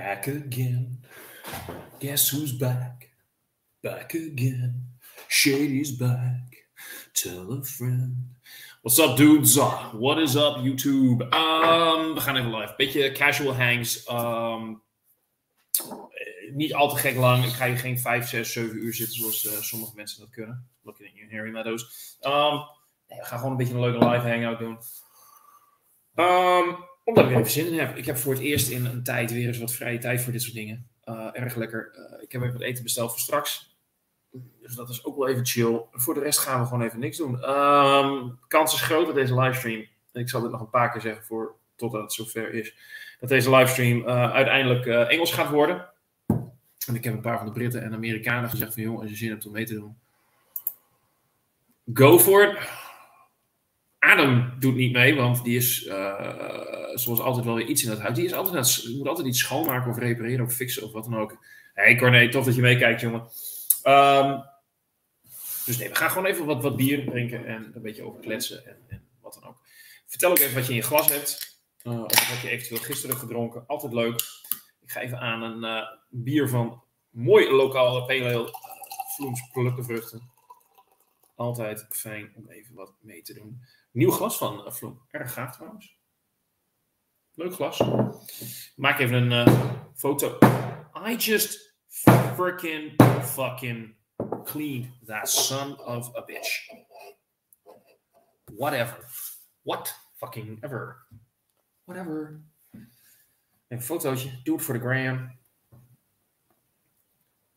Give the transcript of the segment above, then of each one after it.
Back again. Guess who's back? Back again. Shady's back. Tell a friend. What's up, dudes? What is up, YouTube? We gaan even live. Beetje casual hangs. Niet al te gek lang. Ik ga hier geen 5, 6, 7 uur zitten zoals sommige mensen dat kunnen. Looking at you, Harry Meadows. We gaan gewoon een beetje een leuke live hangout doen. Omdat ik er even zin in heb. Ik heb voor het eerst in een tijd weer eens wat vrije tijd voor dit soort dingen. Erg lekker. Ik heb even wat eten besteld voor straks. Dus dat is ook wel even chill. Voor de rest gaan we gewoon even niks doen. Kans is groot dat deze livestream, en ik zal dit nog een paar keer zeggen totdat het zover is, dat deze livestream uiteindelijk Engels gaat worden. En ik heb een paar van de Britten en Amerikanen gezegd van, joh, als je zin hebt om mee te doen, go for it. Adam doet niet mee, want die is zoals altijd wel weer iets in het huis. Die is altijd moet altijd iets schoonmaken of repareren of fixen of wat dan ook. Hey Corné, tof dat je meekijkt, jongen. Dus nee, we gaan gewoon even wat bier drinken en een beetje over kletsen en wat dan ook. Vertel ook even wat je in je glas hebt. Of wat je eventueel gisteren hebt gedronken. Altijd leuk. Ik ga even aan een bier van mooi lokaal pale ale. Vloems plukken vruchten. Altijd fijn om even wat mee te doen. Nieuw glas van Vloem. Erg gaaf trouwens. Leuk glas. Maak even een foto. I just fucking cleaned that son of a bitch. Whatever. What fucking ever. Whatever. Even een fotootje. Doe het voor de gram.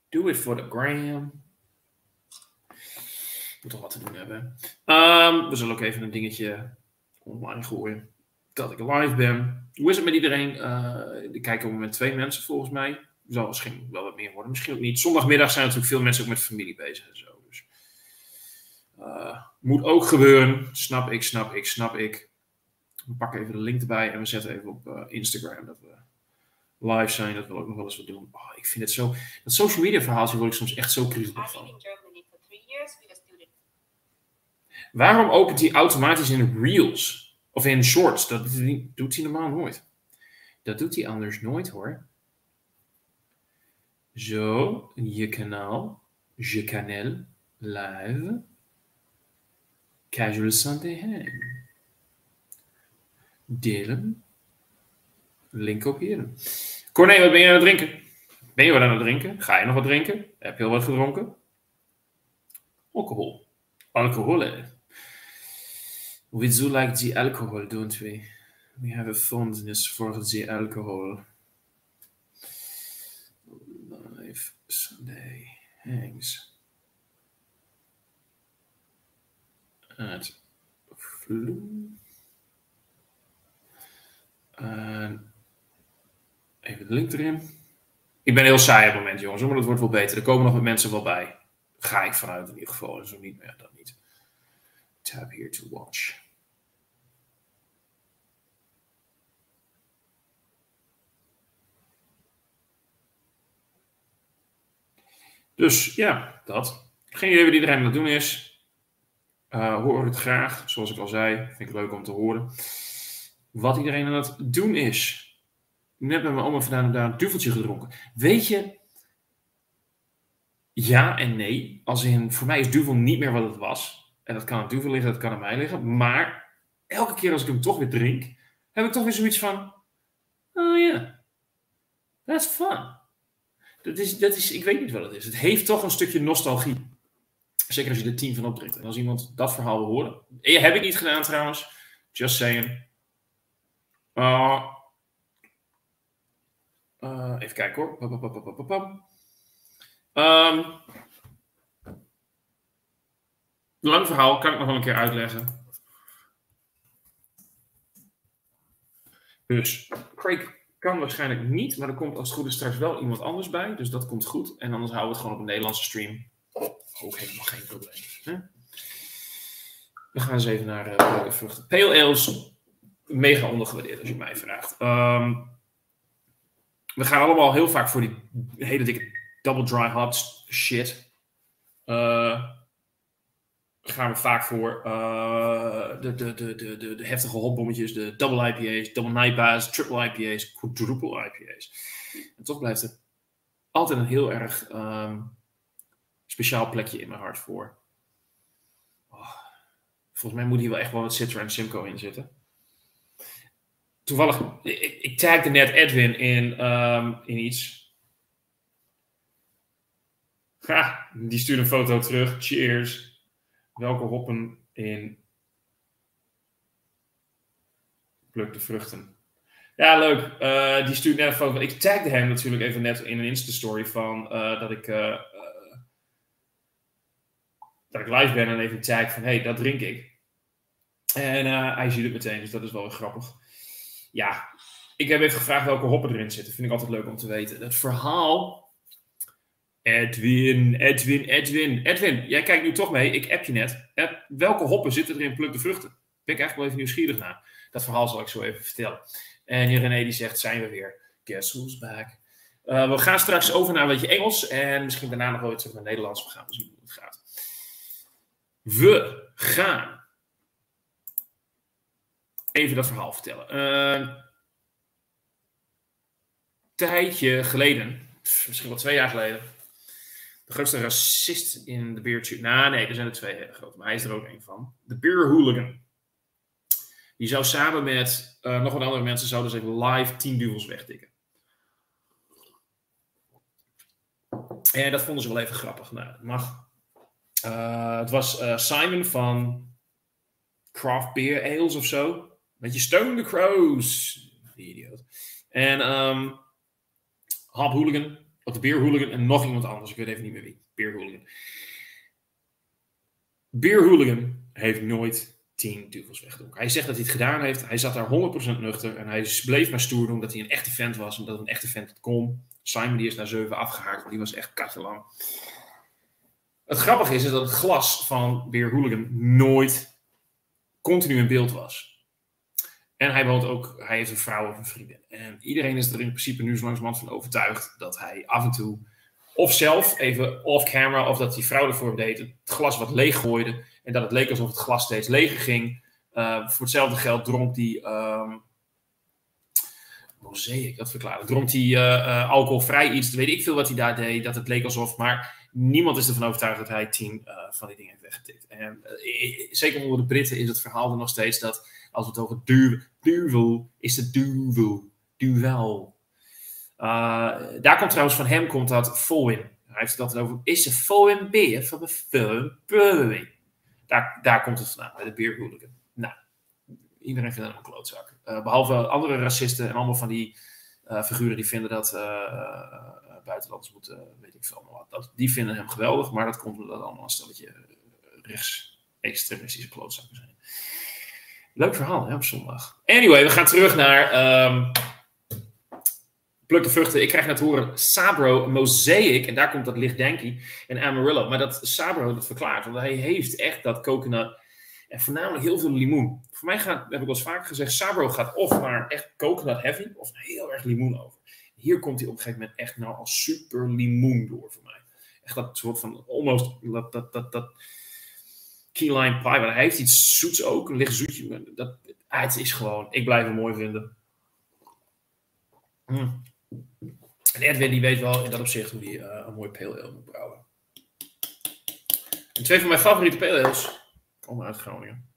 Do it for the gram. Moet toch wat te doen hebben. We zullen ook even een dingetje online gooien. Dat ik live ben. Hoe is het met iedereen? Er kijken op het moment 2 mensen volgens mij. Er zal misschien wel wat meer worden. Misschien ook niet. Zondagmiddag zijn natuurlijk veel mensen ook met familie bezig en zo. Dus, moet ook gebeuren. Snap ik. We pakken even de link erbij. En we zetten even op Instagram dat we live zijn. Dat we ook nog wel eens wat doen. Oh, ik vind het zo. Dat social media verhaaltje word ik soms echt zo kriebelig van. Waarom opent hij automatisch in Reels? Of in Shorts? Dat doet hij normaal nooit. Dat doet hij anders nooit, hoor. Zo, je kanaal. Je kanaal. Live. Casual Sunday Hang. Delen. Link kopiëren. Corné, wat ben je aan het drinken? Ben je wat aan het drinken? Ga je nog wat drinken? Heb je al wat gedronken? Alcohol. Alcohol. We do like the alcohol, don't we? We have a fondness for the alcohol. Live Sunday hangs at Vloem. Even de link erin. Ik ben heel saai op het moment, jongens, maar het wordt wel beter. Er komen nog wat mensen wel bij. Ga ik vanuit in ieder geval. Zo niet meer, dan niet. Tab here to watch. Dus ja, dat. Geen idee wat iedereen aan het doen is. Hoor het graag, zoals ik al zei. Vind ik leuk om te horen. Wat iedereen aan het doen is. Net met mijn oma vandaan daar een duveltje gedronken. Weet je, ja en nee. Als in, voor mij is duvel niet meer wat het was. En dat kan aan duvel liggen, dat kan aan mij liggen. Maar elke keer als ik hem toch weer drink, heb ik toch weer zoiets van, oh ja, that's fun. Dat is, ik weet niet wat het is. Het heeft toch een stukje nostalgie. Zeker als je er 10 van opdrinkt. En als iemand dat verhaal wil horen. Heb ik niet gedaan trouwens. Just saying. Even kijken hoor. Lang verhaal, kan ik nog wel een keer uitleggen. Dus, Craig kan waarschijnlijk niet, maar er komt als het goed is straks wel iemand anders bij. Dus dat komt goed. En anders houden we het gewoon op een Nederlandse stream. Ook helemaal geen probleem. Hè? We gaan eens even naar welke vruchten. Pale ales, mega ondergewaardeerd als je mij vraagt. We gaan allemaal heel vaak voor die hele dikke double dry hops shit. gaan we vaak voor de heftige hopbommetjes, de double IPA's, double IPA's, triple IPA's, quadruple IPA's. En toch blijft er altijd een heel erg speciaal plekje in mijn hart voor. Oh, volgens mij moet hier wel echt wel wat Citra en Simcoe in zitten. Toevallig, ik tagde net Edwin in iets. Ha, die stuurde een foto terug. Cheers. Welke hoppen in Pluk de Vruchten? Ja, leuk. Die stuurt net een foto. Ik tagde hem natuurlijk even net in een Insta-story van dat ik live ben en even tag van hey, dat drink ik. En hij ziet het meteen, dus dat is wel weer grappig. Ja, ik heb even gevraagd welke hoppen erin zitten. Vind ik altijd leuk om te weten. Het verhaal... Edwin, jij kijkt nu toch mee. Ik app je net. Welke hoppen zitten er in Pluk de Vruchten? Ben ik eigenlijk wel even nieuwsgierig naar. Dat verhaal zal ik zo even vertellen. En hier René die zegt, zijn we weer. Guess who's back? We gaan straks over naar een beetje Engels. En misschien daarna nog wel weer terug naar Nederlands. We gaan zien hoe het gaat. We gaan even dat verhaal vertellen. Een tijdje geleden, misschien wel 2 jaar geleden, de grootste racist in de beertje. Nou, nee, er zijn er 2 hele grote, maar hij is er ook 1 van. De Beer Hooligan. Die zou samen met nog wat andere mensen zouden ze even live 10 duvels wegtikken. En dat vonden ze wel even grappig. Nou, dat mag. Het was Simon van Craft Beer Ales of zo. Met je Stone the Crows. Die idioot. En Hop Hooligan. Of de Beer Hooligan. En nog iemand anders. Ik weet even niet meer wie. Beer Hooligan. Beer Hooligan heeft nooit 10 duvels weggedronken. Hij zegt dat hij het gedaan heeft. Hij zat daar 100% nuchter. En hij bleef maar stoer doen dat hij een echte vent was. En dat een echte vent het kon. Simon die is naar 7 afgehaakt. Want die was echt katjelang. Het grappige is dat het glas van Beer Hooligan nooit continu in beeld was. En hij heeft een vrouw of een vriendin. En iedereen is er in principe nu zo langzamerhand van overtuigd dat hij af en toe, of zelf even off-camera, of dat die vrouw ervoor hem deed, het glas wat leeg gooide. En dat het leek alsof het glas steeds leger ging. Voor hetzelfde geld dronk die Mosaic, dat verklaren. Dronk hij alcoholvrij iets, weet ik veel wat hij daar deed, dat het leek alsof, maar niemand is ervan overtuigd dat hij 10 van die dingen heeft weggetikt. En zeker onder de Britten is het verhaal er nog steeds dat, als we het over duvel, is het duvel. Daar komt trouwens van hem komt dat Foin. Hij heeft het altijd over, is een Foin beer van de Foin Brewing. Daar komt het vandaan, bij de Beer Hooligan. Nou, iedereen vindt dat een klootzak. Behalve andere racisten en allemaal van die figuren die vinden dat buitenlanders moeten, weet ik veel allemaal wat. Die vinden hem geweldig, maar dat komt omdat allemaal een stelletje rechtsextremistische klootzakken zijn. Leuk verhaal, hè, op zondag. Anyway, we gaan terug naar Pluk de Vruchten. Ik krijg net horen Sabro, Mosaic, en daar komt dat lichtdenkie, en Amarillo. Maar dat Sabro, dat verklaart, want hij heeft echt dat coconut en voornamelijk heel veel limoen. Voor mij gaat, heb ik wel eens vaker gezegd, Sabro gaat of naar echt coconut heavy, of heel erg limoen over. Hier komt hij op een gegeven moment echt nou als super limoen door voor mij. Echt dat soort van, almost, dat key lime pie, maar hij heeft iets zoets ook, een licht zoetje. Het is gewoon, ik blijf hem mooi vinden. En Edwin die weet wel in dat opzicht hoe hij een mooi pale ale moet brouwen. En 2 van mijn favoriete pale ales komen uit Groningen.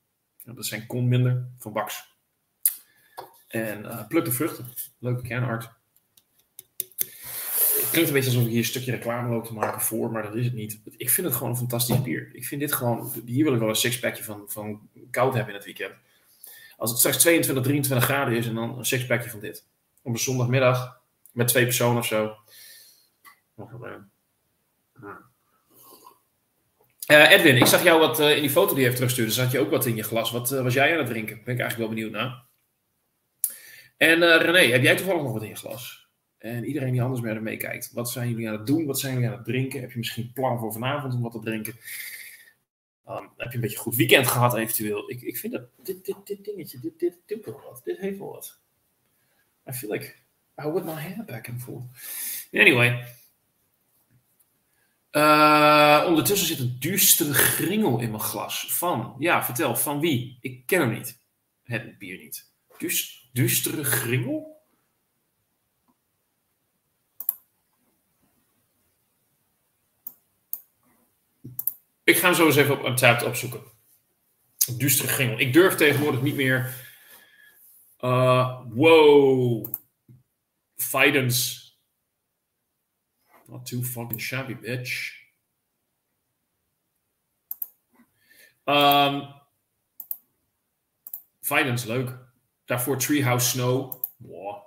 Dat zijn Conminder van Bax. En Pluk de Vruchten. Leuke kernart. Het klinkt een beetje alsof ik hier een stukje reclame loop te maken voor, maar dat is het niet. Ik vind het gewoon een fantastisch bier. Ik vind dit gewoon, hier wil ik wel een sixpackje van koud hebben in het weekend. Als het straks 22, 23 graden is en dan een sixpackje van dit. Op een zondagmiddag met 2 personen of zo. Edwin, ik zag jou wat in die foto die je heeft teruggestuurd. Zat je ook wat in je glas? Wat was jij aan het drinken? Ben ik eigenlijk wel benieuwd naar. En René, heb jij toevallig nog wat in je glas? En iedereen die anders meer meekijkt. Wat zijn jullie aan het doen? Wat zijn jullie aan het drinken? Heb je misschien plan voor vanavond om wat te drinken? Heb je een beetje een goed weekend gehad eventueel? Ik vind dat dit dingetje, dit doet wel wat. Dit heeft wel wat. I feel like I whip my hair back and forth. Anyway. Ondertussen zit een duistere gringel in mijn glas. Van, ja, vertel, van wie? Ik ken hem niet. Het bier niet. Duistere gringel? Ik ga hem zo eens even op Untappd opzoeken. Duistere gringel. Ik durf tegenwoordig niet meer. Wow. Fidens. Not too fucking shabby, bitch. Fidens, leuk. Daarvoor Treehouse Snow. Wow.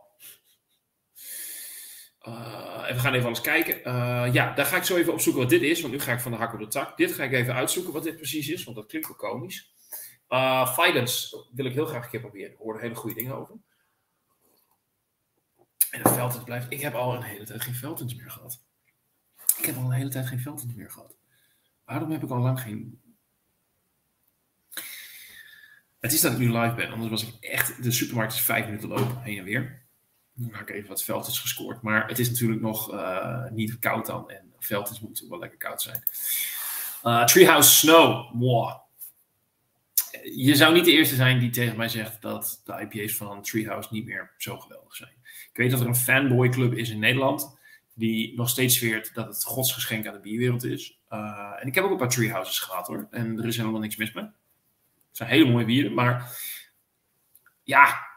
En we gaan even alles kijken. Ja, daar ga ik zo even opzoeken wat dit is. Want nu ga ik van de hak op de tak. Dit ga ik even uitzoeken wat dit precies is. Want dat klinkt wel komisch. Fidens wil ik heel graag een keer proberen. Ik hoor er hele goede dingen over. En de Veltins blijft. Ik heb al een hele tijd geen Veltins meer gehad. Waarom heb ik al lang geen... Het is dat ik nu live ben. Anders was ik echt... De supermarkt is 5 minuten lopen. Heen en weer. Dan had ik even wat Veltins gescoord. Maar het is natuurlijk nog niet koud dan. En Veltins moeten wel lekker koud zijn. Treehouse Snow. Wow. Je zou niet de eerste zijn die tegen mij zegt dat de IPA's van Treehouse niet meer zo geweldig zijn. Ik weet dat er een fanboyclub is in Nederland die nog steeds zweert dat het godsgeschenk aan de bierwereld is. En ik heb ook een paar Treehouses gehad hoor. En er is helemaal niks mis mee. Het zijn hele mooie bieren, maar ja,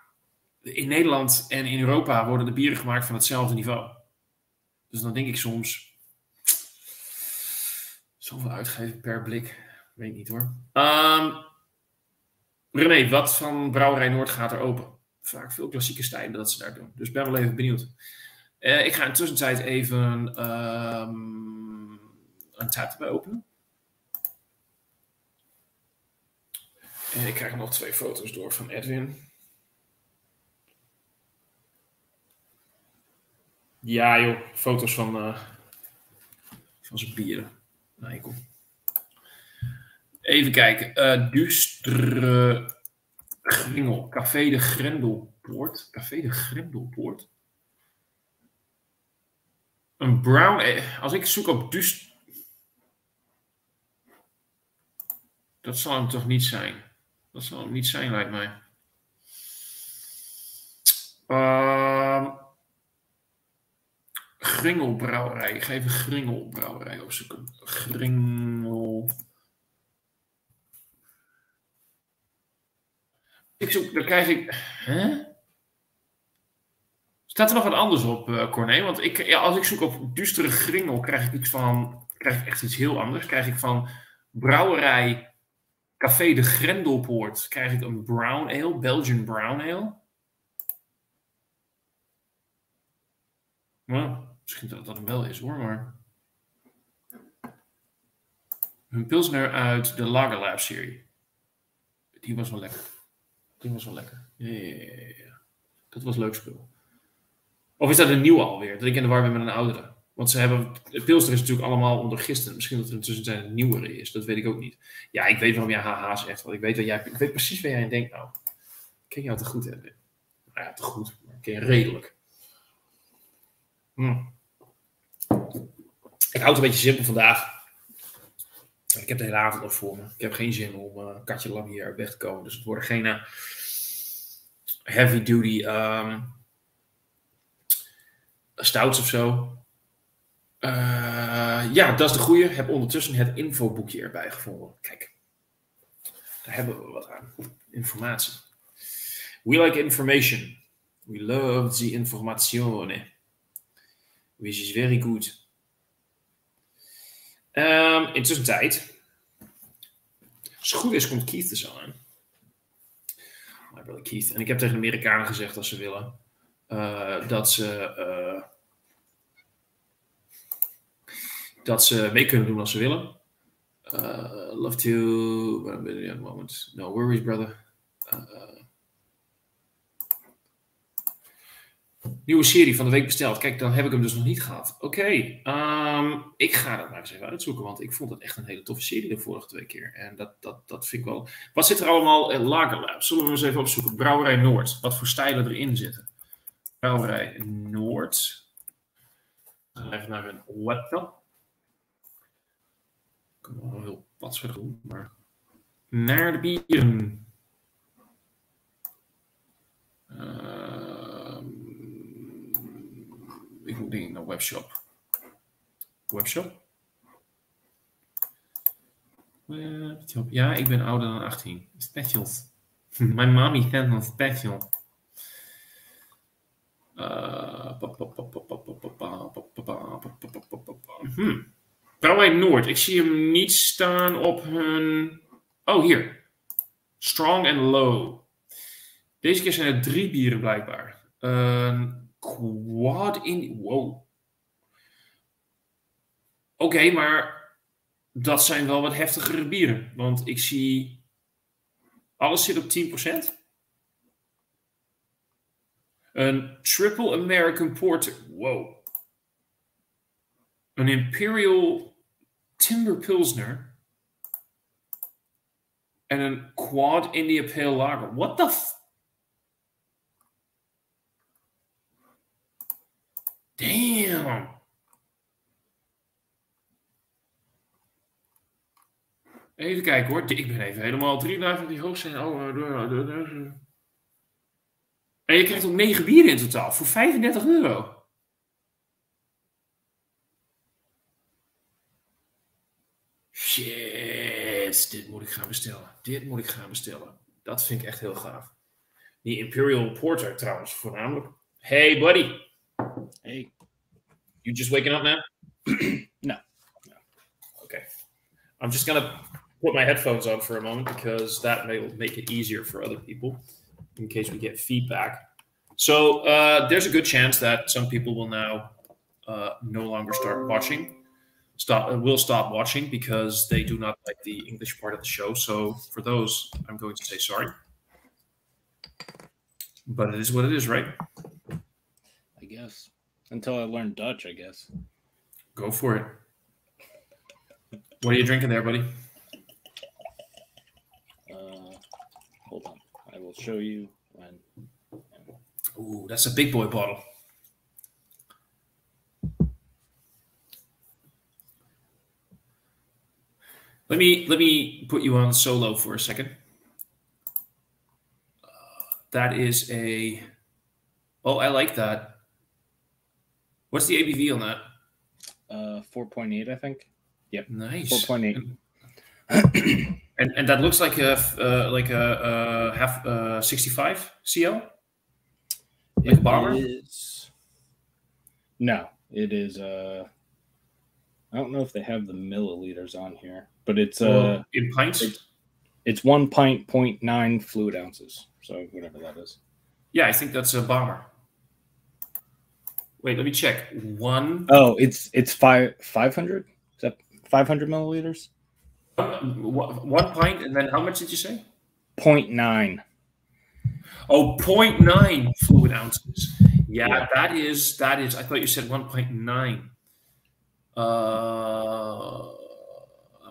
in Nederland en in Europa worden de bieren gemaakt van hetzelfde niveau. Dus dan denk ik soms, zoveel uitgeven per blik, weet ik niet hoor. René, wat van Brouwerij Noord gaat er open? Vaak veel klassieke stijlen dat ze daar doen. Dus ben wel even benieuwd. Ik ga in de tussentijd even een tab erbij openen. En ik krijg nog 2 foto's door van Edwin. Ja joh, foto's van zijn bieren. Nee, kom. Even kijken. Duistere Gringel. Café de Grendelpoort. Een brown... Als ik zoek op Duist... Dat zal hem toch niet zijn? Dat zal hem niet zijn, lijkt mij. Gringelbrouwerij. Ik ga even Gringelbrouwerij opzoeken. Gringel... Ik zoek, dan krijg ik... Hè? Staat er nog wat anders op, Corné? Want als ik zoek op duistere Gringel, krijg ik echt iets heel anders. Krijg ik van brouwerij Café de Grendelpoort, krijg ik een brown ale, Belgian brown ale. Nou, misschien dat dat hem wel is hoor, maar... Een pilsner uit de Lager Lab serie. Die was wel lekker. Ja. Dat was leuk spul. Of is dat een nieuwe alweer? Dat ik in de war ben met een oudere. Want ze hebben... De pilsner is natuurlijk allemaal ondergisten. Misschien dat er intussen een nieuwere is. Dat weet ik ook niet. Ja, ik weet waarom jij haha zegt. Want ik weet precies waar jij in denkt. Nou, ik ken jou te goed, Edwin. Nou ja, te goed. Maar ik ken je redelijk. Ik houd het een beetje simpel vandaag. Ik heb de hele avond nog voor me. Ik heb geen zin om katje lam hier weg te komen. Dus het worden geen heavy duty stouts of zo. Ja, dat is de goeie. Heb ondertussen het infoboekje erbij gevonden. Kijk, daar hebben we wat aan. Informatie. We like information. We love the informazione. Which is very good. Intussen tijd. Als het goed is, komt Keith er zo aan. My brother Keith. En ik heb tegen de Amerikanen gezegd dat ze willen. Dat ze mee kunnen doen als ze willen. Love to... But at the moment. No worries, brother. Nieuwe serie van de week besteld. Kijk, dan heb ik hem dus nog niet gehad. Oké. Ik ga dat maar eens even uitzoeken. Want ik vond het echt een hele toffe serie de vorige 2 keer. En dat vind ik wel... Wat zit er allemaal? Lager Lab. Zullen we eens even opzoeken. Brouwerij Noord. Wat voor stijlen erin zitten. Brouwerij Noord. Even naar een website. kan wel heel patsig doen, maar... Naar de bieren. Ik moet denk ik naar webshop. Webshop? Webshop. Ja, ik ben ouder dan 18. Specials. My mommy sent on special. Brouwerij Noord. Ik zie hem niet staan op hun... Oh, hier. Strong and Low. Deze keer zijn er 3 bieren blijkbaar. Quad in... Wow. Oké, maar dat zijn wel wat heftigere bieren. Want ik zie... Alles zit op 10%. Een Triple American Porter. Wow. Een Imperial Timber Pilsner. En een Quad India Pale Lager. What the f... Damn. Even kijken hoor. Ik ben even helemaal 3 dagen die hoog zijn. En je krijgt ook 9 bieren in totaal. Voor €35. Shit. Dit moet ik gaan bestellen. Dit moet ik gaan bestellen. Dat vind ik echt heel gaaf. Die Imperial Porter trouwens voornamelijk. Hey buddy. Hey. You just waking up now? No. Okay. I'm just gonna put my headphones on for a moment because that may make it easier for other people in case we get feedback. So there's a good chance that some people will now no longer start watching. Will stop watching because they do not like the English part of the show. So for those, I'm going to say sorry. But it is what it is, right? I guess. Until I learn Dutch, I guess. Go for it. What are you drinking there, buddy? Hold on. I will show you when. Ooh, that's a big boy bottle. Let me put you on solo for a second. That is a... Oh, I like that. What's the ABV on that? 4.8, I think. Yep. Nice. 4.8. And that looks like a half 65 CL. Like a bomber. No, it is. I don't know if they have the milliliters on here, but it's in pints. It's 1 pint, 0.9 fluid ounces. So whatever that is. Yeah, I think that's a bomber. Wait, let me check. Oh, it's 500. Is that 500 milliliters? 1 pint, and then how much did you say? 0.9. Oh, 0.9 fluid ounces. Yeah, that is. I thought you said 1.9. How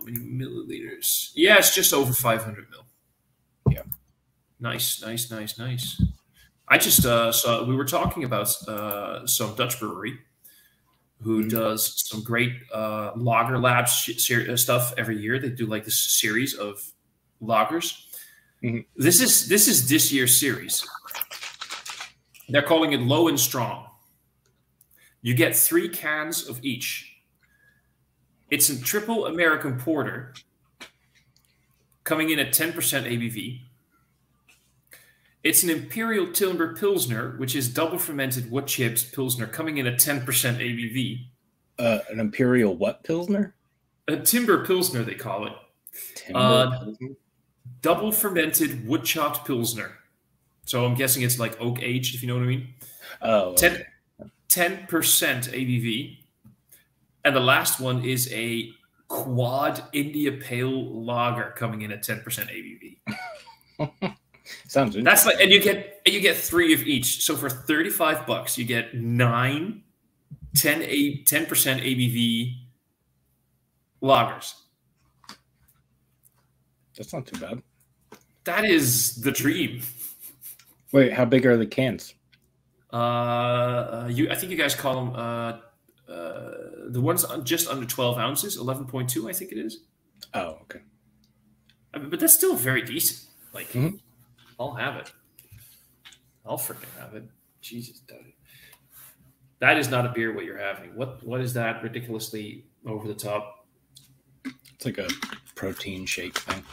many milliliters? Yeah, it's just over 500 mil. Yeah. Nice. I just saw, we were talking about some Dutch brewery who does some great lager labs stuff every year. They do like this series of lagers. Mm-hmm. This is this year's series. They're calling it Low and Strong. You get 3 cans of each. It's a triple American porter coming in at 10% ABV. It's an Imperial Timber Pilsner, which is double fermented wood chips Pilsner, coming in at 10% ABV. An Imperial what Pilsner? A Timber Pilsner, they call it. Timber Pilsner? Double fermented wood chopped Pilsner. So I'm guessing it's like oak aged, if you know what I mean. Oh, okay. 10% ABV. And the last one is a Quad India Pale Lager coming in at 10% ABV. Sounds interesting. That's like, and you get 3 of each. So for $35, you get 10% ABV lagers. That's not too bad. That is the dream. Wait, how big are the cans? I think you guys call them the ones just under 12 ounces, 11.2, I think it is. Oh, okay. I mean, but that's still very decent. Like, Mhm. I'll have it. I'll freaking have it. Jesus, that is not a beer. What you're having? What is that ridiculously over the top? It's like a protein shake thing.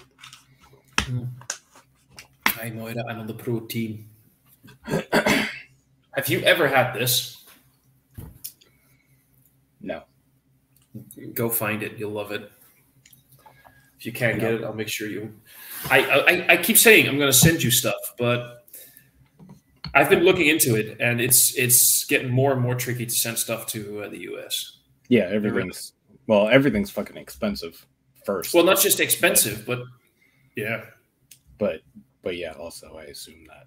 I know it. I'm on the protein. Have you ever had this? No. Go find it. You'll love it. If you can't get it, I'll make sure you. I keep saying I'm going to send you stuff, but I've been looking into it, and it's getting more and more tricky to send stuff to the U.S. Yeah, everything's fucking expensive first. Well, not just expensive, but yeah. But yeah, also I assume that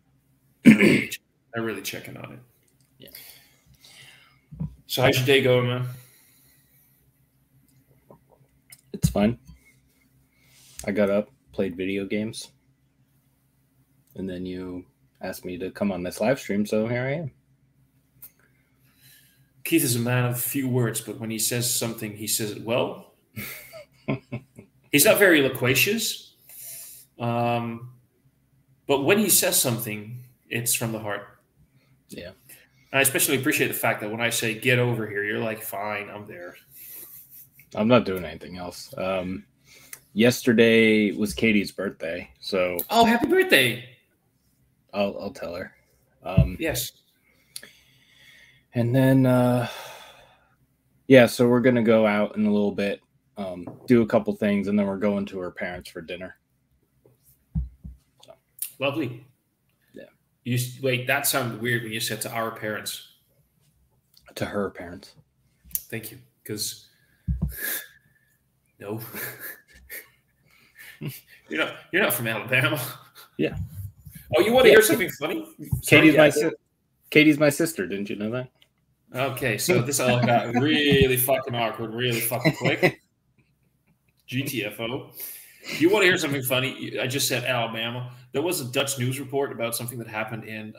they're really checking on it. Yeah. So how's your day going, man? It's fine. I got up, played video games, and then you asked me to come on this live stream, so here I am. Keith is a man of few words, but when he says something, he says it well. He's not very loquacious, but when he says something, it's from the heart. Yeah. I especially appreciate the fact that when I say get over here, you're like, fine, I'm there. I'm not doing anything else. Yesterday was Katie's birthday, so oh, happy birthday! I'll tell her. Yes. And then yeah, so we're gonna go out in a little bit, do a couple things, and then we're going to her parents for dinner. So. Lovely. Yeah. Wait, that sounded weird when you said to our parents. To her parents. Thank you, because no. You're not from Alabama. Yeah. Oh, you want to hear something funny? Katie's my sister. Didn't you know that? Okay, so this all got really fucking awkward, really fucking quick. GTFO. You want to hear something funny? I just said Alabama. There was a Dutch news report about something that happened in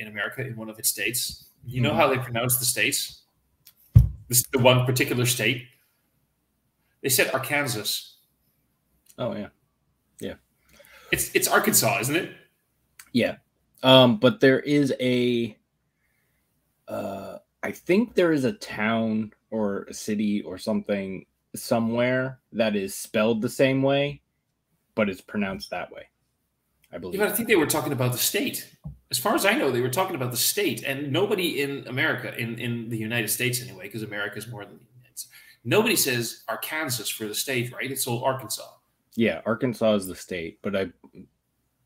America in one of its states. You know how they pronounce the states? The one particular state. They said Arkansas. Oh yeah. Yeah. It's Arkansas, isn't it? Yeah. But there is I think there is a town or a city or something somewhere that is spelled the same way, but it's pronounced that way. I believe. Yeah, but I think they were talking about the state. As far as I know, they were talking about the state, and nobody in America, in the United States anyway, because America is more than the United States. Nobody says Arkansas for the state, right? It's all Arkansas. Yeah, Arkansas is the state, but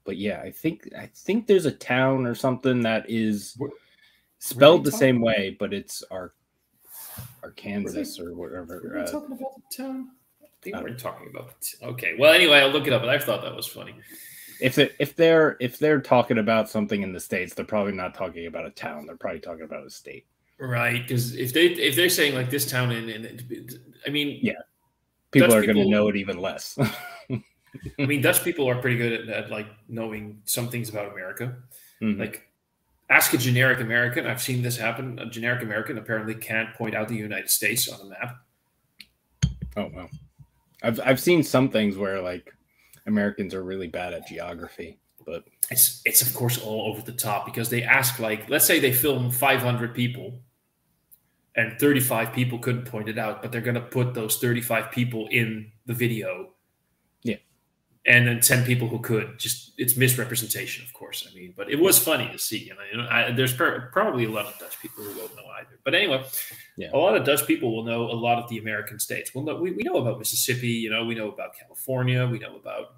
yeah, I think there's a town or something that is spelled the same way, but it's Arkansas or whatever. Were they talking about the town? They weren't talking about okay. Well, anyway, I'll look it up, but I thought that was funny. If they're talking about something in the States, they're probably not talking about a town. They're probably talking about a state. Right, because if they're saying like this town I mean, yeah, people are going to know it even less. I mean, Dutch people are pretty good at like knowing some things about America. Mm-hmm. Like, ask a generic American. I've seen this happen. A generic American apparently can't point out the United States on a map. Oh wow, I've seen some things where like Americans are really bad at geography, but it's of course all over the top because they ask like, let's say they film 500 people, and 35 people couldn't point it out, but they're going to put those 35 people in the video. Yeah. And then 10 people who could. Just it's misrepresentation, of course. I mean, but it was funny to see. And there's probably a lot of Dutch people who won't know either. But anyway, a lot of Dutch people will know a lot of the American states. Well, we know about Mississippi. We know about California. We know about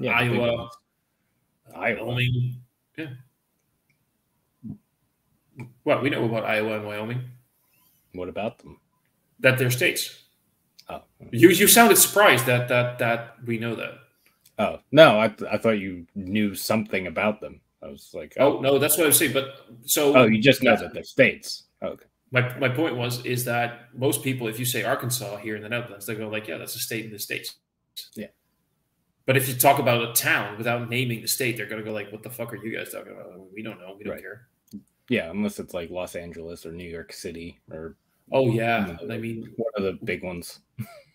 Iowa. Wyoming. Yeah. What we know about Iowa and Wyoming? What about them? That they're states. Oh, you sounded surprised that we know that. Oh no, I thought you knew something about them. I was like, oh no, that's what I was saying. But you just know that they're states. Oh, okay. My point is that most people, if you say Arkansas here in the Netherlands, they go like, yeah, that's a state in the States. Yeah. But if you talk about a town without naming the state, they're gonna go like, what the fuck are you guys talking about? We don't know. We don't care. Yeah, unless it's like Los Angeles or New York City or. Oh yeah, I mean one of the big ones.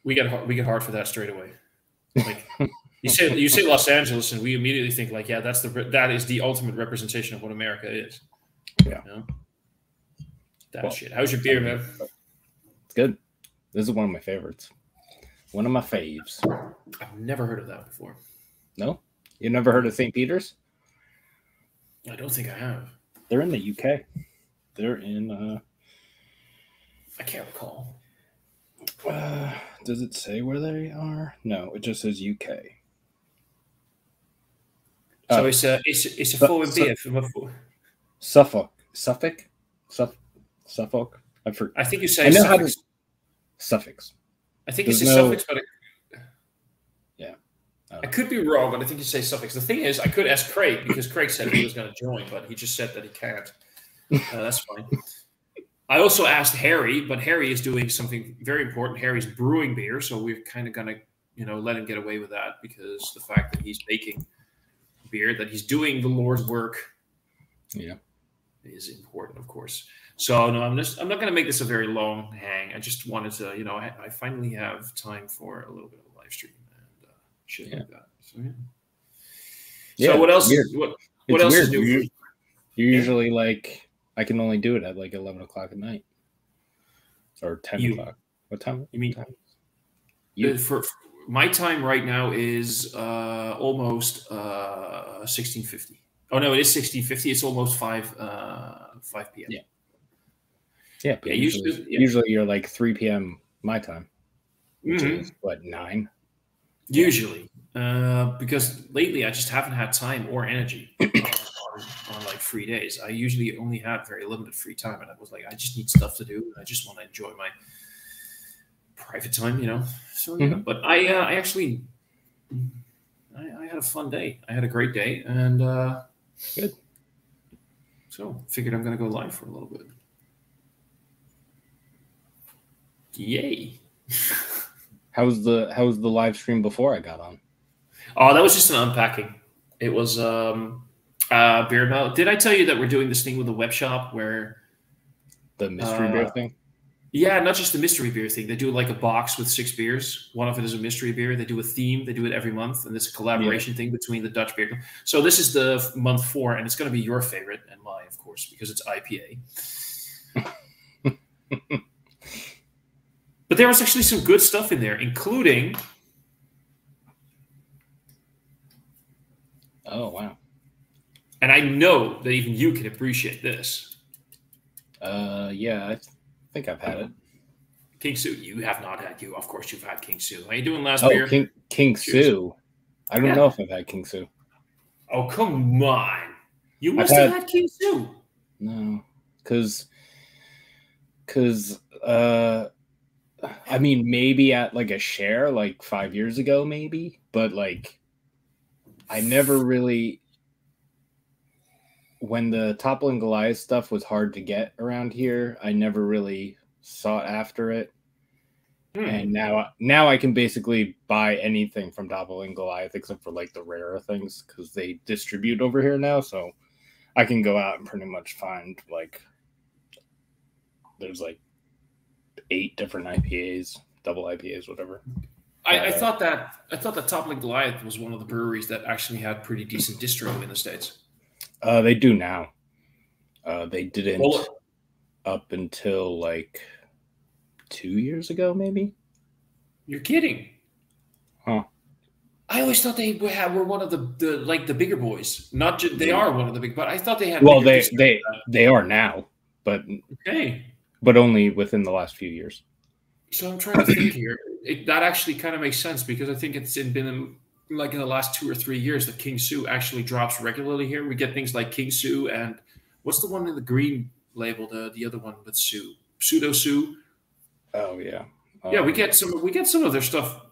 we get hard for that straight away. Like you say Los Angeles, and we immediately think like, yeah, that is the ultimate representation of what America is. Yeah. You know? That shit. How's your beer, man? It's good. This is one of my favorites. One of my faves. I've never heard of that before. No? You never heard of St. Peter's? I don't think I have. They're in the UK. They're in I can't recall. Does it say where they are? No, it just says UK. So it's a full beer from a full. Suffolk. I think you say suffix. Suffix. I think you say suffix, but yeah, I could be wrong, but I think you say suffix. The thing is, I could ask Craig because Craig said he was going to join, but he just said that he can't. That's fine. I also asked Harry, but Harry is doing something very important. Harry's brewing beer, so we're kind of going to, let him get away with that because the fact that he's making beer, that he's doing the Lord's work, is important, of course. So no, I'm not going to make this a very long hang. I just wanted to, I finally have time for a little bit of a live stream and shit like that. So So what else? What else is new? You usually like. I can only do it at like 11 o'clock at night or 10 o'clock. What time? You mean for my time right now is almost 16:50. Oh no, it is 16:50. It's almost 5 p.m. Yeah. Usually you're like 3 p.m. my time, which is what 9. Usually, because lately I just haven't had time or energy. On like free days. I usually only have very limited free time, and I was like, I just need stuff to do, and I just want to enjoy my private time, So, but I actually, I had a fun day. I had a great day, and good. So figured I'm going to go live for a little bit. Yay! How was the live stream before I got on? Oh, that was just an unpacking. It was beer mouth. Did I tell you that we're doing this thing with the web shop where the mystery beer thing? Yeah, not just the mystery beer thing. They do like a box with 6 beers. One of it is a mystery beer. They do a theme. They do it every month, and it's a collaboration thing between the Dutch beer. So this is the month 4, and it's going to be your favorite and mine, of course, because it's IPA. But there was actually some good stuff in there, including. Oh wow. And I know that even you can appreciate this. Yeah, I think I've had it. King Sue, you have not had you. Of course, you've had King Sue. How you doing last beer? King Sue. I don't know if I've had King Sue. Oh, come on. You must have had King Sue. No, because I mean, maybe at like a share like 5 years ago, maybe, but like I never really. When the Toppling Goliath stuff was hard to get around here, I never really sought after it. And now I can basically buy anything from Toppling Goliath except for like the rarer things because they distribute over here now. So I can go out and pretty much find like there's like 8 different IPAs, double IPAs, whatever. I thought that Toppling Goliath was one of the breweries that actually had pretty decent distro in the States. They do now. They didn't up until like 2 years ago, maybe. You're kidding? Huh? I always thought they were one of the bigger boys. Not just they are one of the big, but I thought they had. Well, they are now, but okay, but only within the last few years. So I'm trying to think here. That actually kind of makes sense because I think it's been like in the last 2 or 3 years that King Sue actually drops regularly here. We get things like King Sue and what's the one in the green label, the other one with Sue, Pseudo Sue. Oh yeah, yeah. We get some of their stuff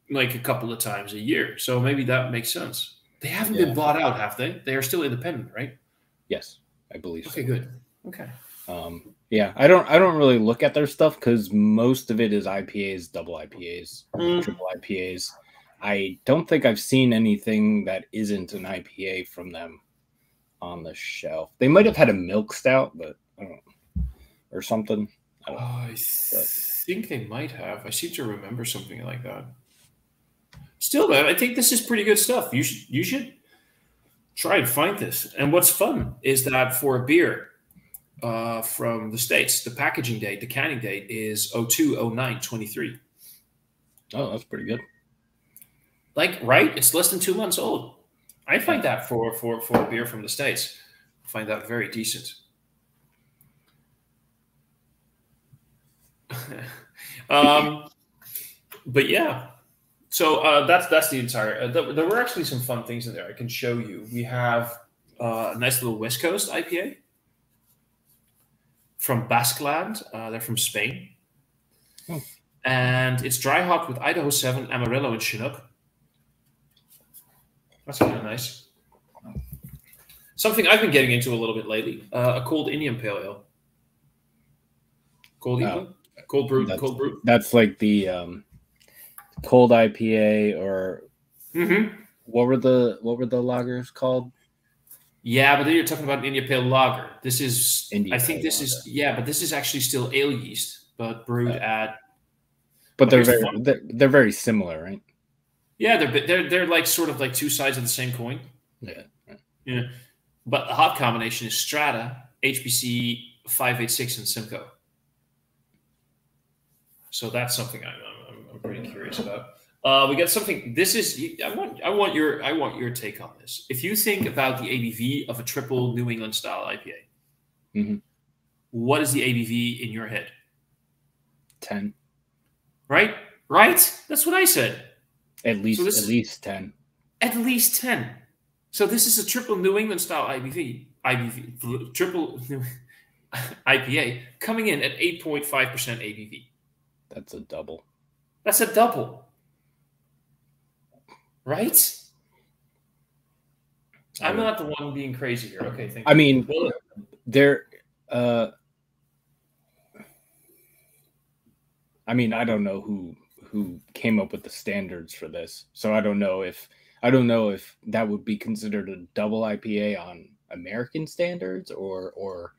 like a couple of times a year, so maybe that makes sense. They haven't been bought out, have they? They are still independent, right? Yes, I believe. Okay, so. Good. Okay. Yeah, I don't really look at their stuff because most of it is IPAs, double IPAs, triple IPAs. I don't think I've seen anything that isn't an IPA from them on the shelf. They might have had a milk stout, but I don't know, or something. I think they might have. I seem to remember something like that. Still, man, I think this is pretty good stuff. You should try and find this. And what's fun is that for a beer from the States, the packaging date, the canning date is 02/09/23. Oh, that's pretty good. Like, right? It's less than 2 months old. I find that for a beer from the States, I find that very decent. But yeah, so that's the entire. There were actually some fun things in there. I can show you. We have a nice little West Coast IPA from Basqueland. They're from Spain, and it's dry hopped with Idaho 7, Amarillo, and Chinook. That's kind of nice. Something I've been getting into a little bit lately: a cold Indian Pale Ale. Cold Indian. Cold brew. Cold brew. That's like the cold IPA, or what were the lagers called? Yeah, but then you're talking about an India Pale Lager. This is, India I think Pale this Lager. is, yeah, but this is actually still ale yeast, but brewed at. But they're very similar, right? Yeah, they're like sort of like two sides of the same coin. Yeah. Yeah, but the hop combination is Strata, HBC 586, and Simcoe. So that's something I'm pretty curious about. We got something. This is I want your take on this. If you think about the ABV of a triple New England style IPA, what is the ABV in your head? 10. Right. That's what I said. At least 10. At least 10. So this is a triple New England style IBV triple IPA coming in at 8.5% ABV. That's a double. That's a double. Right? I'm not the one being crazy here. Okay, thank you. I mean, I don't know who came up with the standards for this. So I don't know if that would be considered a double IPA on American standards, or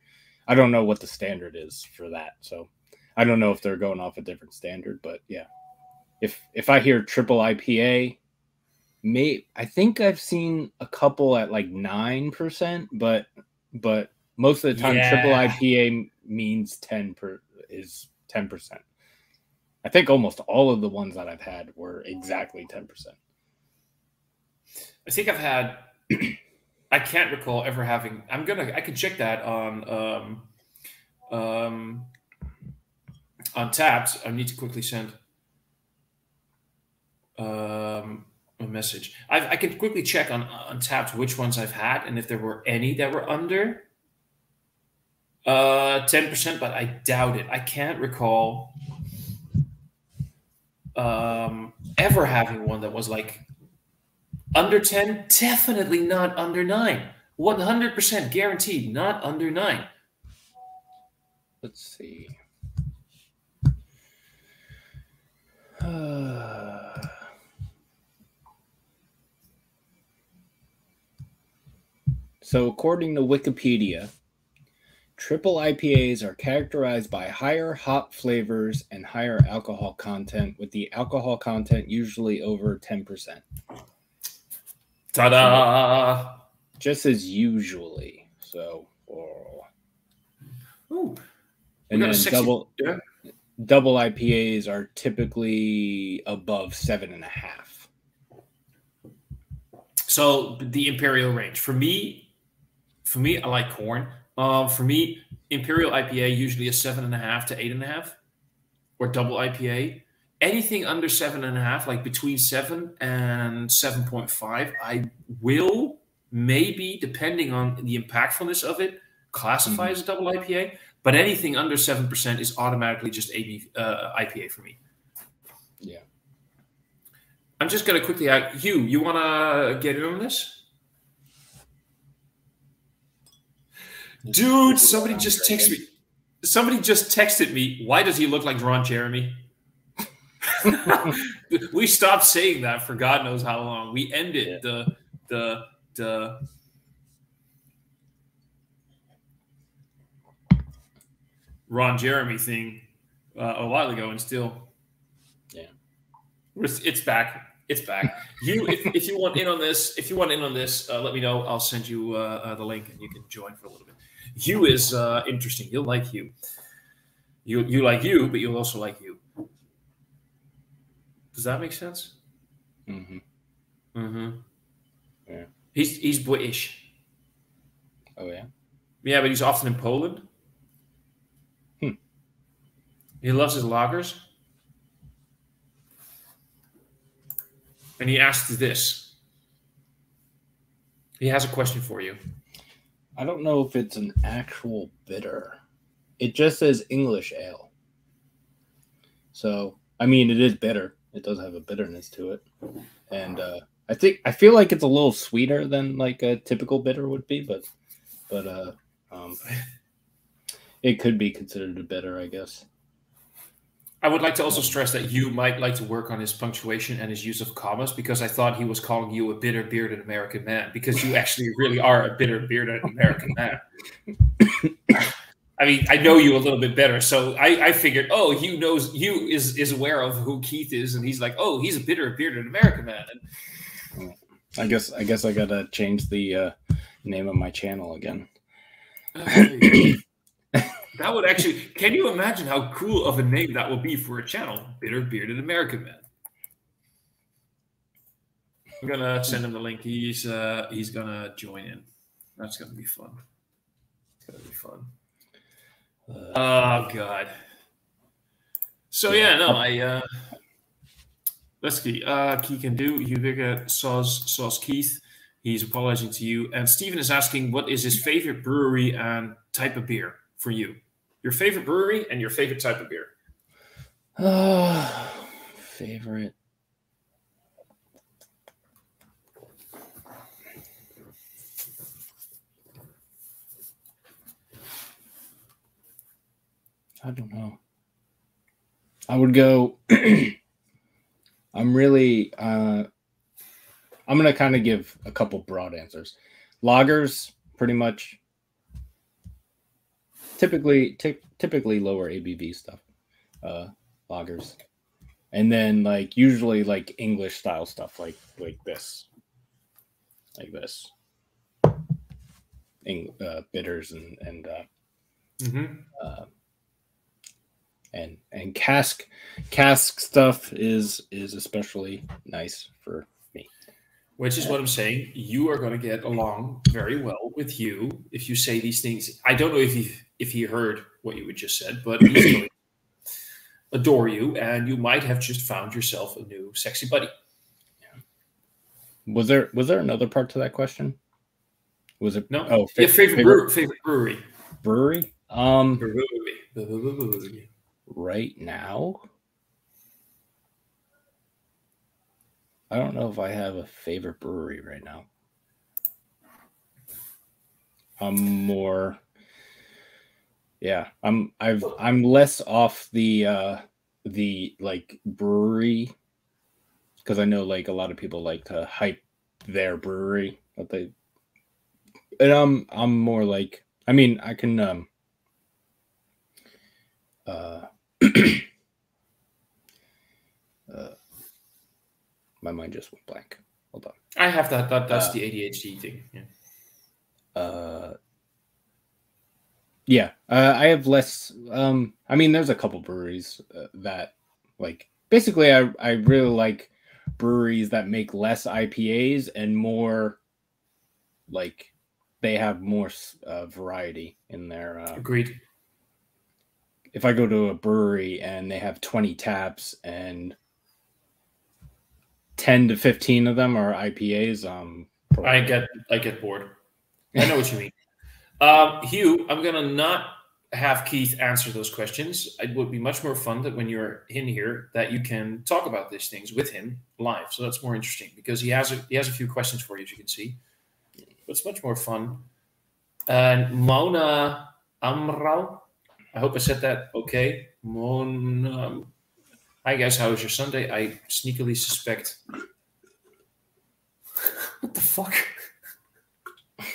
I don't know what the standard is for that. So I don't know if they're going off a different standard, but yeah. If I hear triple IPA, I think I've seen a couple at like 9%, but most of the time triple IPA means 10%. I think almost all of the ones that I've had were exactly 10%. I think I've had. I can't recall ever having. I can check that on Tapped. I need to quickly send a message. I can quickly check on Tapped which ones I've had and if there were any that were under 10%, but I doubt it. I can't recall ever having one that was like under 10. Definitely not under 9. 100% guaranteed not under 9. Let's see. So according to Wikipedia, triple IPAs are characterized by higher hop flavors and higher alcohol content, with the alcohol content usually over 10%. Ta-da! Just as usually. So, Ooh, and then double IPAs are typically above 7.5. So the Imperial range for me, I like corn. For me, Imperial IPA usually is 7.5 to 8.5, or double IPA. Anything under 7.5, like between 7 and 7.5, I will maybe, depending on the impactfulness of it, classify as a double IPA. But anything under 7% is automatically just IPA for me. Yeah. I'm just going to quickly ask Hugh, you want to get in on this? Dude, somebody just texted me. Somebody just texted me, why does he look like Ron Jeremy? We stopped saying that for God knows how long. We ended the Ron Jeremy thing a while ago, and still, yeah, it's back. It's back. If you want in on this, let me know. I'll send you the link, and you can join for a little bit. Hugh is interesting. You'll like Hugh. You like you, but you'll also like you. Does that make sense? Mm-hmm. Mm-hmm. Yeah. He's British. Oh yeah. Yeah, but he's often in Poland. He loves his lagers. And he asked this. He has a question for you. I don't know if it's an actual bitter. It just says English ale. So, I mean, it is bitter. It does have a bitterness to it. And I feel like it's a little sweeter than like a typical bitter would be, but it could be considered a bitter, I guess. I would like to also stress that you might like to work on his punctuation and his use of commas, because I thought he was calling you a bitter bearded American man, because you actually really are a bitter bearded American man. I mean, I know you a little bit better, so I figured, oh, Hugh is aware of who Keith is, and he's like, oh, he's a bitter bearded American man. And I guess I gotta change the name of my channel again. That would actually, can you imagine how cool of a name that would be for a channel? Bitter Bearded American Man. I'm gonna send him the link. He's gonna join in. That's gonna be fun. It's gonna be fun. Oh God. So yeah, no, let's see. He can do Ubica Sauce Keith. He's apologizing to you. And Steven is asking, what is his favorite brewery and type of beer for you? Your favorite brewery and your favorite type of beer. Favorite. I don't know. I would go. I'm really. I'm going to kind of give a couple broad answers. Lagers, pretty much. Typically lower ABV stuff, lagers, and then like usually like English style stuff like this, bitters and cask stuff is especially nice for me. Which is what I'm saying. You are going to get along very well with Hugh if you say these things. I don't know if he heard what you had just said, but he's going to adore you, and you might have just found yourself a new sexy buddy. Was there another part to that question? Was it no? Oh, favorite brewery. Brewery. Brewery. Right now, I don't know if I have a favorite brewery right now. I'm less off the like brewery, because I know like a lot of people like to hype their brewery, and I'm more like, I mean, I can my mind just went blank. Hold on. I have that. That's the ADHD thing. Yeah. I have less. I mean, there's a couple breweries that, like, basically, I really like breweries that make less IPAs and more, like, they have more variety in their. Agreed. If I go to a brewery and they have 20 taps and 10 to 15 of them are IPAs, I get bored. I know what you mean. Hugh, I'm gonna not have Keith answer those questions. It would be much more fun that when you're in here that you can talk about these things with him live. So that's more interesting, because he has a few questions for you, as you can see. It's much more fun. And Mona Amral, I hope I said that okay. Mona, hi guys, how was your Sunday? I sneakily suspect. What the fuck?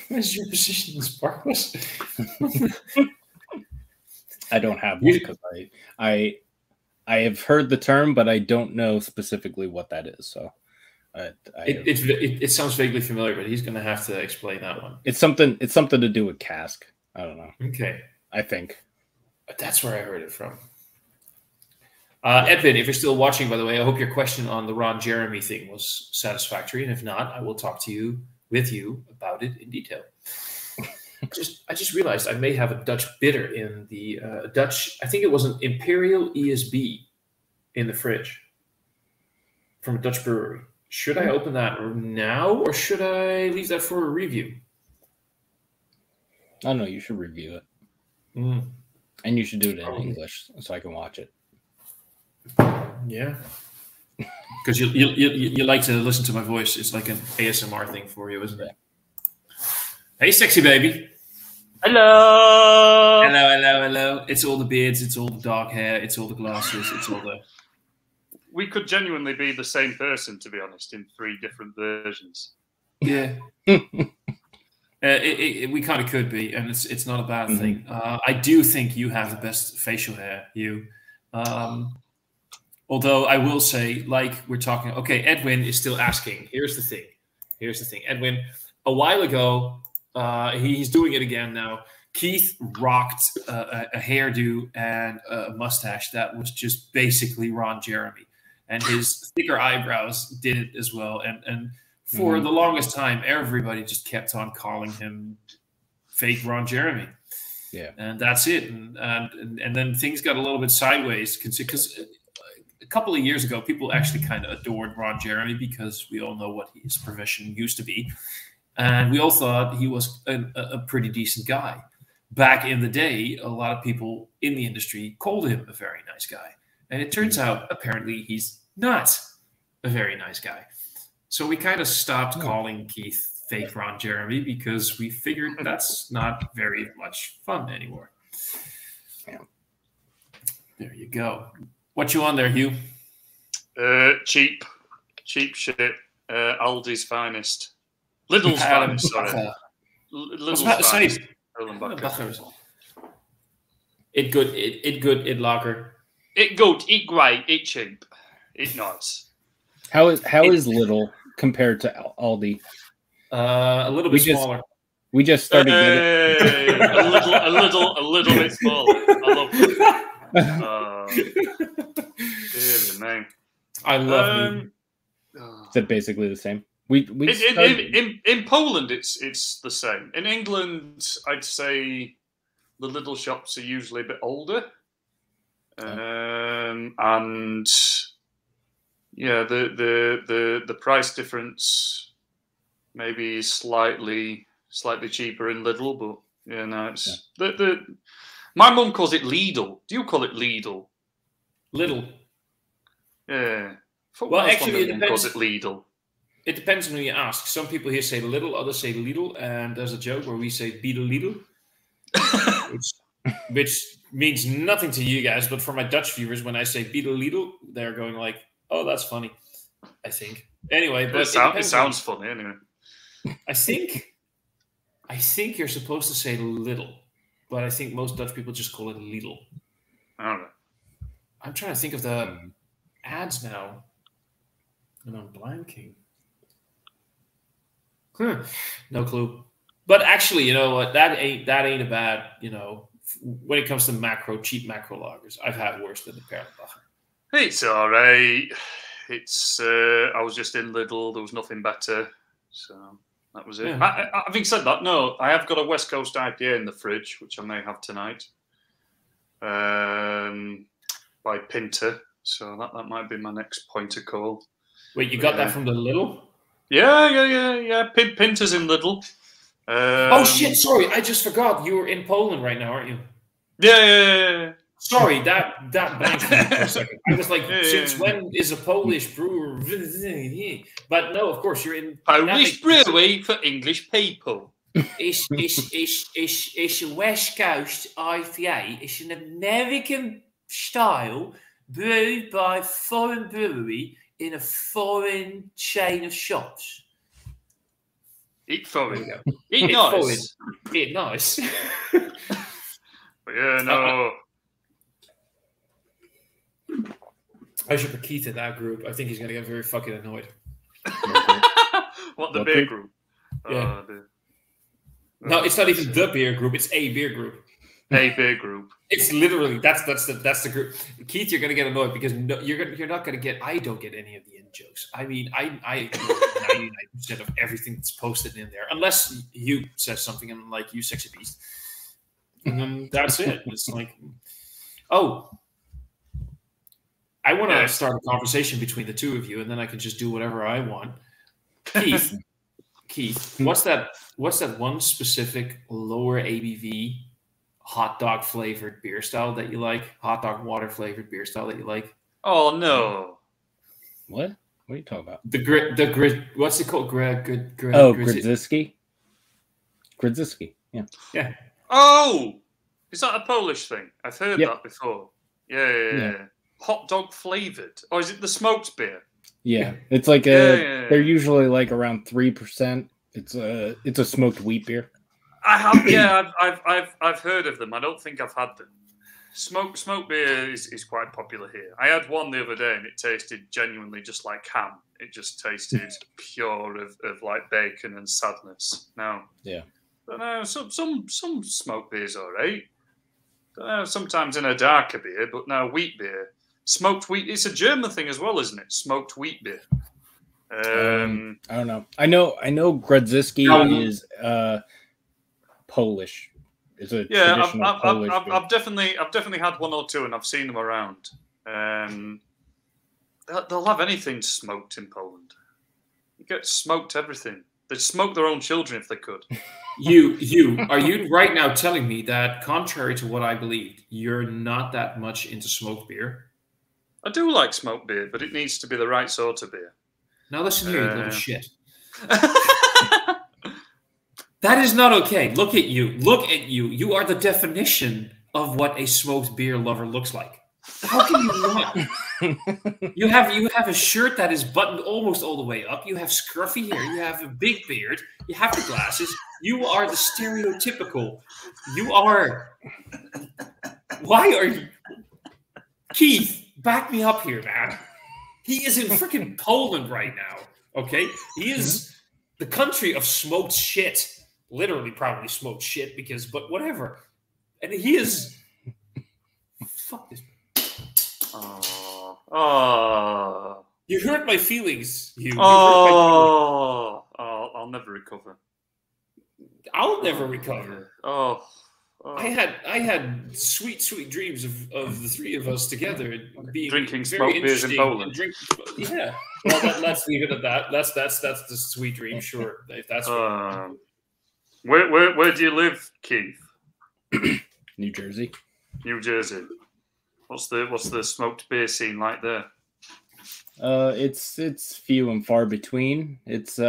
What is your position in Sparkless? I don't have one because I have heard the term, but I don't know specifically what that is. So it sounds vaguely familiar, but he's going to have to explain that one. It's something to do with cask. I don't know. Okay, I think that's where I heard it from. Edwin, if you're still watching, by the way, I hope your question on the Ron Jeremy thing was satisfactory, and if not, I will talk with you about it in detail. I just realized I may have a Dutch bitter in the Dutch. I think it was an Imperial ESB in the fridge from a Dutch brewery. Should I open that now, or should I leave that for a review? I don't know. You should review it, and you should do it in English so I can watch it. Yeah, because you like to listen to my voice. It's like an ASMR thing for you, isn't it? Hey, sexy baby. Hello. Hello. It's all the beards. It's all the dark hair. It's all the glasses. It's all the. We could genuinely be the same person, to be honest, in 3 different versions. Yeah. We kind of could be, and it's not a bad thing. I do think you have the best facial hair, you. Although I will say, like we're talking, okay, Edwin is still asking. Here's the thing. Edwin, a while ago, he's doing it again now. Keith rocked a hairdo and a mustache that was just basically Ron Jeremy. And his thicker eyebrows did it as well. And for the longest time, everybody just kept on calling him fake Ron Jeremy. Yeah. And that's it. And then things got a little bit sideways because a couple of years ago, people actually kind of adored Ron Jeremy because we all know what his profession used to be. And we all thought he was a pretty decent guy. Back in the day, a lot of people in the industry called him a very nice guy. And it turns out, apparently, he's not a very nice guy. So we kind of stopped calling Keith fake Ron Jeremy because we figured that's not very much fun anymore. Yeah. There you go. What you on there, Hugh? Cheap shit. Aldi's finest. Lidl's finest, sorry. Lidl's finest. It good, it lager. It good, it great, it cheap. It nice. How is Lidl compared to Aldi? A little bit smaller. We just started getting a little bit smaller. I love it. Dear me. I love me. Is it basically the same? In Poland, it's the same. In England, I'd say the Lidl shops are usually a bit older, and yeah, the price difference maybe is slightly cheaper in Lidl, but yeah, no, it's my mum calls it Lidl. Do you call it Lidl? Lidl. Yeah. Well, actually, it depends. Calls it Lidl. It depends on who you ask. Some people here say little, others say Lidl, and there's a joke where we say Beedle Lidl, which means nothing to you guys, but for my Dutch viewers, when I say Beedle Lidl, they're going like, "Oh, that's funny." I think. Anyway, but it sounds funny anyway. I think you're supposed to say little, but I think most Dutch people just call it Lidl. I don't know. I'm trying to think of the ads now, and I'm blanking. No clue. But actually, you know what? That ain't a bad, you know, when it comes to cheap macro lagers, I've had worse than the Perlenbacher. It's all right. It's I was just in Lidl. There was nothing better, so that was it. Yeah. Having said that, no, I have got a West Coast IPA in the fridge, which I may have tonight, by Pinter. So that might be my next point of call. Wait, you got that from the Lidl? Yeah. Pinter's in Lidl. Oh shit! Sorry, I just forgot. You're in Poland right now, aren't you? Yeah. Sorry, that blanked me for a second. I was like, since when is a Polish brewer? But no, of course you're in Polish brewery for English people. It's a West Coast IPA. It's an American style brewed by a foreign brewery in a foreign chain of shops. Eat foreign. Eat nice. Eat nice. But yeah, no. I should put Keith in that group. I think he's going to get very fucking annoyed. What, the beer group? Yeah. No, it's not even the beer group. It's a beer group. A beer group. It's literally that's the group. Keith, you're gonna get annoyed because you're not gonna get. I don't get any of the in jokes. I mean, I 99% of everything that's posted in there, unless you says something and I'm like, you sexy beast, and then that's it. It's like, oh, I want to start a conversation between the two of you, and then I can just do whatever I want. Keith, what's that one specific lower ABV hot dog flavored beer style that you like? Hot dog water flavored beer style that you like? Oh no! What are you talking about? The grid. What's it called? Grodziskie. Grodziskie. Yeah. Oh, is that a Polish thing? I've heard that before. Yeah. Hot dog flavored, or is it the smoked beer? Yeah, it's like they're usually like around 3%. It's a smoked wheat beer. I have, I've heard of them. I don't think I've had them. Smoked beer is quite popular here. I had one the other day, and it tasted genuinely just like ham. It just tasted pure of like bacon and sadness. Now, but no, some smoked beer's all right. Sometimes in a darker beer, but now wheat beer. Smoked wheat. It's a German thing as well, isn't it? Smoked wheat beer. I don't know. I know Grodziskie is Polish. It's a traditional Polish beer. I've definitely had one or two, and I've seen them around. They'll have anything smoked in Poland. You get smoked everything. They'd smoke their own children if they could. Are you right now telling me that, contrary to what I believed, you're not that much into smoked beer? I do like smoked beer, but it needs to be the right sort of beer. Now listen here, you little shit. That is not okay. Look at you. You are the definition of what a smoked beer lover looks like. How can you not? You have a shirt that is buttoned almost all the way up. You have scruffy hair. You have a big beard. You have the glasses. You are the stereotypical. You are. Why are you, Keith? Back me up here, man. He is in freaking Poland right now. Okay, he is the country of smoked shit. Literally, probably smoked shit but whatever. And he is. Fuck this. Oh. You hurt my feelings. I'll never recover. I'll never recover. Oh. I had sweet dreams of the three of us together being drinking smoked beers in Poland. Well, let's leave it at that. That's the sweet dream. Sure, if that's. Where do you live, Keith? New Jersey. New Jersey. What's the smoked beer scene like there? It's few and far between. It's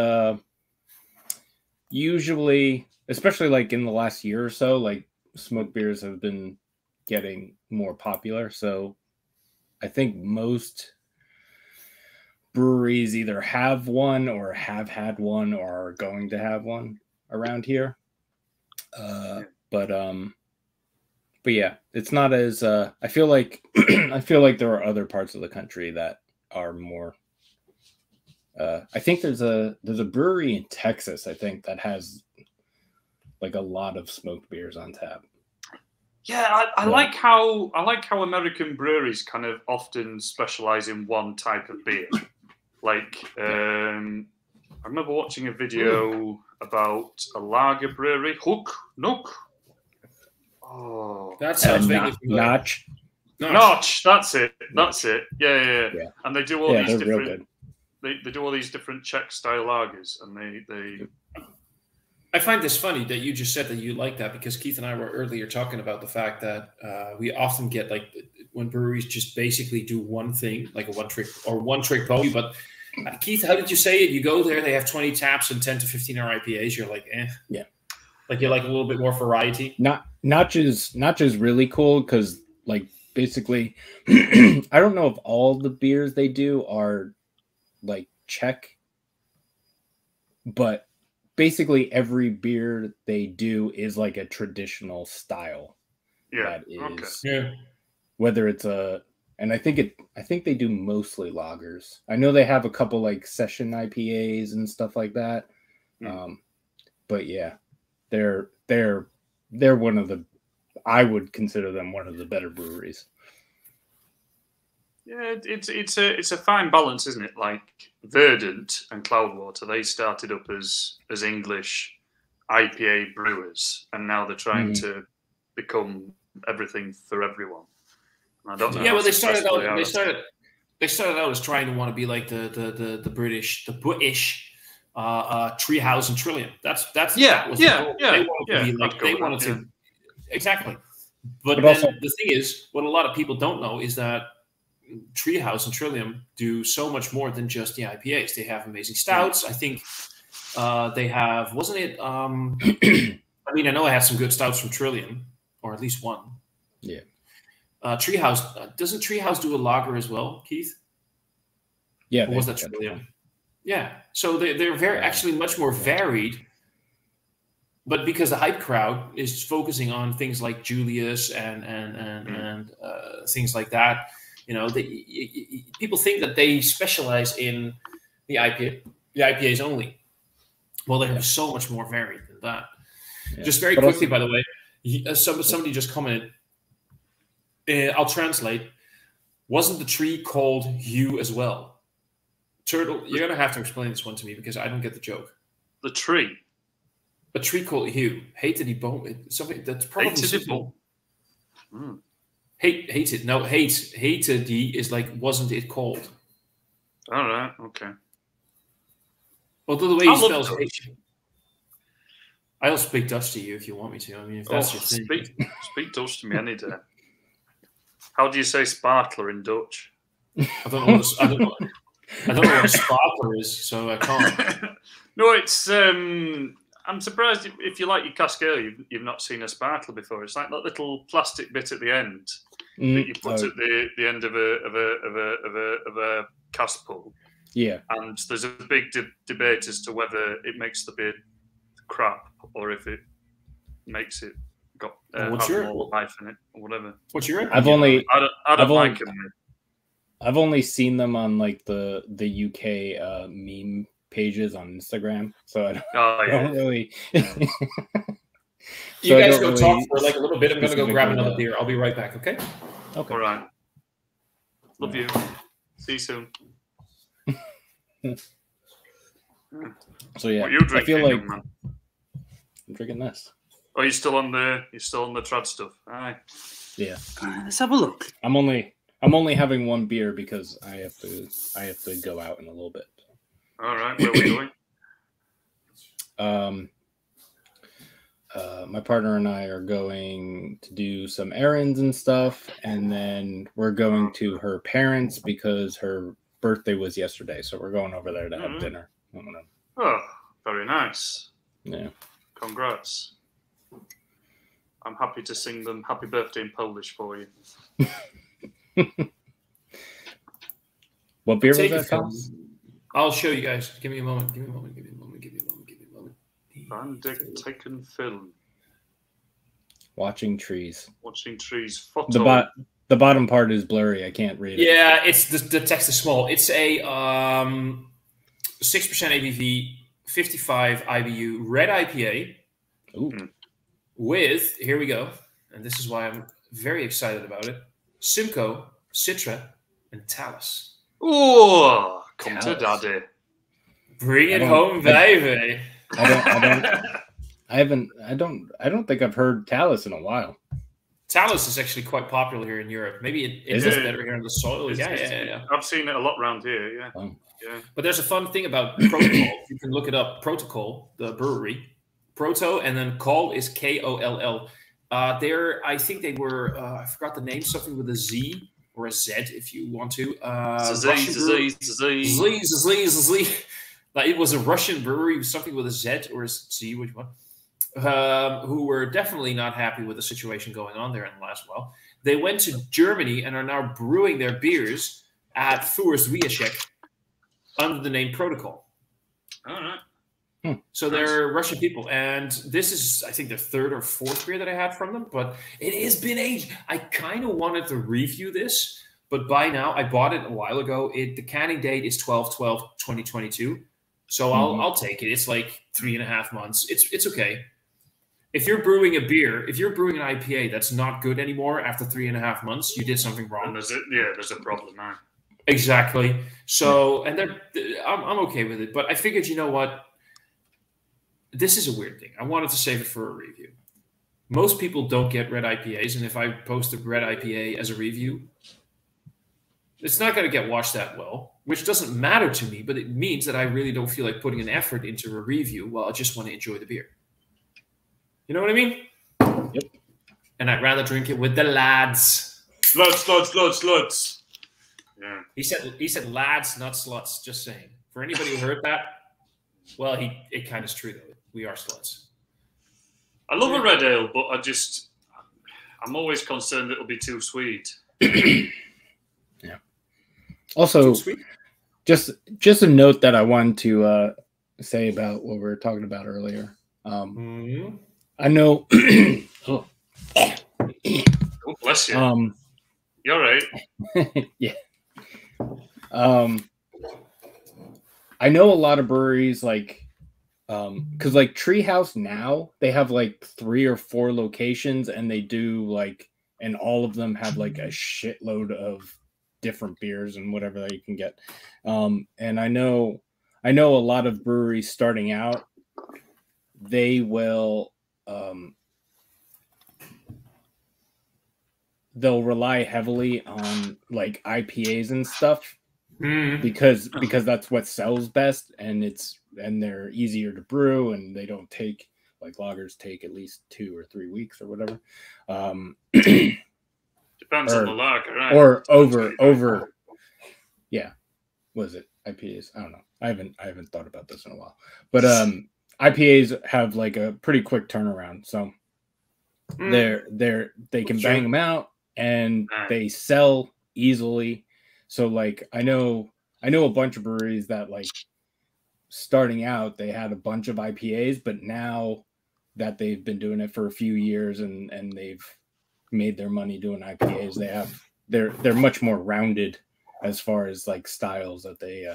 usually, especially like in the last year or so, like smoked beers have been getting more popular. So I think most breweries either have one or have had one or are going to have one around here. But yeah, it's not as I feel like there are other parts of the country that are more I think there's a brewery in Texas, I think, that has like a lot of smoked beers on tap. Yeah, I like how American breweries kind of often specialize in one type of beer. Like I remember watching a video about a lager brewery, Nook. Oh, that sounds Notch. That's it. Yeah. And they do all these different. They do all these different Czech style lagers, and they. I find this funny that you just said that you like that, because Keith and I were earlier talking about the fact that we often get like when breweries just basically do one thing, like a one trick pony. But Keith, how did you say it? You go there, they have 20 taps and 10 to 15 are IPAs. You're like, yeah, like you like a little bit more variety. Notch is really cool because like basically, I don't know if all the beers they do are like Czech, but basically every beer they do is like a traditional style. Yeah. That is, whether it's a and I think they do mostly lagers. I know they have a couple like session IPAs and stuff like that. But yeah, they're one of the, I would consider them one of the better breweries. Yeah, it's a fine balance, isn't it? Like Verdant and Cloudwater, they started up as English IPA brewers, and now they're trying to become everything for everyone. I don't know. Yeah, well, they started out as trying to want to be like the British Treehouse and Trillium. That was the goal. They wanted to exactly. But then also, the thing is, what a lot of people don't know is that Treehouse and Trillium do so much more than just the IPAs. They have amazing stouts. I think they have, wasn't it? I mean, I know I had some good stouts from Trillium, or at least one. Yeah. Treehouse, doesn't Treehouse do a lager as well, Keith? Yeah. Or was that Trillium? Yeah. So they're very actually much more varied. But because the hype crowd is focusing on things like Julius and things like that, you know, people think that they specialize in the IPAs only. Well, they're so much more varied than that. Yeah. Just very quickly, by the way, somebody just commented. I'll translate. Wasn't the tree called Hugh as well? Turtle, you're gonna have to explain this one to me because I don't get the joke. The tree. A tree called Hugh. Hated he bone. Something that's probably simple. Hated. No, hated he is like wasn't it called? All right. Okay. Although the way he spells hate. I'll speak Dutch to you if you want me to. I mean, if that's your thing. Speak Dutch to me any day. How do you say sparkler in Dutch? I don't know what a sparkler is, so I can't. No, it's. I'm surprised if you like your cask ale, you've not seen a sparkler before. It's like that little plastic bit at the end that you put at the end of a cask pull. Yeah, and there's a big debate as to whether it makes the beer crap or if it makes it got more life in it or whatever. What's your? I don't like them. I've only seen them on like the UK meme pages on Instagram, so I don't really. You guys go talk for like a little bit. I'm gonna go grab another beer. I'll be right back. Okay. Okay. All right. Love you. See you soon. So yeah, what are you drinking, I feel like man? I'm drinking this. Oh, you're still on the trad stuff. Aye. Yeah. Let's have a look. I'm only having one beer because I have to go out in a little bit. All right, where are we going? My partner and I are going to do some errands and stuff, and then we're going to her parents because her birthday was yesterday, so we're going over there to have dinner. Oh, very nice. Yeah. Congrats. I'm happy to sing them happy birthday in Polish for you. What beer was that, Thomas? I'll show you guys. Give me a moment. Bandit taken film. Watching trees. Photo. The bottom part is blurry. I can't read it. Yeah, it's the text is small. It's a 6% ABV, 55 IBU red IPA. Ooh. With, here we go, and this is why I'm very excited about it, Simcoe, Citra, and Talus. Oh, come to daddy. Bring it home, baby. I don't think I've heard Talus in a while. Talus is actually quite popular here in Europe. Maybe it is better here in the soil. Yeah. I've seen it a lot around here, yeah. Oh. Yeah. But there's a fun thing about Protocol. You can look it up. Protocol, the brewery. Proto, and then Call is Koll. I think they were, I forgot the name, something with a Z or a Z if you want to. Z. Like, it was a Russian brewery, something with a Z or a Z, which one? Who were definitely not happy with the situation going on there in the last while. They went to Germany and are now brewing their beers at Fürst Wieschek under the name Protocol. All right. So they're Russian people, and this is, I think, the third or fourth beer that I had from them, but it has been aged. I kind of wanted to review this, But by now, I bought it a while ago. The canning date is 12/12/2022. So I'll take it. It's like 3.5 months. It's okay. If you're brewing a beer, if you're brewing an IPA that's not good anymore after 3.5 months, you did something wrong. And there's a problem now. Exactly. So, and I'm okay with it. But I figured, you know what? This is a weird thing. I wanted to save it for a review. Most people don't get red IPAs, and if I post a red IPA as a review, it's not going to get watched that well, which doesn't matter to me, but it means that I really don't feel like putting an effort into a review. Well, I just want to enjoy the beer. You know what I mean? Yep. And I'd rather drink it with the lads. Sluts. Yeah. He said lads, not sluts. Just saying. For anybody who heard that, well, it kind of is true though. We are sluts. I love a red ale, but I'm always concerned it'll be too sweet. Yeah. Also, just a note that I wanted to say about what we were talking about earlier. I know. Oh, bless you. You're right. Yeah. I know a lot of breweries like, because like Treehouse now they have like 3 or 4 locations, and they do like, and all of them have like a shitload of different beers and whatever that you can get. And I know a lot of breweries starting out, they will they'll rely heavily on like IPAs and stuff because that's what sells best, and they're easier to brew, and they don't take, like lagers take at least 2 or 3 weeks or whatever. Depends on the lager, right? Or over yeah. Was it IPAs? I don't know. I haven't thought about this in a while. But IPAs have like a pretty quick turnaround, so they can bang them out, and they sell easily. So like I know a bunch of breweries that like starting out they had a bunch of IPAs, but now that they've been doing it for a few years and they've made their money doing IPAs, they're much more rounded as far as like styles that they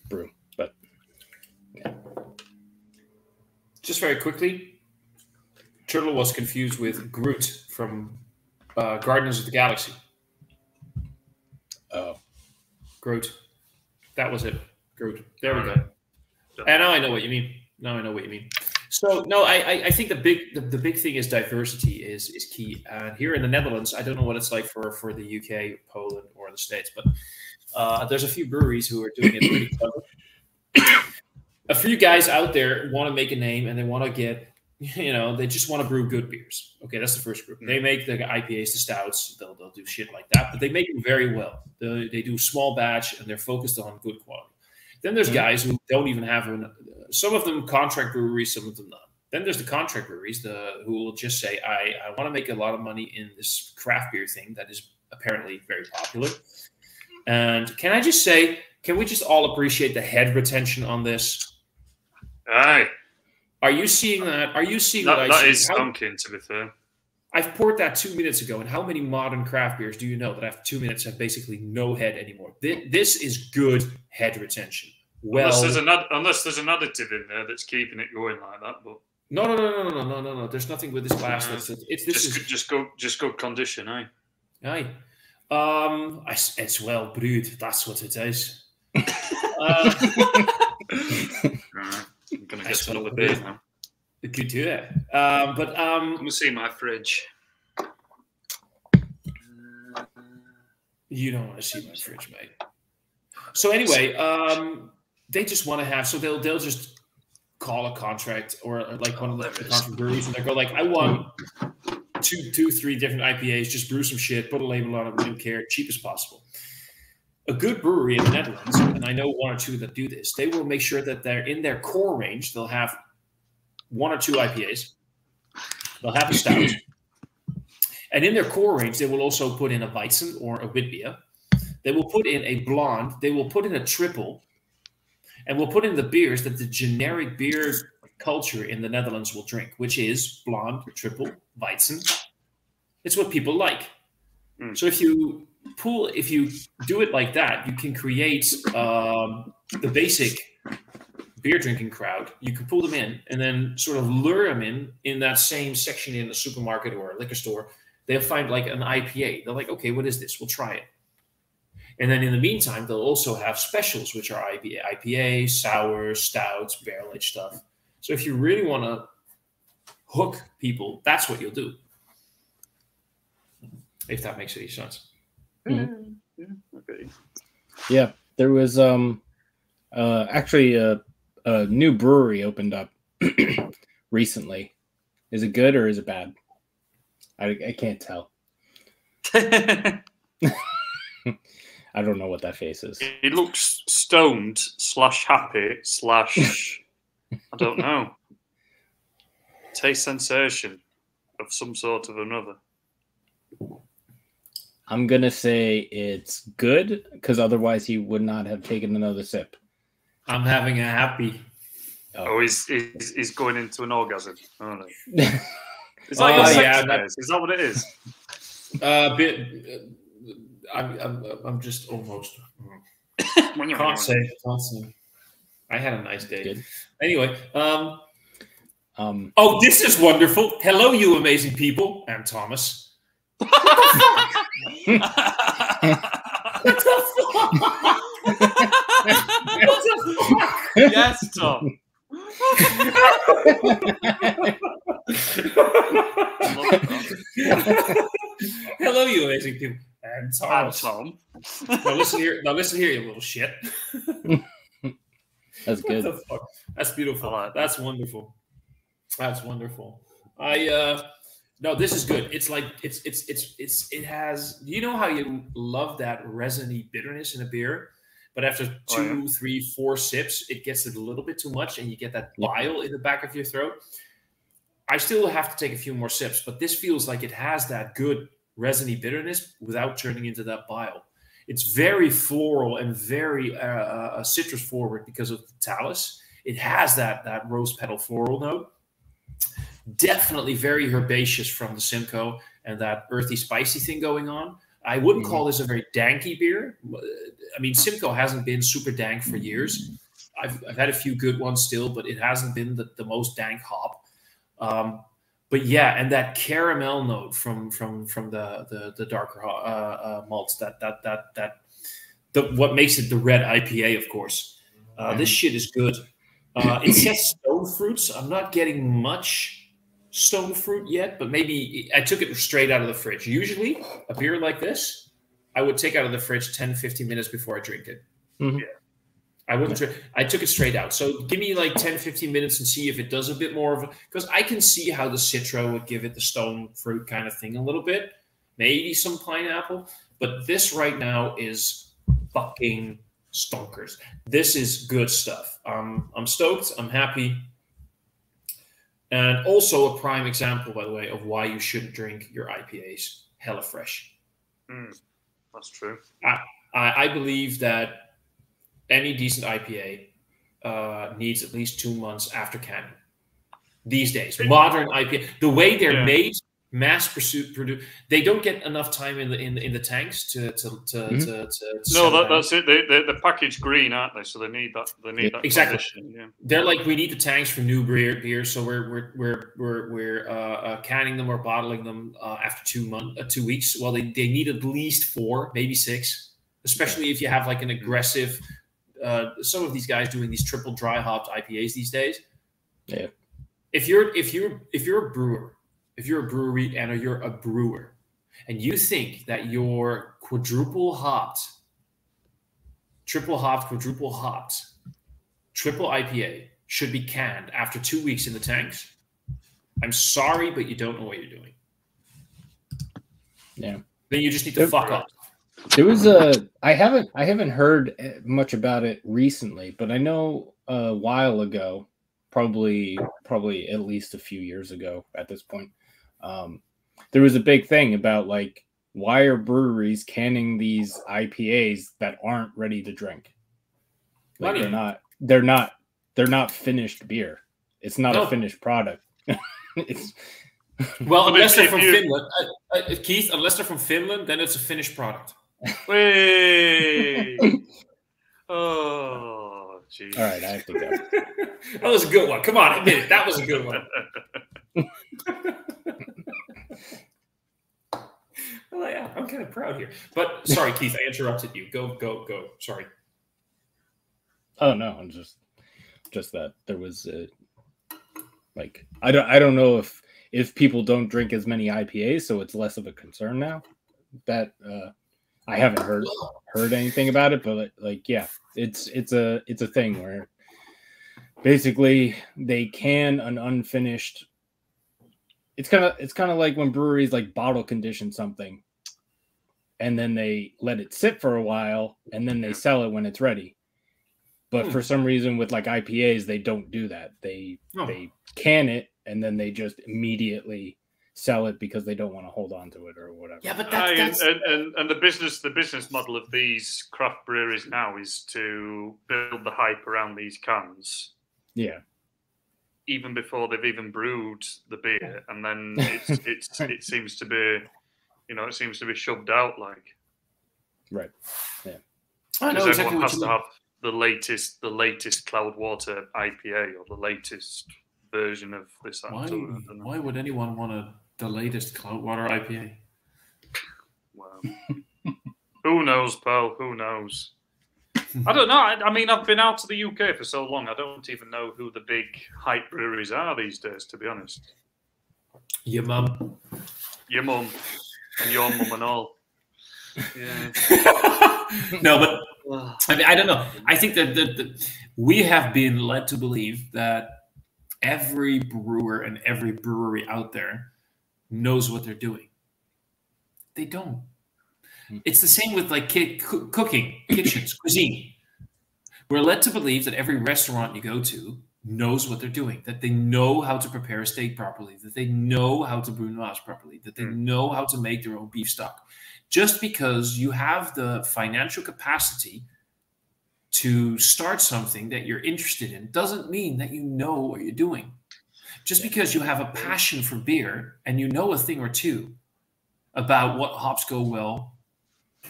brew. But yeah. Just very quickly, Turtle was confused with Groot from Guardians of the Galaxy. Oh, Groot. That was it. Groot. There we go. And now I know what you mean. So no, I think the big thing is diversity is key. And here in the Netherlands, I don't know what it's like for the UK, Poland, or the States, but there's a few breweries who are doing it pretty clever. A few guys out there want to make a name, and they want to get, they just want to brew good beers. Okay, that's the first group. They make the IPAs, the stouts. They'll do shit like that, but they make them very well. They do small batch, and they're focused on good quality. Then there's guys who don't even have some of them contract breweries, some of them not. Then there's the contract breweries who will just say, I want to make a lot of money in this craft beer thing that is apparently very popular. And can I just say, can we just all appreciate the head retention on this? Aye. Are you seeing that? Are you seeing that? What I that see? is stonking, to be fair. I've poured that 2 minutes ago, and how many modern craft beers do you know that after 2 minutes have basically no head anymore? This is good head retention. Well, unless there's an additive in there that's keeping it going like that, but no. There's nothing with this glass. Just good condition, eh? Aye. It's well brewed. That's what it is. I'm gonna get another beer now. You could do that. I'm gonna see my fridge. You don't want to see my fridge, mate. So anyway, they just want to have. So they'll just call a contract or like one of the contract breweries, and they go like, I want 2, 3 different IPAs. Just brew some shit, put a label on it, don't care, cheap as possible. A good brewery in the Netherlands, and I know 1 or 2 that do this, they will make sure that they're in their core range. They'll have 1 or 2 IPAs. They'll have a stout. And in their core range, they will also put in a Weizen or a Witbier. They will put in a blonde. They will put in a triple. And we'll put in the beers that the generic beer culture in the Netherlands will drink, which is blonde, triple, Weizen, It's what people like. So if you do it like that, you can create the basic beer drinking crowd. You can pull them in and then sort of lure them in that same section in a supermarket or a liquor store. They'll find like an IPA. They're like, okay, what is this? We'll try it. And then in the meantime, they'll also have specials, which are IPA, sours, stouts, barrel-aged stuff. So if you really want to hook people, that's what you'll do. If that makes any sense. Yeah, okay. Yeah, there was actually a new brewery opened up recently. Is it good or is it bad? I can't tell. I don't know what that face is. It looks stoned / happy / I don't know. Taste sensation of some sort of another. I'm gonna say it's good because otherwise he would not have taken another sip. I'm having a happy. Oh, he's going into an orgasm. Oh, no. Is that your sex face? Is that what it is? I'm just almost. Can't say. I had a nice day. Good. Anyway, oh, this is wonderful. Hello, you amazing people. I'm Thomas. What the fuck? What the fuck? Yes, Tom. Hello, you amazing people. And Thomas. Tom. Now listen here, you little shit. That's good. What the fuck? That's beautiful. That's wonderful. That's wonderful. No, this is good. It's like it has. You know how you love that resiny bitterness in a beer, but after 2, 3, 4 sips, it gets a little bit too much, and you get that bile in the back of your throat. I still have to take a few more sips, but this feels like it has that good resiny bitterness without turning into that bile. It's very floral and very citrus forward because of the talus. It has that rose petal floral note. Definitely very herbaceous from the Simcoe and that earthy, spicy thing going on. I wouldn't call this a very danky beer. I mean, Simcoe hasn't been super dank for years. I've had a few good ones still, but it hasn't been the most dank hop. But yeah, and that caramel note from the darker malts, what makes it the red IPA, of course. This shit is good. It says stone fruits. I'm not getting much stone fruit yet, but maybe I took it straight out of the fridge. Usually, a beer like this, I would take out of the fridge 10, 15 minutes before I drink it. Mm-hmm. Yeah. I wouldn't. I took it straight out. So give me like 10, 15 minutes and see if it does a bit more of a. Because I can see how the Citra would give it the stone fruit kind of thing a little bit. Maybe some pineapple. But this right now is fucking stonkers. This is good stuff. I'm stoked. I'm happy. And also a prime example, by the way, of why you shouldn't drink your IPAs HelloFresh. That's true. I believe that any decent IPA needs at least 2 months after canning. These days, modern IPA, the way they're made, mass produced, they don't get enough time in the tanks to no, that's it. They're packaged green, aren't they? So they need that. They need that exactly. Yeah. They're like, we need the tanks for new beer, so we're canning them or bottling them after 2 weeks. Well, they need at least 4, maybe 6, especially if you have like an aggressive. Some of these guys doing these triple dry hopped IPAs these days. Yeah. If you're a brewer, if you're a brewery and you're a brewer, and you think that your quadruple hopped, triple hopped, quadruple hopped, triple IPA should be canned after 2 weeks in the tanks, I'm sorry, but you don't know what you're doing. Yeah. Then you just need to fuck off. There was I haven't heard much about it recently, but I know a while ago, probably at least a few years ago at this point, there was a big thing about like, why are breweries canning these IPAs that aren't ready to drink? Like they're not finished beer. It's not a finished product. Well, But unless they're if from you- Finland, Keith. Unless they're from Finland, then it's a finished product. Wait. Oh, jeez. All right, I have to go. That was a good one. Come on, admit it. That was a good one. Well, yeah, I'm kind of proud here. But sorry, Keith, I interrupted you. Go. Sorry. Oh no, I'm just that there was like I don't know if people don't drink as many IPAs, so it's less of a concern now. That I haven't heard anything about it, but like yeah, it's a thing where basically they can an unfinished. It's kind of like when breweries like bottle condition something, and then they let it sit for a while, and then they sell it when it's ready. But for some reason, with like IPAs, they don't do that. They can it, and then they just immediately sell it because they don't want to hold on to it or whatever. Yeah, but that's... And the business model of these craft breweries now is to build the hype around these cans. Yeah. Even before they've even brewed the beer, and then it seems to be, it seems to be shoved out like. Right. Yeah. I know Because exactly everyone what has you to mean. have the latest Cloudwater IPA or the latest version of this. Why would anyone want the latest Cloudwater IPA? Well, who knows, pal? Who knows? I don't know. I mean, I've been out to the UK for so long. I don't even know who the big hype breweries are these days, to be honest. Your mum. Your mum and your mum and all. Yeah. No, but I mean, I don't know. I think that we have been led to believe that every brewer and every brewery out there knows what they're doing. They don't. It's the same with like cooking, kitchens, cuisine. We're led to believe that every restaurant you go to knows what they're doing, that they know how to prepare a steak properly, that they know how to brew noise properly, that they know how to make their own beef stock. Just because you have the financial capacity to start something that you're interested in doesn't mean that you know what you're doing. Just because you have a passion for beer and you know a thing or two about what hops go well,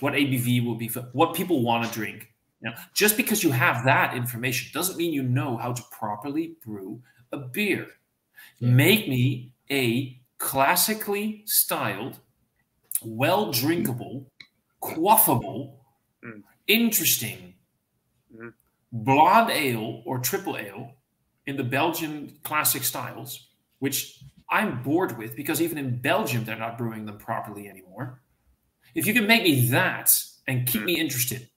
what ABV will be, what people want to drink. Just because you have that information doesn't mean you know how to properly brew a beer. Make me a classically styled, well-drinkable, quaffable, interesting blonde ale or triple ale in the Belgian classic styles, which I'm bored with because even in Belgium, they're not brewing them properly anymore. If you can make me that and keep me interested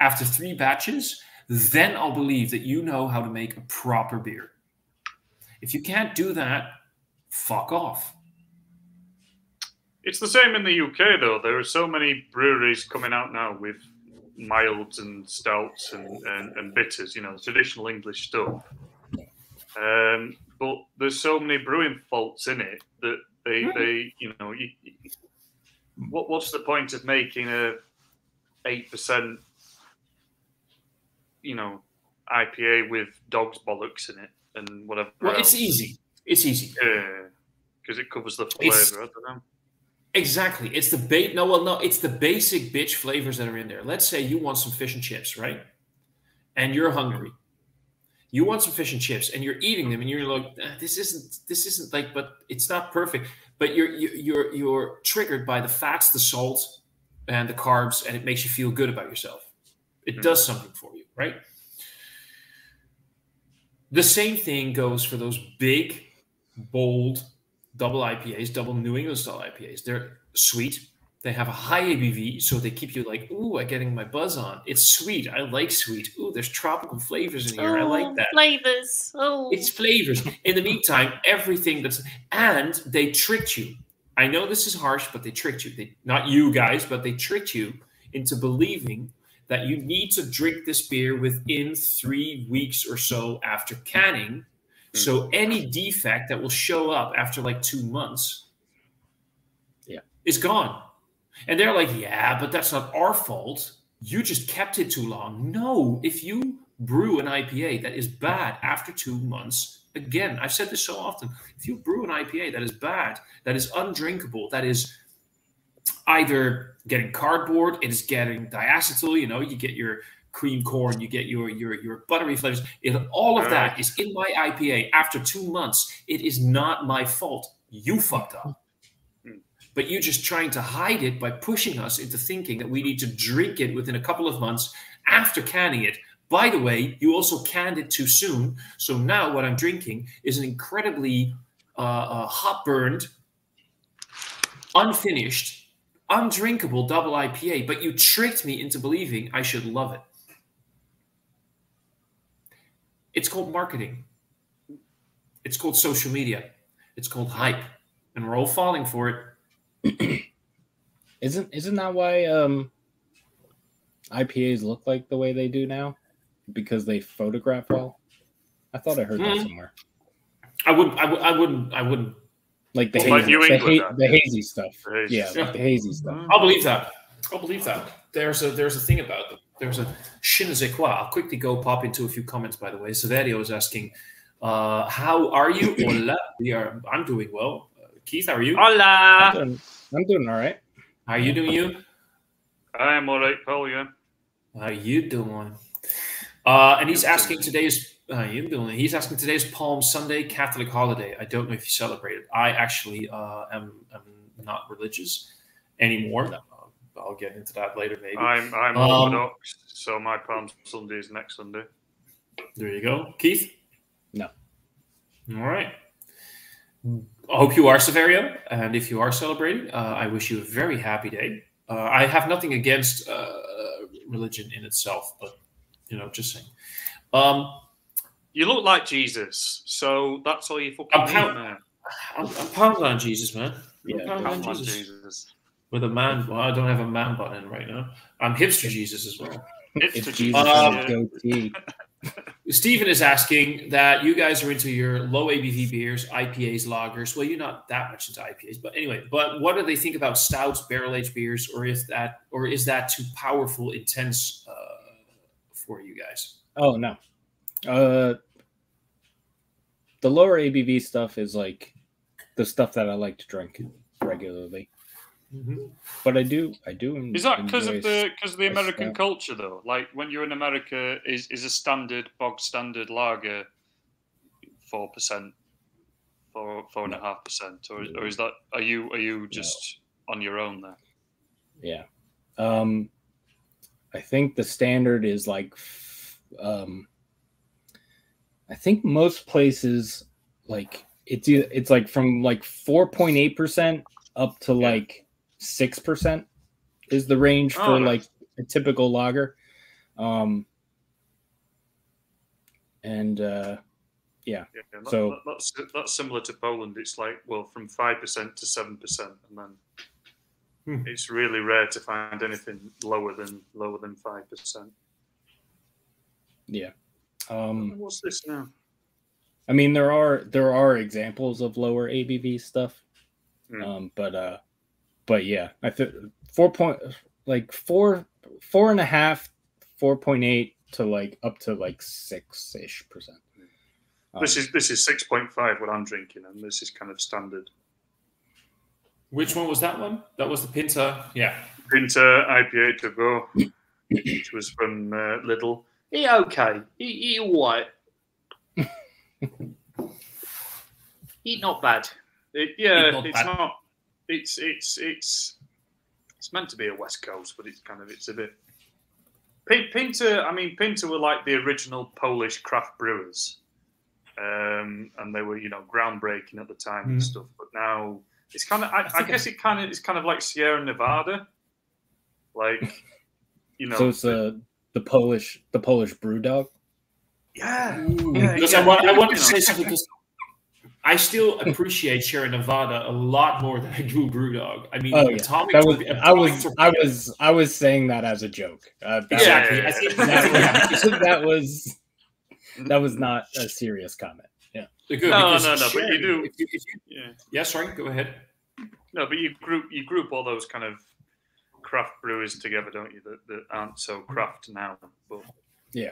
after 3 batches, then I'll believe that you know how to make a proper beer. If you can't do that, fuck off. It's the same in the UK, though. There are so many breweries coming out now with milds and stouts and bitters, traditional English stuff. But there's so many brewing faults in it that they what's the point of making a 8%, IPA with dog's bollocks in it and whatever? Well, else? it's easy. It's easy. Yeah, because it covers the flavor. I don't know. Exactly. It's the it's the basic bitch flavors that are in there. Let's say you want some fish and chips, right? And you're hungry. You want some fish and chips, and you're eating them, and you're like, this isn't like, but it's not perfect. But you're triggered by the fats, the salt, and the carbs, and it makes you feel good about yourself. It does something for you, right? The same thing goes for those big, bold double IPAs, double New England style IPAs. They're sweet. They have a high ABV, so they keep you like, ooh, I'm getting my buzz on. It's sweet. I like sweet. Ooh, there's tropical flavors in here. I like that. Flavors. Oh, it's flavors. In the meantime, everything and they tricked you. I know this is harsh, but they tricked you. Not you guys, but they tricked you into believing that you need to drink this beer within 3 weeks or so after canning. So any defect that will show up after like 2 months is gone. And they're like, yeah, but that's not our fault. You just kept it too long. No, if you brew an IPA that is bad after 2 months, again, I've said this so often. If you brew an IPA that is bad, that is undrinkable, that is either getting cardboard, it is getting diacetyl. You get your cream corn, you get your buttery flavors. All of that is in my IPA after 2 months. It is not my fault. You fucked up. But you're just trying to hide it by pushing us into thinking that we need to drink it within a couple of months after canning it. By the way, you also canned it too soon. So now what I'm drinking is an incredibly hot burned, unfinished, undrinkable double IPA. But you tricked me into believing I should love it. It's called marketing. It's called social media. It's called hype. And we're all falling for it. Isn't that why IPAs look like the way they do now? Because they photograph well? I thought I heard that somewhere. I wouldn't. Like the hazy stuff. Yeah, like the hazy stuff. I'll believe that. There's a thing about them. There's a je ne sais quoi. I'll quickly go pop into a few comments, by the way. Severio is asking, how are you? Hola. I'm doing well. Keith, how are you? Hola. I'm doing all right. How are you doing, you? I'm all right, Paul, yeah. How are you doing? And he's asking today's he's asking today's Palm Sunday, Catholic holiday. I don't know if you celebrate it. I actually am not religious anymore. I'll get into that later, maybe. I'm Orthodox, so my Palm Sunday is next Sunday. There you go. Keith? No. All right. I hope you are, Severio, and if you are celebrating, I wish you a very happy day. I have nothing against religion in itself, but just saying. You look like Jesus, so that's all you fucking need now. I'm pounding on Jesus, man. Yeah, pounding on Jesus. With a man, well, I don't have a man button in right now. I'm hipster Jesus as well. Hipster Jesus goatee. Stephen is asking that you guys are into your low ABV beers, IPAs, lagers. Well, you're not that much into IPAs, but anyway. But what do they think about stouts, barrel-aged beers, or is that too powerful, intense for you guys? Oh no, the lower ABV stuff is like the stuff that I like to drink regularly. Mm-hmm. But I do. Is that because of the American culture though? Like when you're in America, is a bog standard lager 4%, 4.5%, or is that are you just on your own there? Yeah, I think the standard is like, I think most places like it's like from like 4.8% up to like 6% is the range for like a typical lager. So that's similar to Poland. It's like, well, from 5% to 7%, and then it's really rare to find anything lower than 5%. Yeah. What's this now? I mean, there are examples of lower ABV stuff, but yeah, I think 4.5, 4.8 to like up to like 6-ish%. This is 6.5 what I'm drinking, and this is kind of standard. Which one was that one? That was the Pinta, yeah. Pinta IPA to go, which was from Lidl. Okay, he white. Eat not bad. It's meant to be a West Coast, but it's a bit. Pinta. I mean, Pinta were like the original Polish craft brewers, and they were groundbreaking at the time and stuff. But now it's kind of. I guess it's kind of like Sierra Nevada, like So it's the Polish BrewDog. Yeah. Because I want to say something because I still appreciate Sierra Nevada a lot more than I do BrewDog. I mean, I was saying that as a joke. Exactly. I think that was not a serious comment. Yeah. Good, no. But you do. Yeah. Sorry. Go ahead. No, but you group all those kind of craft brewers together, don't you? That aren't so craft now. But yeah.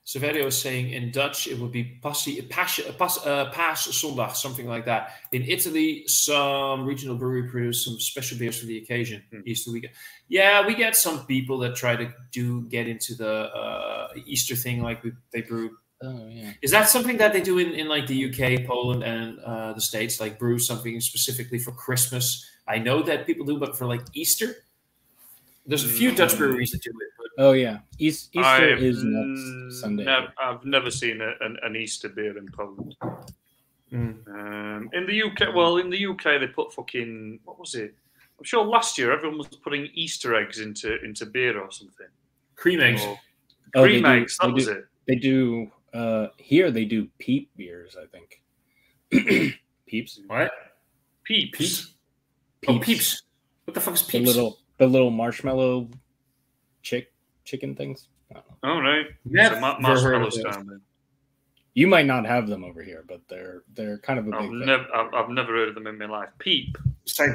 Severio is saying in Dutch it would be Paaszondag, something like that. In Italy, some regional brewery produce some special beers for the occasion. Easter weekend. Yeah, we get some people that try to get into the Easter thing, like they brew. Oh yeah. Is that something that they do in like the UK, Poland, and the States? Like brew something specifically for Christmas? I know that people do, but for like Easter, there's a few Dutch breweries that do it. Oh yeah, Easter is next Sunday. I've never seen an Easter beer in Poland. In the UK, in the UK they put fucking, what was it? I'm sure last year everyone was putting Easter eggs into beer or something. Cream eggs. Cream eggs. That was it. They do here. They do peep beers. I think. Peeps. What? Peeps. Peeps. Oh, Peeps. What the fuck is Peeps? The little marshmallow chicken things. Oh right. Never marshmallows down there. You might not have them over here, but they're kind of a big thing. I've never heard of them in my life. Peep. Same.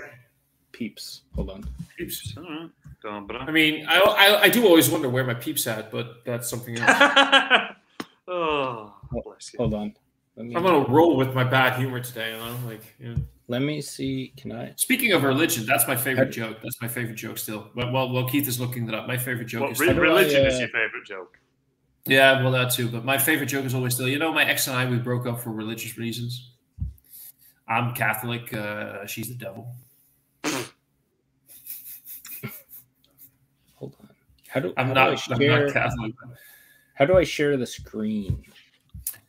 Peeps. Hold on. Peeps. All right. Go on, bro. I mean, I do always wonder where my Peeps at, but that's something else. Oh, bless you. Hold on. I'm gonna roll with my bad humor today, you know? Like, yeah. Let me see. Can I? Speaking of religion, that's my favorite joke. That's my favorite joke still. Well, Keith is looking that up. My favorite joke is religion is your favorite joke. Yeah, well, that too. But my favorite joke is always still, my ex and I, we broke up for religious reasons. I'm Catholic. She's the devil. Hold on. I'm not Catholic. How do I share the screen?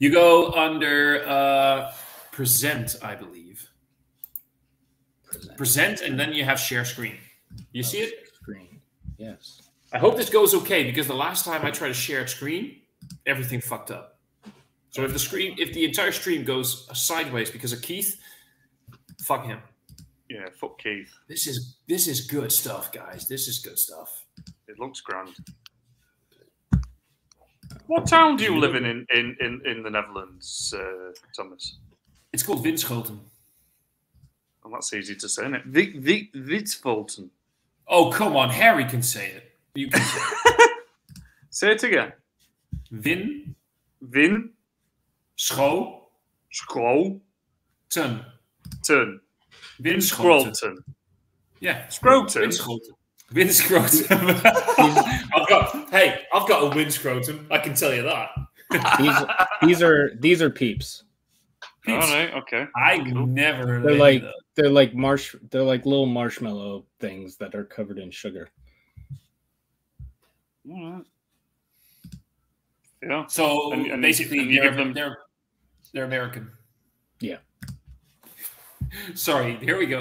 You go under present, I believe. Present, and then you have share screen. You see it? Screen. Yes. I hope this goes okay, because the last time I tried to share a screen, everything fucked up. So if the entire stream goes sideways because of Keith, fuck him. Yeah, fuck Keith. This is good stuff, guys. This is good stuff. It looks grand. What town do you live in the Netherlands, Thomas? It's called Winschoten. Well, that's easy to say, isn't it? Winschoten. Oh, come on. Harry can say it. You can say it. Say it again. Win. Scho. Ten. Winschoten. Yeah. Scrotum. Winscrotum. I've got a winscrotum. I can tell you that. These are peeps. All right, okay. Never heard they're of like that. they're like little marshmallow things that are covered in sugar. All right. Yeah. So and basically, you give them... they're American. Yeah. Sorry. Here we go.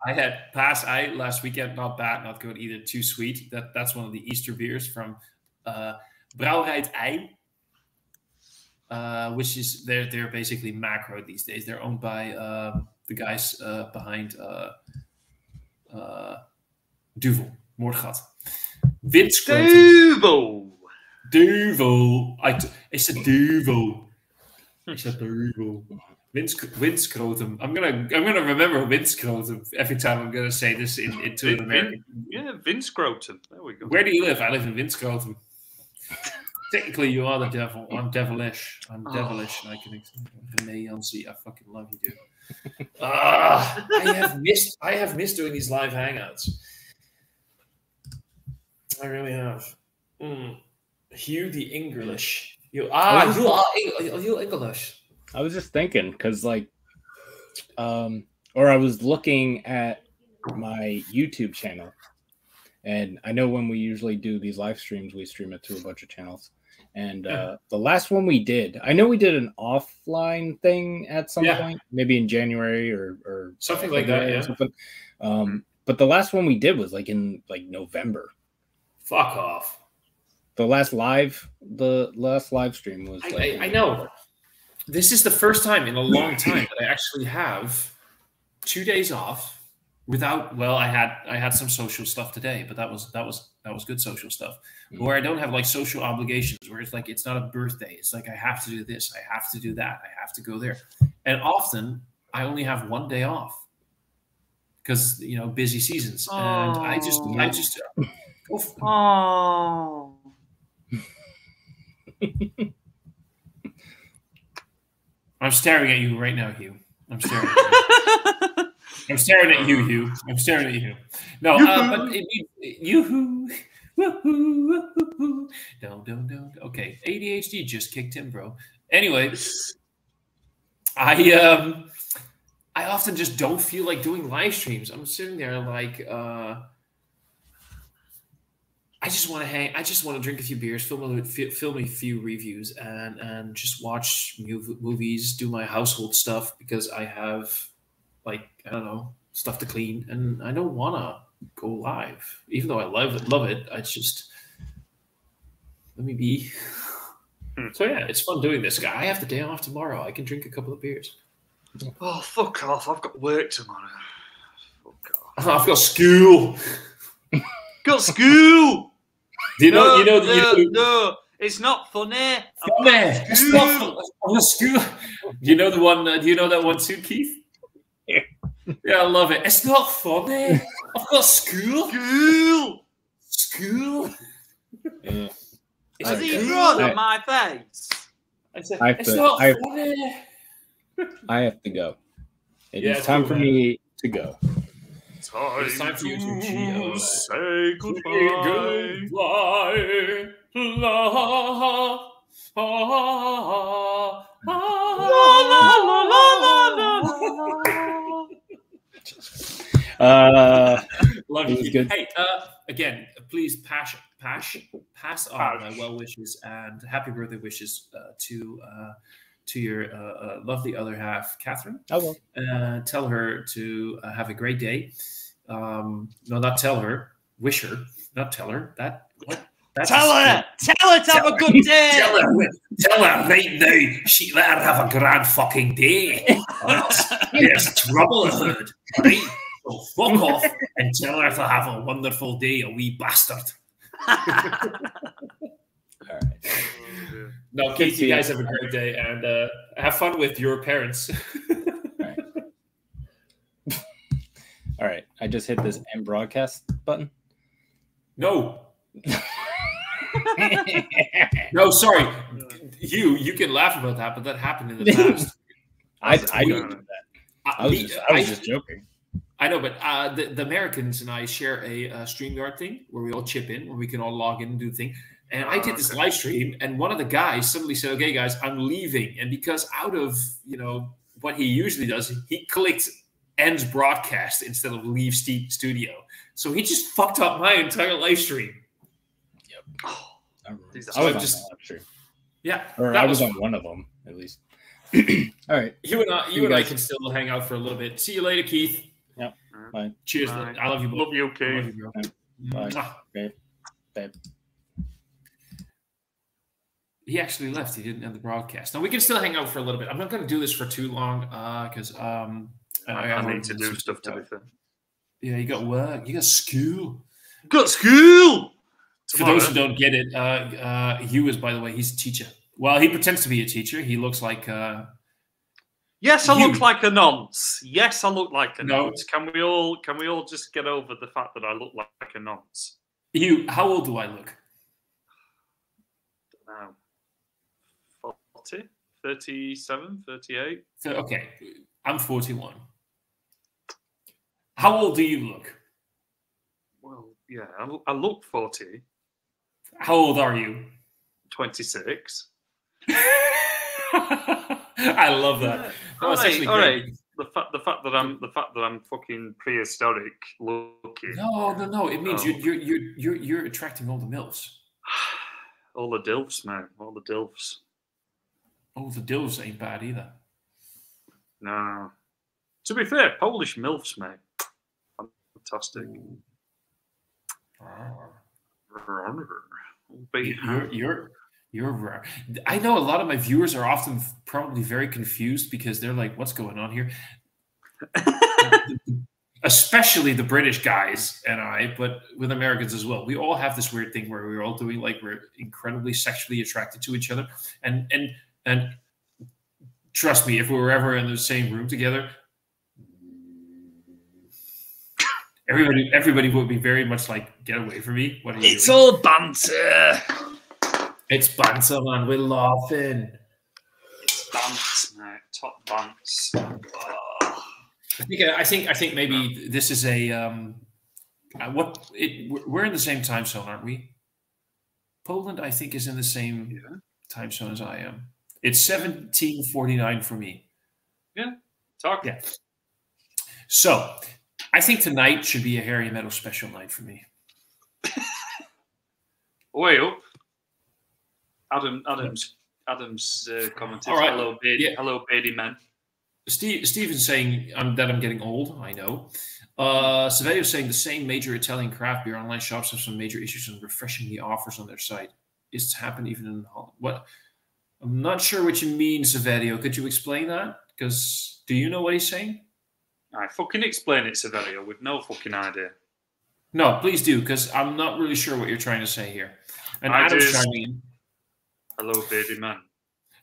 I had last weekend, not bad, not good either, too sweet. That's one of the Easter beers from Brouwerij Het Ei, which is they're basically macro these days. They're owned by the guys behind Duvel, Moordgat. Duvel. I said Duvel. Winscrotum. I'm gonna remember Winscrotum every time I'm gonna say this into an American. Yeah, Winscrotum. There we go. Where do you live? I live in Winscrotum. Technically, you are the devil. I'm devilish. And I can Jancy. I fucking love you, dude. I have missed doing these live hangouts. I really have. Hugh the English. You are English. I was just thinking because or I was looking at my YouTube channel, and I know when we usually do these live streams, we stream it to a bunch of channels. And the last one we did, I know we did an offline thing at some point, maybe in January or something like that. Yeah. Something. But the last one we did was in November. Fuck off. The last live stream was. I know. This is the first time in a long time that I actually have 2 days off without. Well, I had some social stuff today, but that was good social stuff. Where I don't have social obligations. Where it's it's not a birthday. It's I have to do this. I have to do that. I have to go there. And often I only have 1 day off because busy seasons. And I just go for it. I'm staring at you right now, Hugh. I'm staring at you. I'm staring at you, Hugh. I'm staring at you. No, but yoo-hoo. Woo-hoo. No. Okay, ADHD just kicked in, bro. Anyway, I often just don't feel like doing live streams. I'm sitting there like, I just want to hang. I just want to drink a few beers, film a few reviews, and just watch movies, do my household stuff because I have, like, I don't know, stuff to clean, and I don't want to go live, even though I love it. I just let me be. So yeah, it's fun doing this. I have the day off tomorrow. I can drink a couple of beers. Oh, fuck off! I've got work tomorrow. Fuck off! I've got school. Got school. No, it's not funny. It's not fun. I've got school. Do you know the one? Do you know that one too, Keith? Yeah, I love it. It's not funny. I've got school. School. Yeah. Has he drawn on my face? It's not funny. I have to go. It's time for me to go. It's time for you to say goodbye. Love you. Good. Hey, again, please pass on my well wishes and happy birthday wishes to your lovely other half, Catherine. I will. Tell her to have a great day. No, not tell her. Wish her. Not tell her. Tell her to have a good day. Tell her right now. She let her have a grand fucking day. There's trouble ahead. Right? So fuck off and tell her to have a wonderful day, a wee bastard. All right. No, Keith, you guys have a great day and have fun with your parents. All right. I just hit this end broadcast button. No. No, sorry. You can laugh about that, but that happened in the past. I don't know that. I was just joking. I know, but the Americans and I share a StreamYard thing where we all chip in, where we can all log in and do the thing. And I did this live stream, and one of the guys suddenly said, "Okay, guys, I'm leaving." And because out of what he usually does, he clicked ends broadcast instead of leave studio. So he just fucked up my entire live stream. Yep. I was on the live stream. Yeah, or I was on one of them at least. All right, you and I can still hang out for a little bit. See you later, Keith. Yep. Bye. Cheers. Bye. I love you. Love you, okay. Bye. Babe. He actually left. He didn't end the broadcast. Now we can still hang out for a little bit. I'm not going to do this for too long because I need to do stuff to be fair. Yeah, you got work. You got school. Got school. For those who don't get it, Hugh is, by the way, he's a teacher. Well, he pretends to be a teacher. He looks like. Yes, I look like a nonce. Yes, I look like a No. nonce. Can we all just get over the fact that I look like a nonce? Hugh, how old do I look? Now, 40, 37, 38. So, okay, I'm 41. How old do you look? Well, yeah, I look 40. How old are you? 26. I love that. All right. The fact that I'm fucking prehistoric looking. No. It means you're attracting all the milfs. All the dilfs, man. All the dilfs. Oh, the dilfs ain't bad either. No. To be fair, Polish milfs, mate. Fantastic. You're rare. I know a lot of my viewers are often probably very confused because they're like, "What's going on here?" Especially the British guys and I, but with Americans as well. We all have this weird thing where we're all doing like we're incredibly sexually attracted to each other, and trust me, if we were ever in the same room together, everybody would be very much like, "Get away from me!" What are you doing? All banter. It's banter, man. We're laughing. It's bants, mate. Top bants. Oh. I think maybe this is a we're in the same time zone, aren't we? Poland, I think, is in the same time zone as I am. It's 17:49 for me. Yeah, talk. Yeah. So, I think tonight should be a Harry Meadow special night for me. Way up. Adam's commented. All right. Hello, hello, beardy man. Steven's saying that I'm getting old. I know. Saverio saying the same major Italian craft beer online shops have some major issues in refreshing the offers on their site. It's happened even in Holland. What? I'm not sure what you mean, Saverio. Could you explain that? Because do you know what he's saying? I fucking explain it, Saverio, with no fucking idea. No, please do, because I'm not really sure what you're trying to say here. And Adam's chiming in. Hello, beardy man.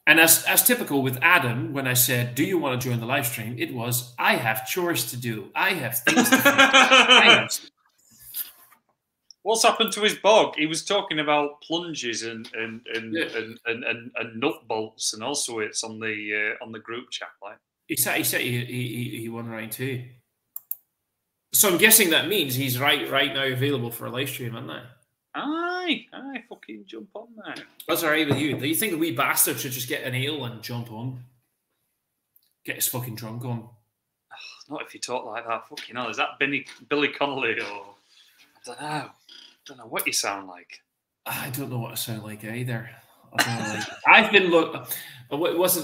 And as typical with Adam, when I said, do you want to join the live stream? It was, I have chores to do. I have things to do. What's happened to his bog? He was talking about plunges and nut bolts and all sorts on the group chat. Like he said he won round 2. So I'm guessing that means he's right now available for a live stream, isn't it? Aye, fucking jump on there. That's all right with you. Do you think the wee bastard should just get an ale and jump on? Get his fucking drunk on? Not if you talk like that. Fucking hell, is that Billy Connolly or I don't know what you sound like. I don't know what I sound like either. I've been what was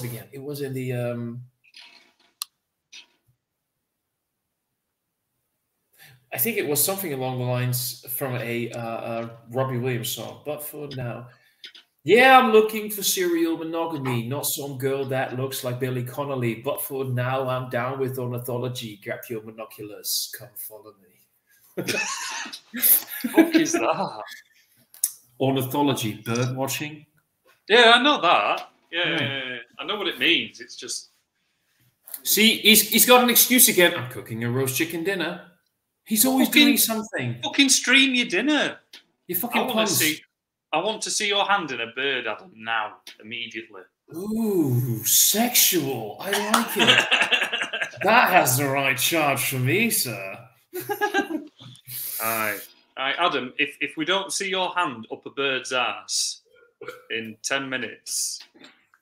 it again? It was in the I think it was something along the lines from a Robbie Williams song. But for now, yeah, I'm looking for serial monogamy, not some girl that looks like Billy Connolly. But for now, I'm down with ornithology. Grab your binoculars, come follow me. What is that? Ornithology, bird watching. Yeah, I know that. Yeah, I know what it means. It's just see, he's got an excuse again. I'm cooking a roast chicken dinner. He's always doing something. Fucking stream your dinner. You fucking I want to see your hand in a bird, Adam, now, immediately. Ooh, sexual. I like it. That has the right charge for me, sir. Aye, Adam, if we don't see your hand up a bird's ass in 10 minutes,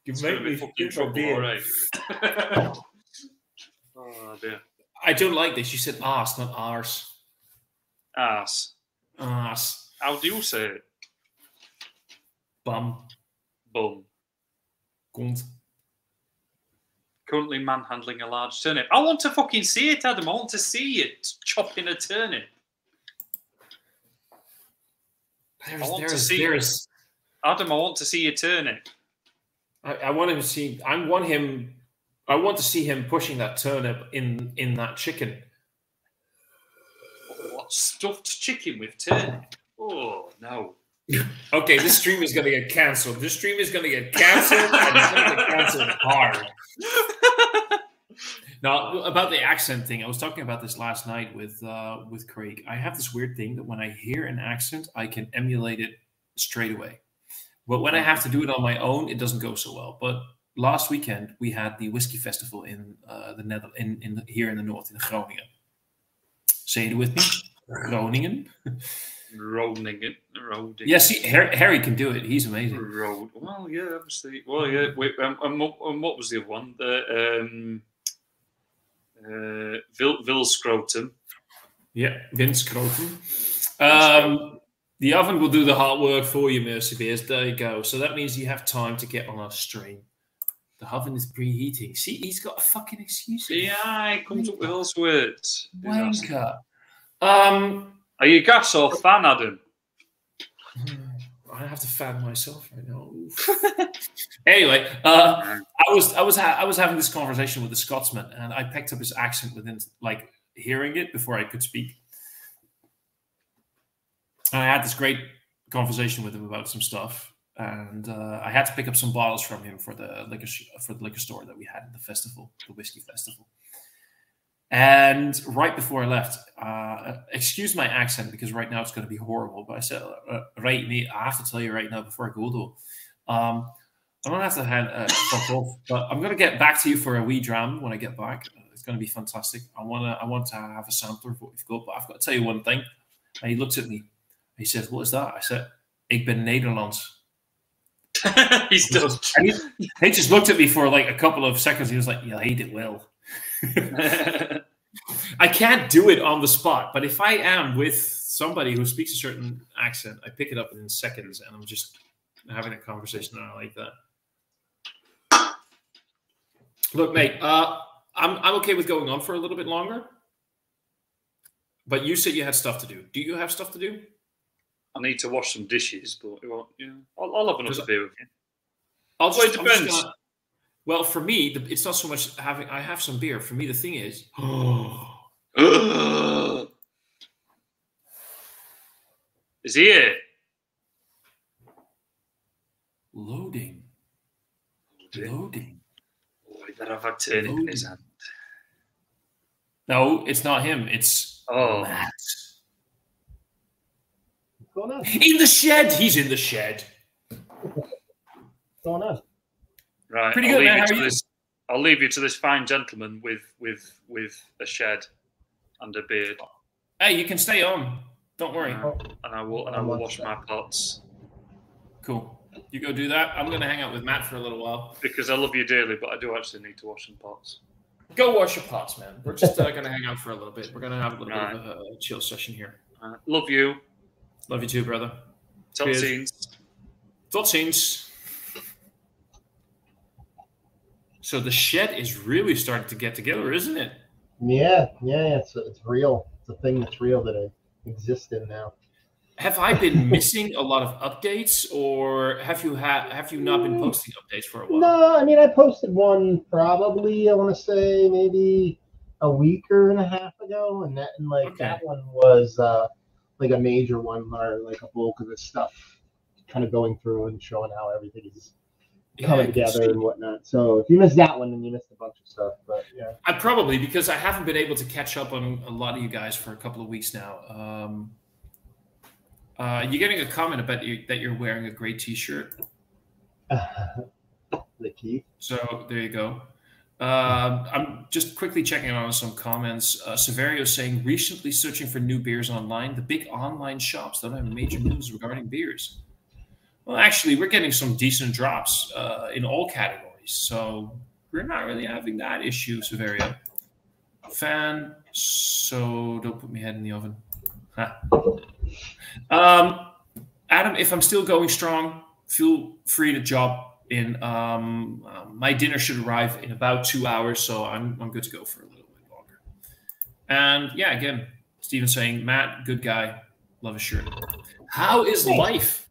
you make me fucking trouble, all right? Oh, dear. I don't like this. You said arse, not arse. Ass. Arse. How do you say it? Bum. Bum. Kont. Currently manhandling a large turnip. I want to fucking see it, Adam. I want to see it chopping a turnip. Adam, I want to see a turnip. I want to see him pushing that turnip in that chicken. What, stuffed chicken with turnip? Oh no. Okay, this stream is going to get cancelled. This stream is going to get cancelled, and it's going to get cancelled hard. Now, about the accent thing, I was talking about this last night with Craig. I have this weird thing that when I hear an accent, I can emulate it straight away. But when I have to do it on my own, it doesn't go so well. But last weekend, we had the whiskey festival in the Netherlands, here in the north, in Groningen. Say it with me, Groningen. Groningen. Yeah, see, Harry can do it. He's amazing. Well, yeah, obviously. Well, yeah. Wait, and what was the other one? Vil Scrotum. Yeah, Vince Scrotum. The oven will do the hard work for you, Mercy Beers. There you go. So that means you have time to get on our stream. The oven is preheating. See, he's got a fucking excuse. Yeah, he comes up with those words. Wanker. Are you gas or fan, Adam? I have to fan myself right now. Anyway, I was having this conversation with a Scotsman, and I picked up his accent within like hearing it before I could speak. And I had this great conversation with him about some stuff, and I had to pick up some bottles from him for the liquor store that we had at the festival, the whiskey festival. And right before I left, excuse my accent because right now it's going to be horrible. But I said, right, mate, I have to tell you right now before I go though, I'm gonna have to fuck off. But I'm gonna get back to you for a wee dram when I get back. It's gonna be fantastic. I want to have a sampler of what we've got. But I've got to tell you one thing. And he looked at me. He said, "What is that?" I said, "Ik ben Nederlands." He's Dutch. He just looked at me for like a couple of seconds. He was like, "You hate it well." I can't do it on the spot, but if I am with somebody who speaks a certain accent, I pick it up in seconds, and I'm just having a conversation, and I like that. Look, mate, I'm okay with going on for a little bit longer, but you said you had stuff to do. Do you have stuff to do? I need to wash some dishes, but I'll have another beer with you. It depends. Well, for me, it's not so much having. I have some beer. For me, the thing is, is he here? Loading. Oh, he better have a turnip in his hand. No, it's not him. It's Matt. What's going on? In the shed. He's in the shed. What's going on? Right. Pretty good, man. How are you? I'll leave you to this fine gentleman with a shed and a beard. Hey, you can stay on. Don't worry. And I will wash my pots. Cool. You go do that. I'm going to hang out with Matt for a little while. Because I love you dearly, but I do actually need to wash some pots. Go wash your pots, man. We're just going to hang out for a little bit. We're going to have a little bit of a chill session here. Love you. Love you too, brother. Tot ziens. Tot ziens. So the shed is really starting to get together, isn't it? Yeah, it's real. It's a thing that's real that I exist in now. Have I been missing a lot of updates, or have you not been posting updates for a while? No, I mean I posted one probably I want to say maybe a week and a half ago, and that one was like a major one, or like a bulk of this stuff, kind of going through and showing how everything is coming together and whatnot. So if you missed that one, then you missed a bunch of stuff. But yeah, I probably, because I haven't been able to catch up on a lot of you guys for a couple of weeks now. You're getting a comment about that you're wearing a great T-shirt. The key. So there you go. I'm just quickly checking on some comments. Severio saying, recently searching for new beers online. The big online shops don't have major news regarding beers. Well, actually, we're getting some decent drops in all categories. So we're not really having that issue, Severio. Fan, so don't put my head in the oven. Adam, if I'm still going strong, feel free to drop in. My dinner should arrive in about 2 hours, so I'm good to go for a little bit longer. And yeah, again, Steven saying, Matt, good guy, love his shirt. How is life?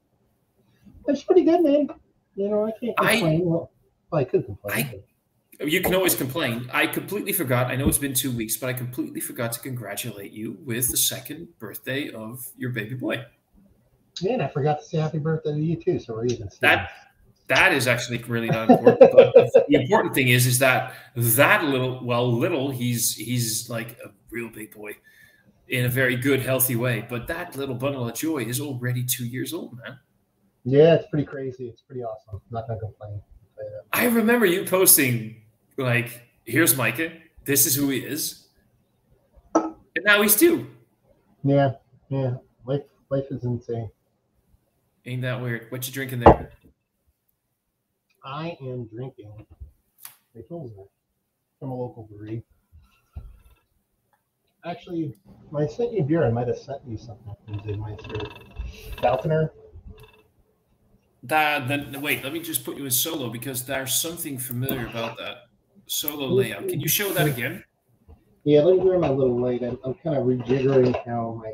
It's pretty good, man. You know, I can't complain. Well, I could complain. You can always complain. I completely forgot. I know it's been 2 weeks, but I completely forgot to congratulate you with the second birthday of your baby boy. Yeah, and I forgot to say happy birthday to you too. So we're even. That is actually really not important. But the important thing is that he's like a real big boy in a very good, healthy way. But that little bundle of joy is already 2 years old, man. Yeah, it's pretty crazy. It's pretty awesome. I'm not gonna complain. I remember you posting like, "Here's Micah. This is who he is," and now he's 2. Yeah. Life is insane. Ain't that weird? What you drinking there? I am drinking a Pilsner from a local brewery. Actually, when I sent you beer, I might have sent you something from Zigmeister. Falconer. Wait, let me just put you in solo because there's something familiar about that solo layout. Can you show that again? Yeah, let me grab my little light. I'm kind of rejiggering how my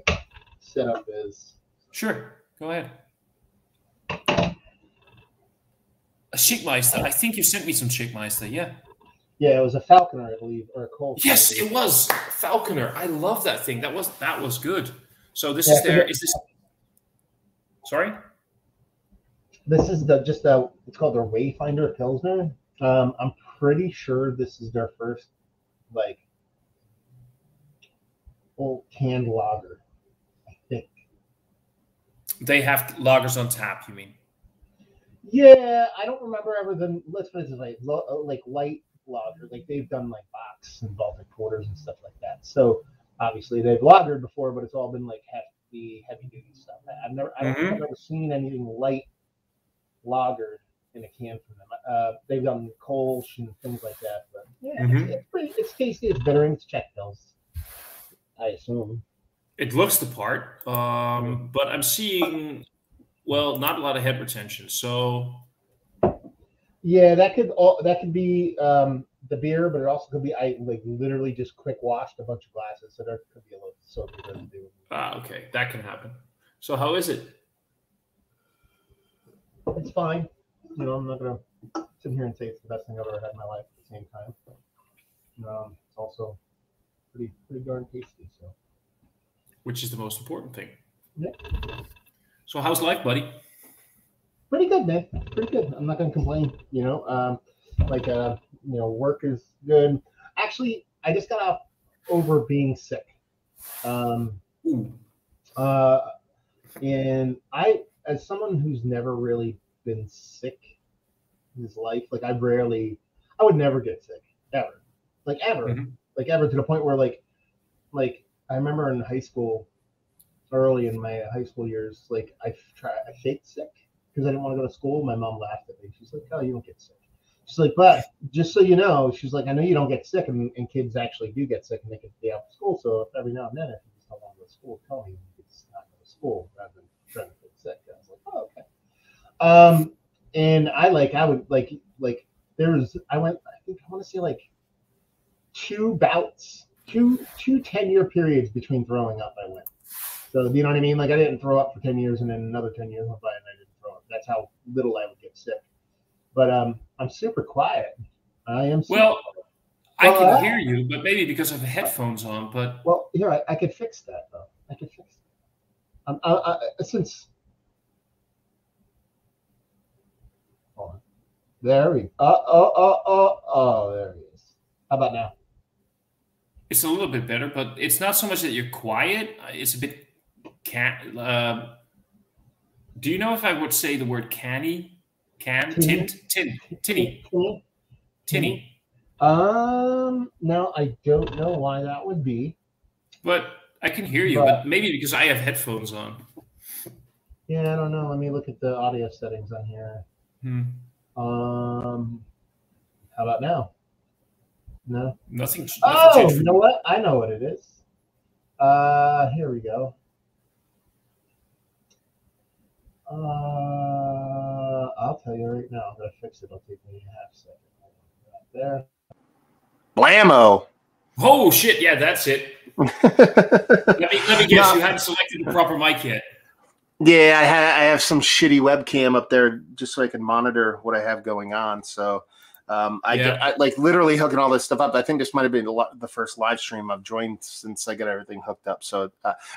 setup is. Sure, go ahead. A Schickmeister. I think you sent me some Schickmeister, yeah. Yeah, it was a Falconer, I believe, or a Colt. Yes, it was Falconer. I love that thing. That was good. So this is there. Is this? Sorry. This is it's called their Wayfinder Pilsner. I'm pretty sure this is their first old canned lager. I think. They have lagers on tap, you mean? Yeah, I don't remember ever the. Let's put it this way, like light lager. Like they've done like Box and Baltic Porters and stuff like that. So obviously they've lagered before, but it's all been like heavy duty stuff. I don't think I've ever seen anything light lagered in a can from them. They've done Kolsch and things like that. But yeah, it's tasty. It's bitter and it's Czech Pils, I assume. It looks the part, but I'm seeing, well, not a lot of head retention. So yeah, that could be the beer, but it also could be I like literally just quick washed a bunch of glasses, so there could be a little soap residue. Okay, that can happen. So how is it? It's fine. You know, I'm not gonna sit here and say it's the best thing I've ever had in my life at the same time. It's also pretty darn tasty. So, which is the most important thing. Yeah. So how's life, buddy? Pretty good, man. Pretty good. I'm not gonna complain. You know, work is good. Actually, I just got out over being sick. And I, as someone who's never really been sick in his life, like I would never get sick ever, like ever, like ever, to the point where like I remember in high school, early in my high school years, like I faked sick because I didn't want to go to school. My mom laughed at me. She's like, "Oh, you don't get sick." She's like, "But just so you know," she's like, "I know you don't get sick, and kids actually do get sick, and they can stay out of school. So if every now and then, if you just don't want to go to school, tell me you just not go to school rather than trying to get sick." I was like, "Oh, okay." And I would I want to say like 2 bouts, two 10-year periods between throwing up. I went. So you know what I mean? Like I didn't throw up for 10 years, and then another 10 years went by, and I didn't throw up. That's how little I would get sick. But I'm super quiet. I am. Well, I can hear you, but maybe because I have headphones on. But here I could fix that though. I could fix it. Since hold on. There we there he is. How about now? It's a little bit better, but it's not so much that you're quiet. It's a bit do you know if I would say the word tinny? No, I don't know why that would be. But I can hear you, but maybe because I have headphones on. Yeah, I don't know. Let me look at the audio settings on here. How about now? No. Nothing. Oh, you know what? I know what it is. Here we go. I'll tell you right now. I'm gonna fix it. It'll take me a half second. Right there. Blammo. Oh shit! Yeah, that's it. let me guess. You hadn't selected the proper mic yet. Yeah, I have some shitty webcam up there just so I can monitor what I have going on. So I like literally hooking all this stuff up. I think this might have been the first live stream I've joined since I got everything hooked up. So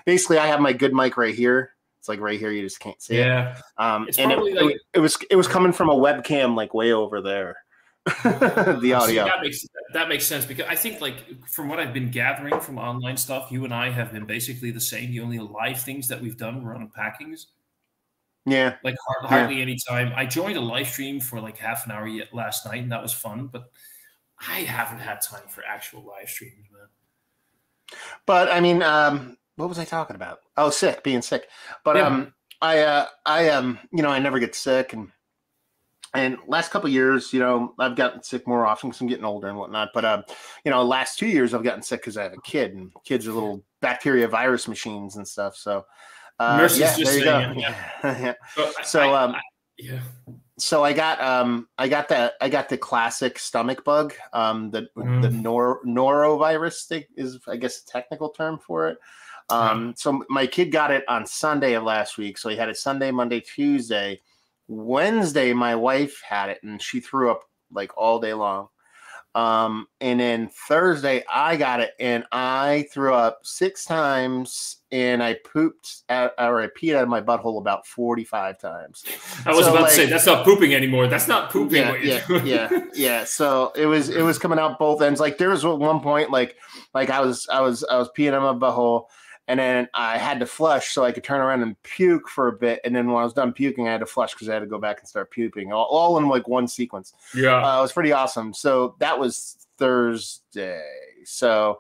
basically, I have my good mic right here. It's like right here. You just can't see it. It's and it was coming from a webcam like way over there. The audio. See, that makes sense because I think like from what I've been gathering from online stuff, you and I have been basically the same. The only live things that we've done were unpackings. Yeah. Like hardly any time. I joined a live stream for like half an hour last night, and that was fun. But I haven't had time for actual live streams, man. But I mean, what was I talking about? Oh, being sick. But I never get sick, and last couple of years, I've gotten sick more often because I'm getting older and whatnot. But last 2 years I've gotten sick because I have a kid, and kids are little bacteria virus machines and stuff. So nurses just there you saying, go. Yeah. So I got the classic stomach bug. The norovirus is, I guess, a technical term for it. So my kid got it on Sunday of last week. So he had it Sunday, Monday, Tuesday. Wednesday, my wife had it, and she threw up like all day long. And then Thursday I got it, and I threw up 6 times, and I pooped or I peed out of my butthole about 45 times. I was about to say that's not pooping anymore. That's not pooping. Yeah. So it was coming out both ends. Like there was one point, like I was peeing out of my butthole, and then I had to flush so I could turn around and puke for a bit. And then when I was done puking, I had to flush because I had to go back and start puking, all in like one sequence. Yeah, it was pretty awesome. So that was Thursday. So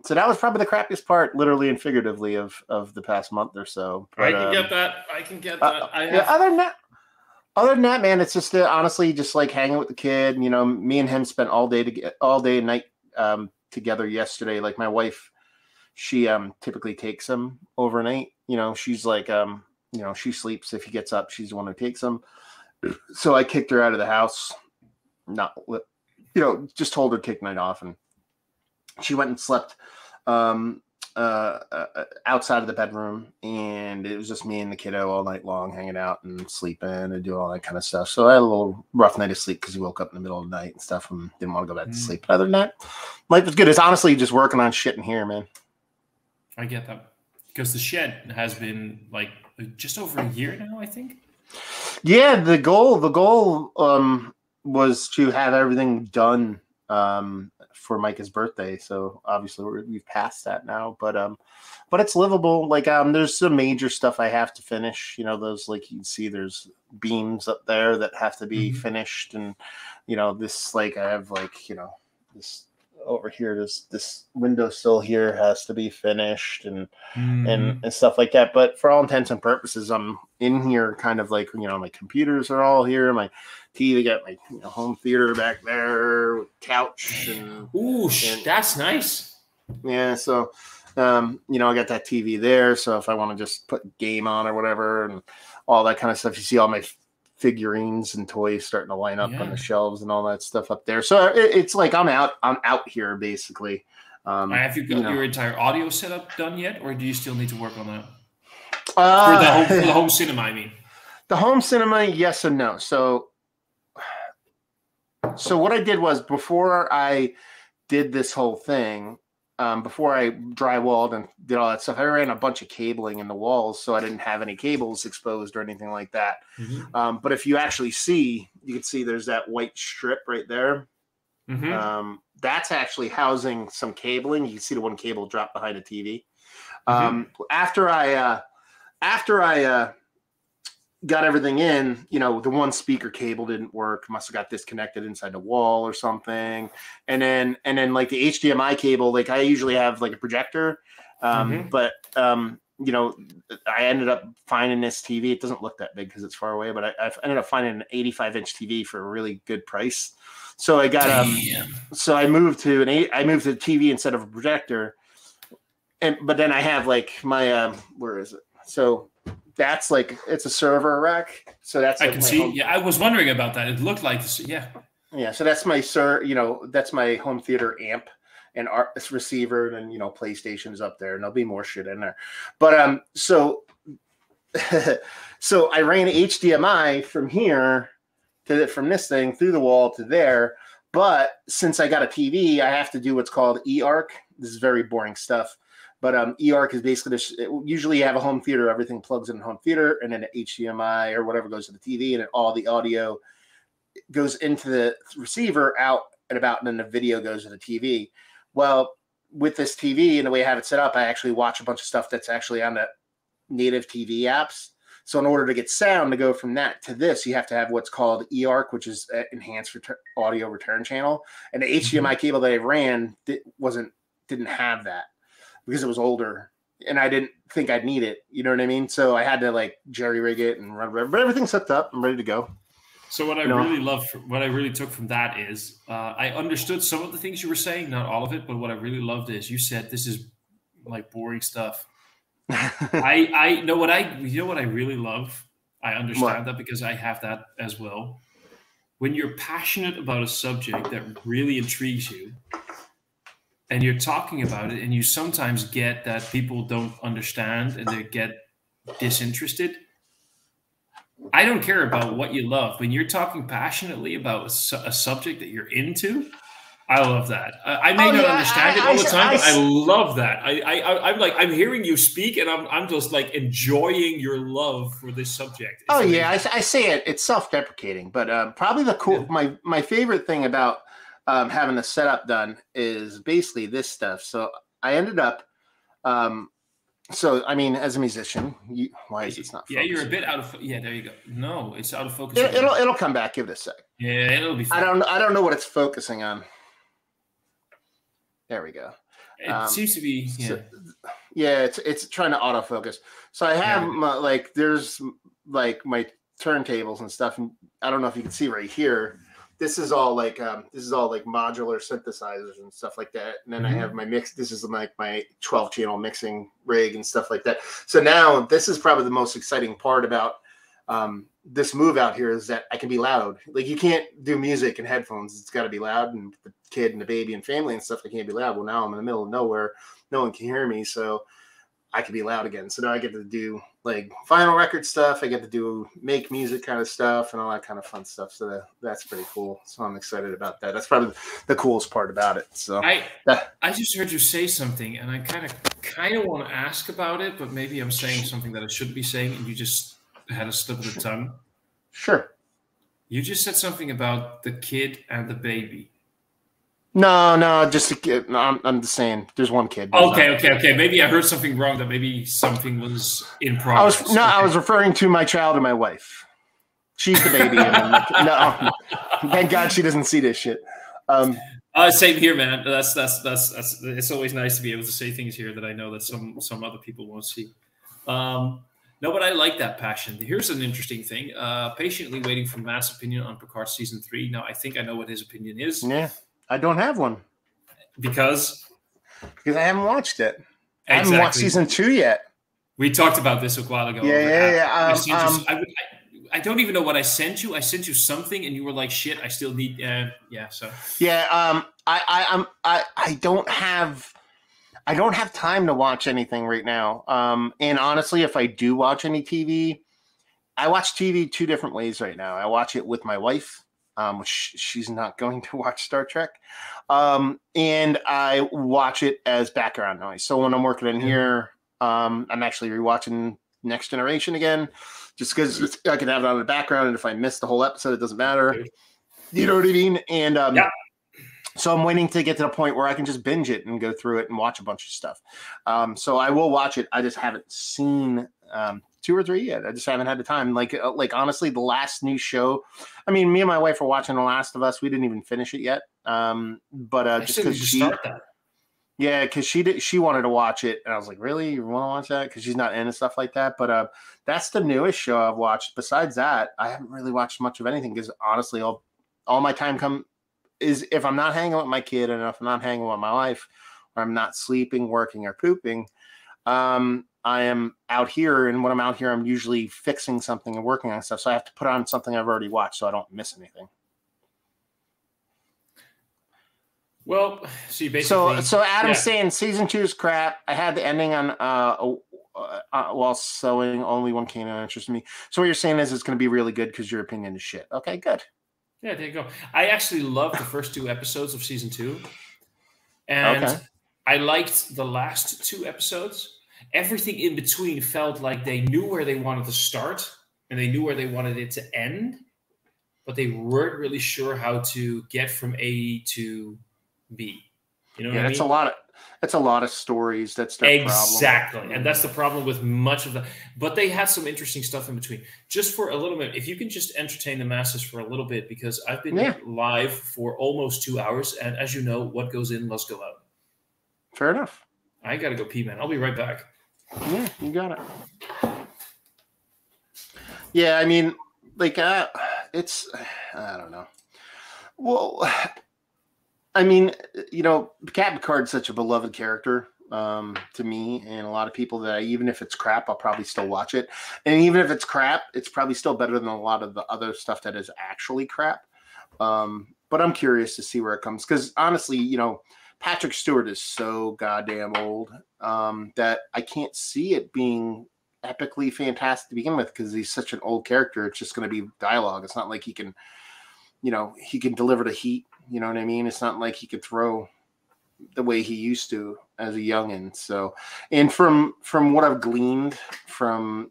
so that was probably the crappiest part, literally and figuratively, of the past month or so. But, I can get that. Other than that, man, it's just honestly just like hanging with the kid. You know, me and him spent all day and night together yesterday. Like my wife, she typically takes him overnight. You know, she's like she sleeps if he gets up. She's the one who takes him. So I kicked her out of the house. Just told her to take night off, and she went and slept outside of the bedroom, and it was just me and the kiddo all night long hanging out and sleeping and doing all that kind of stuff. So I had a little rough night of sleep because he woke up in the middle of the night and stuff and didn't want to go back to sleep. But other than that, life was good. It's honestly just working on shit in here, man. I get that, because the shed has been like just over a year now, I think. Yeah, the goal was to have everything done for Micah's birthday. So obviously we've passed that now, but it's livable. Like there's some major stuff I have to finish. You know, those, like you can see, there's beams up there that have to be finished, and this, like I have, like, this over here, this windowsill here has to be finished, and stuff like that. But for all intents and purposes, I'm in here kind of like, my computers are all here, my TV, got my home theater back there with couch, and that's nice. Yeah, so I got that TV there, so if I want to just put game on or whatever and all that kind of stuff, you see all my figurines and toys starting to line up on the shelves and all that stuff up there. So it's like I'm out here basically. Have you got your entire audio setup done yet, or do you still need to work on that? For the home cinema, I mean. The home cinema, yes and no. So what I did was, before I did this whole thing, before I drywalled and did all that stuff, I ran a bunch of cabling in the walls, so I didn't have any cables exposed or anything like that. But if you actually see, you can see there's that white strip right there. That's actually housing some cabling. You can see the one cable drop behind the TV. After I got everything in, the one speaker cable didn't work. Must have got disconnected inside the wall or something. And then like the HDMI cable, like I usually have like a projector. But I ended up finding this TV. It doesn't look that big because it's far away, but I ended up finding an 85-inch TV for a really good price. So I got so I moved to the TV instead of a projector. But then I have like my where is it? So that's like, it's a server rack. So that's, I can see. Yeah, I was wondering about that. It looked like, yeah. So that's my that's my home theater amp and receiver, and PlayStation is up there, and there'll be more shit in there. But so I ran HDMI from here from this thing through the wall to there. But since I got a TV, I have to do what's called eARC. This is very boring stuff. But eARC is basically usually you have a home theater, everything plugs in the home theater, and then the HDMI or whatever goes to the TV, and then all the audio goes into the receiver out and about, and then the video goes to the TV. Well, with this TV and the way I have it set up, I actually watch a bunch of stuff that's actually on the native TV apps. So in order to get sound to go from that to this, you have to have what's called eARC, which is enhanced audio return channel. And the HDMI cable that I ran didn't have that, because it was older and I didn't think I'd need it. You know what I mean? So I had to like jerry rig it and run, but everything's hooked up. I'm ready to go. So what I really took from that is I understood some of the things you were saying, not all of it, but what I really loved is you said this is like boring stuff. I know what I really love. I understand that because I have that as well. When you're passionate about a subject that really intrigues you, and you're talking about it, and you sometimes get that people don't understand and they get disinterested, I don't care about what you love. When you're talking passionately about a subject that you're into, I love that. I may not understand it all the time, but I love that. I'm hearing you speak, and I'm just like enjoying your love for this subject. It's amazing. I say it. It's self-deprecating, but probably my favorite thing about having the setup done is basically this stuff. So I ended up. So I mean, as a musician, why is it not? Yeah, you're a bit out of. Yeah, there you go. No, it's out of focus. It'll come back. Give it a sec. Yeah, it'll be fine. I don't know what it's focusing on. There we go. It seems to be. Yeah. So, it's trying to autofocus. So I have there's like my turntables and stuff, and I don't know if you can see right here. This is all like modular synthesizers and stuff like that. And then I have my mix. This is like my 12-channel mixing rig and stuff like that. So now this is probably the most exciting part about this move out here is that I can be loud. Like you can't do music in headphones. It's got to be loud. And the kid and the baby and family and stuff, I can't be loud. Well, now I'm in the middle of nowhere. No one can hear me. So I can be loud again. So now I get to do like vinyl record stuff. I get to make music kind of stuff and all that kind of fun stuff. So that's pretty cool. So I'm excited about that. That's probably the coolest part about it. So I just heard you say something, and I kind of want to ask about it, but maybe I'm saying something that I shouldn't be saying, and you just had a slip of the tongue. Sure. You just said something about the kid and the baby. No, just a kid. No, I'm just saying there's one kid. Okay. Maybe I heard something wrong. That maybe something was in progress. I was referring to my child and my wife. She's the baby. No, thank God she doesn't see this shit. Same here, man. That's. It's always nice to be able to say things here that I know that some other people won't see. No, but I like that passion. Here's an interesting thing. Patiently waiting for Matt's opinion on Picard season 3. Now I think I know what his opinion is. Yeah. I don't have one. Because I haven't watched it. Exactly. I haven't watched season 2 yet. We talked about this a while ago. Yeah. I don't even know what I sent you. I sent you something, and you were like, "Shit, I still need." So. Yeah. I don't have time to watch anything right now. And honestly, if I do watch any TV, I watch TV 2 different ways right now. I watch it with my wife. She's not going to watch Star Trek. And I watch it as background noise. So when I'm working in here, I'm actually rewatching Next Generation again, just because I can have it on the background. And if I miss the whole episode, it doesn't matter. You know what I mean? And so I'm waiting to get to the point where I can just binge it and go through it and watch a bunch of stuff. So I will watch it. I just haven't seen 2 or 3 yet. I just haven't had the time. Like honestly, the last new show. I mean, me and my wife were watching The Last of Us. We didn't even finish it yet. But just because she wanted to watch it, and I was like, really, you want to watch that? Because she's not into stuff like that. But that's the newest show I've watched. Besides that, I haven't really watched much of anything because honestly, all my time is if I'm not hanging with my kid and if I'm not hanging with my wife, or I'm not sleeping, working, or pooping. I am out here, and when I'm out here, I'm usually fixing something and working on stuff. So I have to put on something I've already watched so I don't miss anything. Well, so you basically... So Adam's saying season 2 is crap. I had the ending on while sewing. Only one came that interested me. So what you're saying is it's going to be really good because your opinion is shit. Okay, good. Yeah, there you go. I actually loved the first 2 episodes of season 2. And I liked the last 2 episodes. Everything in between felt like they knew where they wanted to start and they knew where they wanted it to end, but they weren't really sure how to get from A to B. You know what I mean? That's a lot of stories. That's their problem. Exactly. And that's the problem with much of the, but they had some interesting stuff in between. Just for a little bit, if you can just entertain the masses for a little bit, because I've been live for almost 2 hours, and as you know, what goes in must go out. Fair enough. I gotta go pee, man. I'll be right back. Yeah, you got it. Yeah, I mean, like, it's, I don't know. Well, I mean, you know, Captain Picard's such a beloved character to me and a lot of people that even if it's crap, I'll probably still watch it. And even if it's crap, it's probably still better than a lot of the other stuff that is actually crap. But I'm curious to see where it comes. Because honestly, you know, Patrick Stewart is so goddamn old that I can't see it being epically fantastic to begin with because he's such an old character. It's just going to be dialogue. It's not like he can, he can deliver the heat. You know what I mean? It's not like he could throw the way he used to as a youngin. So, and from what I've gleaned from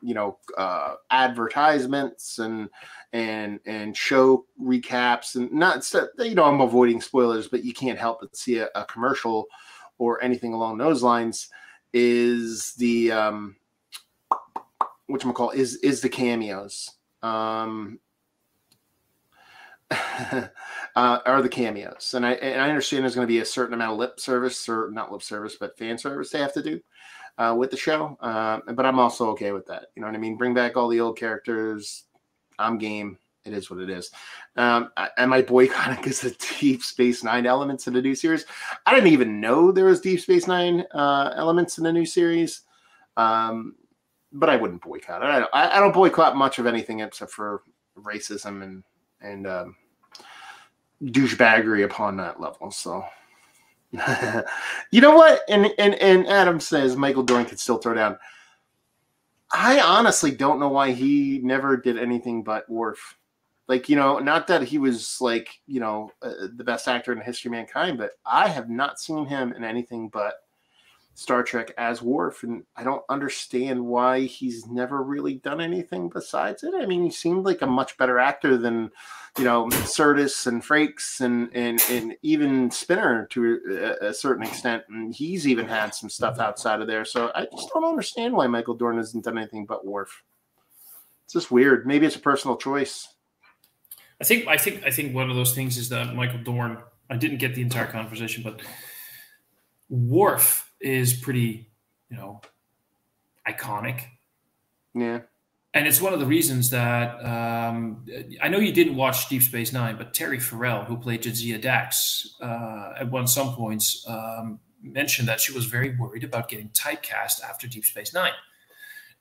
advertisements and show recaps, and not I'm avoiding spoilers, but you can't help but see a commercial or anything along those lines. Is the whatchamacallit is the cameos. Are the cameos, and I understand there's going to be a certain amount of lip service, or not lip service, but fan service they have to do with the show. But I'm also okay with that. You know what I mean? Bring back all the old characters. I'm game. It is what it is. Am I boycotting because of Deep Space Nine elements in the new series? I didn't even know there was Deep Space Nine elements in the new series. But I wouldn't boycott it. I don't boycott much of anything except for racism and douchebaggery upon that level. So, you know what? And Adam says Michael Dorn could still throw down. I honestly don't know why he never did anything but Worf. Like, not that he was like, the best actor in the history of mankind, but I have not seen him in anything but Star Trek as Worf, and I don't understand why he's never really done anything besides it. I mean, he seemed like a much better actor than, Sirtis and Frakes and even Spinner to a certain extent, and he's even had some stuff outside of there. So I just don't understand why Michael Dorn hasn't done anything but Worf. It's just weird. Maybe it's a personal choice. I think one of those things is that Michael Dorn. I didn't get the entire conversation, but Worf is pretty, iconic. Yeah. And it's one of the reasons that I know you didn't watch Deep Space Nine, but Terry Farrell, who played Jadzia Dax, at some points mentioned that she was very worried about getting typecast after Deep Space Nine.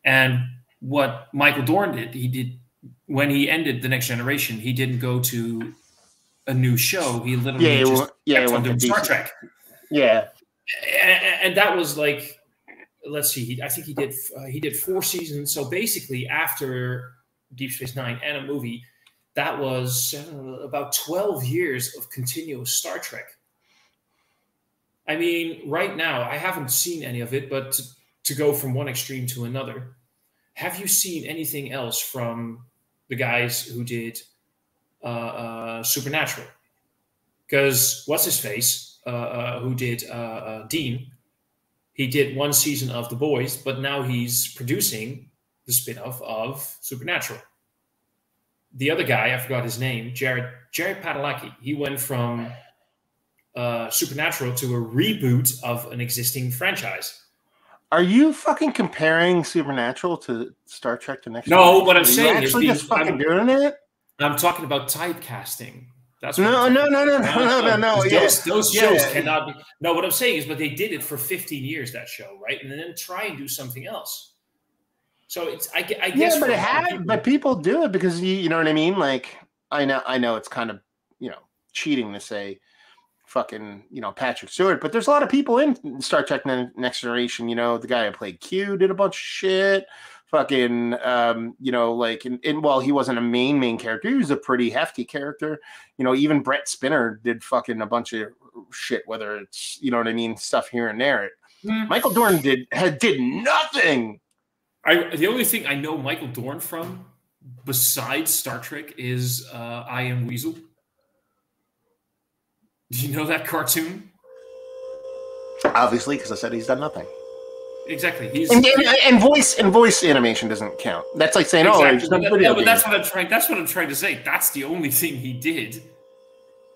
And what Michael Dorn did when he ended The Next Generation, he didn't go to a new show. He literally kept on doing Star Trek. Yeah. And that was like, let's see, I think he did 4 seasons. So basically, after Deep Space Nine and a movie, that was about 12 years of continuous Star Trek. I mean, right now, I haven't seen any of it, but to go from one extreme to another, have you seen anything else from the guys who did Supernatural? Because what's his face? Who did Dean? He did 1 season of The Boys, but now he's producing the spin-off of Supernatural. The other guy, I forgot his name, Jared Padalecki. He went from Supernatural to a reboot of an existing franchise. Are you fucking comparing Supernatural to Star Trek: The Next No, Generation? what I'm saying is just fucking doing it. I'm talking about typecasting. That's no. Yeah. Those shows cannot be. No, what I'm saying is, but they did it for 15 years, that show, right? And then try and do something else. So it's, I guess. Yeah, but people do it because you know what I mean. Like I know it's kind of cheating to say fucking Patrick Stewart, but there's a lot of people in Star Trek Next Generation. The guy who played Q did a bunch of shit. Fucking, like, while he wasn't a main character, he was a pretty hefty character. Even Brett Spinner did fucking a bunch of shit, whether it's, stuff here and there. Michael Dorn did nothing. The only thing I know Michael Dorn from, besides Star Trek, is I Am Weasel. Do you know that cartoon? Obviously, because I said he's done nothing. Exactly. And voice animation doesn't count. That's like saying, but that's what I'm trying to say. That's the only thing he did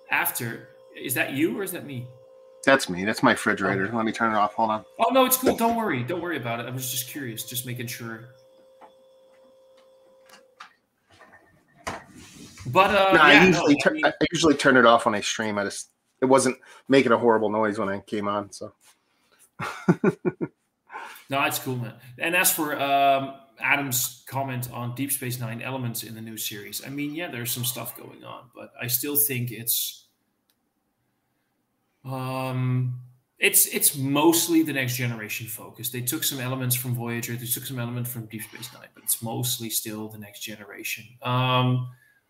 after. Is that you or is that me? That's me. That's my refrigerator. Let me turn it off. Hold on. Oh no, it's cool. Don't worry. Don't worry about it. I was just curious, just making sure. But I usually turn it off when I stream. It wasn't making a horrible noise when I came on, so. No, it's cool, man. And as for Adam's comment on Deep Space Nine elements in the new series, I mean, yeah, there's some stuff going on, but I still think it's It's mostly the next generation focus. They took some elements from Voyager, they took some elements from Deep Space Nine, but it's mostly still the next generation.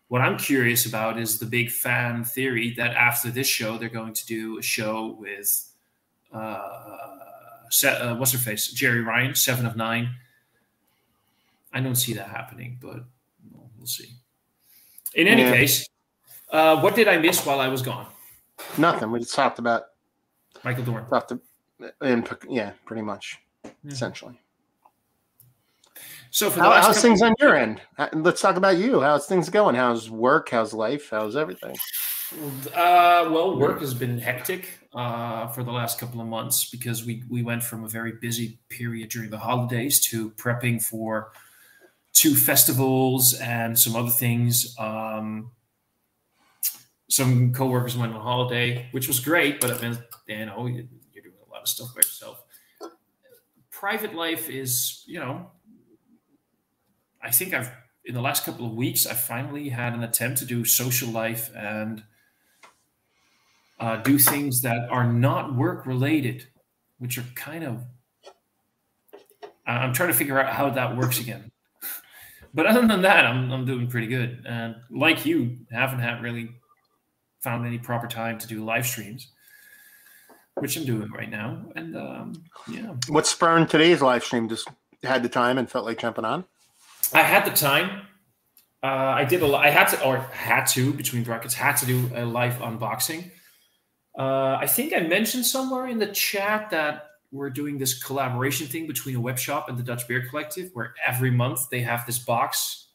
What I'm curious about is the big fan theory that after this show, they're going to do a show with what's her face, Jerry Ryan, 7 of 9. I don't see that happening, but we'll see. In any case, what did I miss while I was gone? Nothing. We just talked about Michael Dorn. Yeah, pretty much, essentially. So, how's things on your end? Let's talk about you. How's things going? How's work? How's life? How's everything? Well, work has been hectic for the last couple of months because we went from a very busy period during the holidays to prepping for 2 festivals and some other things. Some coworkers went on holiday, which was great, but you're doing a lot of stuff by yourself. Private life is, I think in the last couple of weeks, I finally had an attempt to do social life and do things that are not work related, which are kind of, I'm trying to figure out how that works again. But other than that, I'm doing pretty good. And like you, haven't really found any proper time to do live streams, which I'm doing right now. And yeah. What spurred today's live stream? Just had the time and felt like jumping on? I had the time. I had to, between brackets, had to do a live unboxing. I think I mentioned somewhere in the chat that we're doing this collaboration thing between a web shop and the Dutch Beer Collective, where every month they have this box.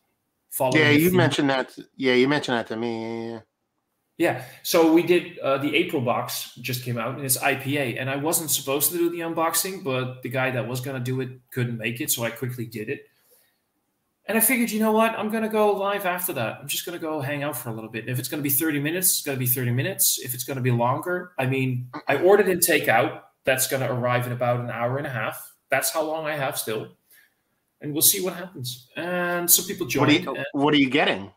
Yeah, you mentioned that. Yeah, you mentioned that to me. Yeah. So we did the April box just came out, and it's IPA. And I wasn't supposed to do the unboxing, but the guy that was going to do it couldn't make it, so I quickly did it. And I figured, you know what? I'm going to go live after that. I'm just going to go hang out for a little bit. If it's going to be 30 minutes, it's going to be 30 minutes. If it's going to be longer, I mean, I ordered in takeout. That's going to arrive in about an hour and a half. That's how long I have still. And we'll see what happens. And some people joined. What are you getting?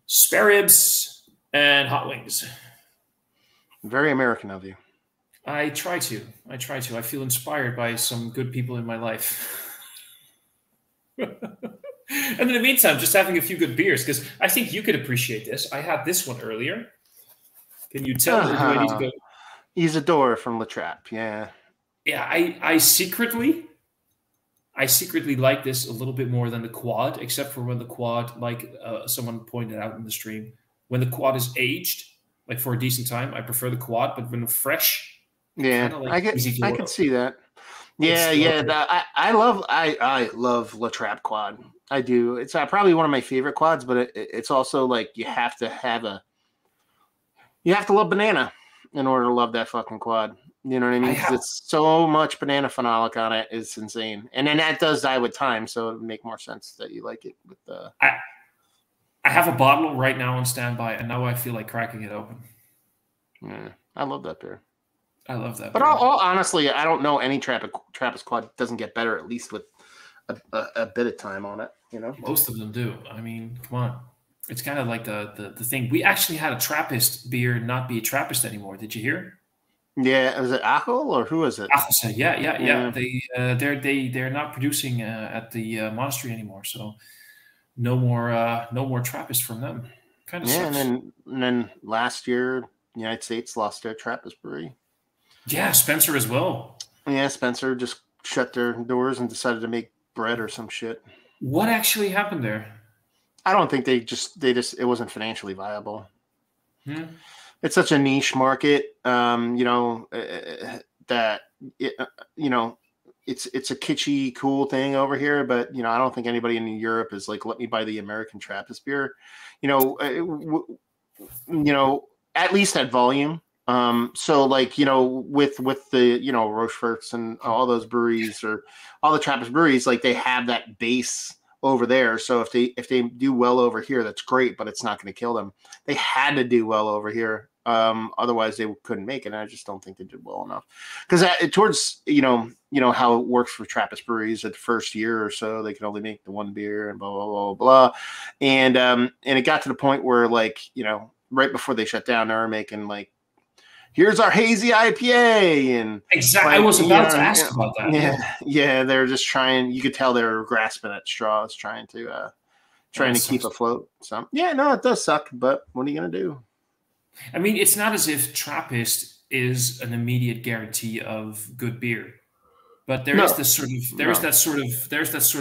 Spare ribs and hot wings. Very American of you. I try to. I feel inspired by some good people in my life. And in the meantime, just having a few good beers, because I think you could appreciate this. I had this one earlier. Can you tell me? Do I need to go? Isadora from La Trappe, yeah. Yeah, I secretly like this a little bit more than the quad, except for when the quad, like someone pointed out in the stream, when the quad is aged, like for a decent time, I prefer the quad, but when fresh, yeah, like I can see that. Yeah. I love La Trappe quad. I do. It's probably one of my favorite quads, but it's also like you have to love banana in order to love that fucking quad. You know what I mean? Because it's so much banana phenolic on it. It's insane. And then that does die with time, so it would make more sense that you like it with the. I have a bottle right now on standby, and now I feel like cracking it open. Yeah, I love that beer. I love that. But all honestly, I don't know any Trappist quad doesn't get better, at least with a bit of time on it. You know, most of them do. I mean, come on, it's kind of like the thing. We actually had a Trappist beer not be a Trappist anymore. Did you hear? Yeah, was it Achel or who is it? Achel, yeah. They're not producing at the monastery anymore, so no more Trappist from them. Kind of sucks. And then last year, the United States lost their Trappist brewery. Yeah, Spencer as well. Yeah, Spencer just shut their doors and decided to make bread or some shit. What actually happened there? I don't think they just it wasn't financially viable. It's such a niche market, that it's a kitschy, cool thing over here. But I don't think anybody in Europe is like, let me buy the American Trappist beer. At least at volume. So like, with the, Rocheforts and all those breweries or all the Trappist breweries, like they have that base over there. So if they do well over here, that's great, but it's not going to kill them. They had to do well over here. Otherwise they couldn't make it. And I just don't think they did well enough because towards, how it works for Trappist breweries at the first year or so, they can only make the one beer and blah, blah, blah, blah. And it got to the point where like, right before they shut down, they were making like, here's our hazy IPA, and exactly. I was about to ask about that. Yeah. They're just trying. You could tell they're grasping at straws, trying to keep afloat. So yeah, no, it does suck. But what are you gonna do? I mean, it's not as if Trappist is an immediate guarantee of good beer, but there's that sort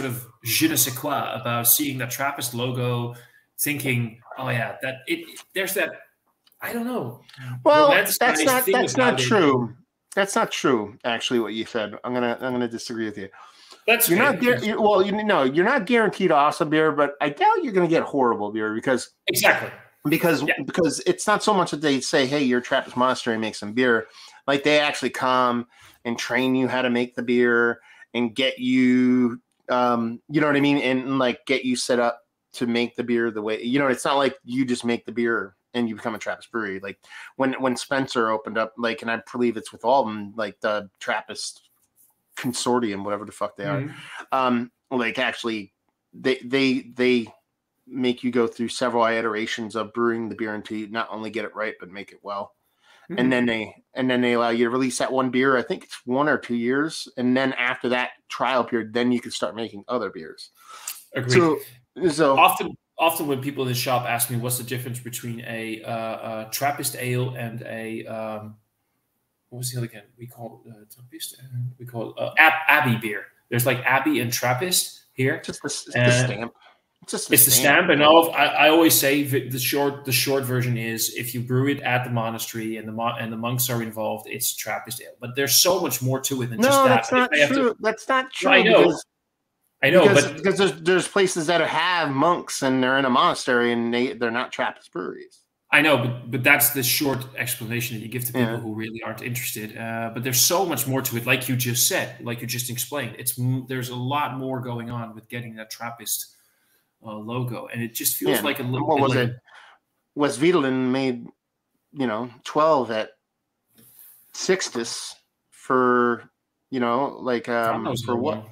of je ne sais quoi about seeing that Trappist logo, thinking, oh yeah, there's that. I don't know. Well, that's not true. That's not true. Actually, what you said, I'm gonna disagree with you. You're not guaranteed awesome beer, but I doubt you're gonna get horrible beer because it's not so much that they say, hey, you're Trappist Monastery, make some beer. Like they actually come and train you how to make the beer and get you, you know what I mean, and like get you set up to make the beer the way, it's not like you just make the beer and you become a Trappist brewery. Like when Spencer opened up, like, and I believe it's with all of them, like the Trappist Consortium, whatever the fuck they are. Like actually they make you go through several iterations of brewing the beer until you not only get it right, but make it well. And then they allow you to release that one beer. I think it's 1 or 2 years. And then after that trial period, then you can start making other beers. Agreed. So often when people in the shop ask me what's the difference between a Trappist ale and a what was the other again? We call it Trappist. We call it Abbey beer. There's like Abbey and Trappist here. Just the stamp. It's the stamp. And I always say the short version is if you brew it at the monastery and the monks are involved, it's Trappist ale. But there's so much more to it than just that. That's not true. That's not true. I know, because there's places that have monks and they're in a monastery and they're not Trappist breweries. I know, but that's the short explanation that you give to people who really aren't interested. But there's so much more to it, like you just said, like you just explained. There's a lot more going on with getting that Trappist logo, and it just feels like a little. What was it? West Wiedelin made, 12 at Sixtus for, for what?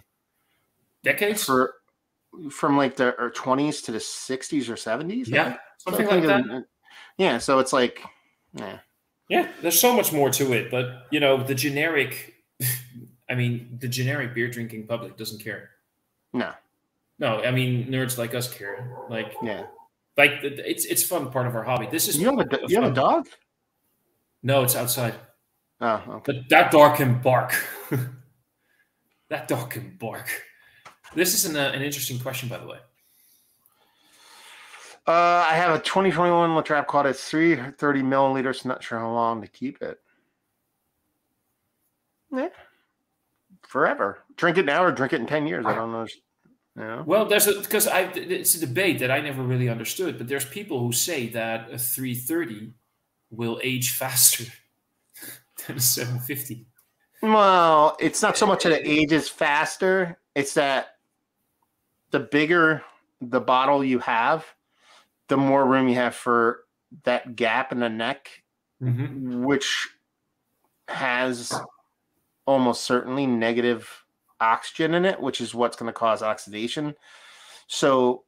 Decades? From like the 20s to the 60s or 70s? Yeah, something like that. Yeah, so it's like, Yeah, there's so much more to it, but, the generic beer drinking public doesn't care. No, I mean, nerds like us care. Like, it's fun part of our hobby. This is you have a dog? No, it's outside. Oh, okay. But that dog can bark. That dog can bark. This is an interesting question, by the way. I have a 2021 La Trappe Quad. It's 330 milliliters. Not sure how long to keep it. Yeah, forever. Drink it now or drink it in 10 years. I don't know. Yeah. Well, it's a debate that I never really understood. But there's people who say that a 330 will age faster than a 750. Well, it's not so much that it ages faster. It's that the bigger the bottle you have, the more room you have for that gap in the neck, which has almost certainly negative oxygen in it, which is what's going to cause oxidation. So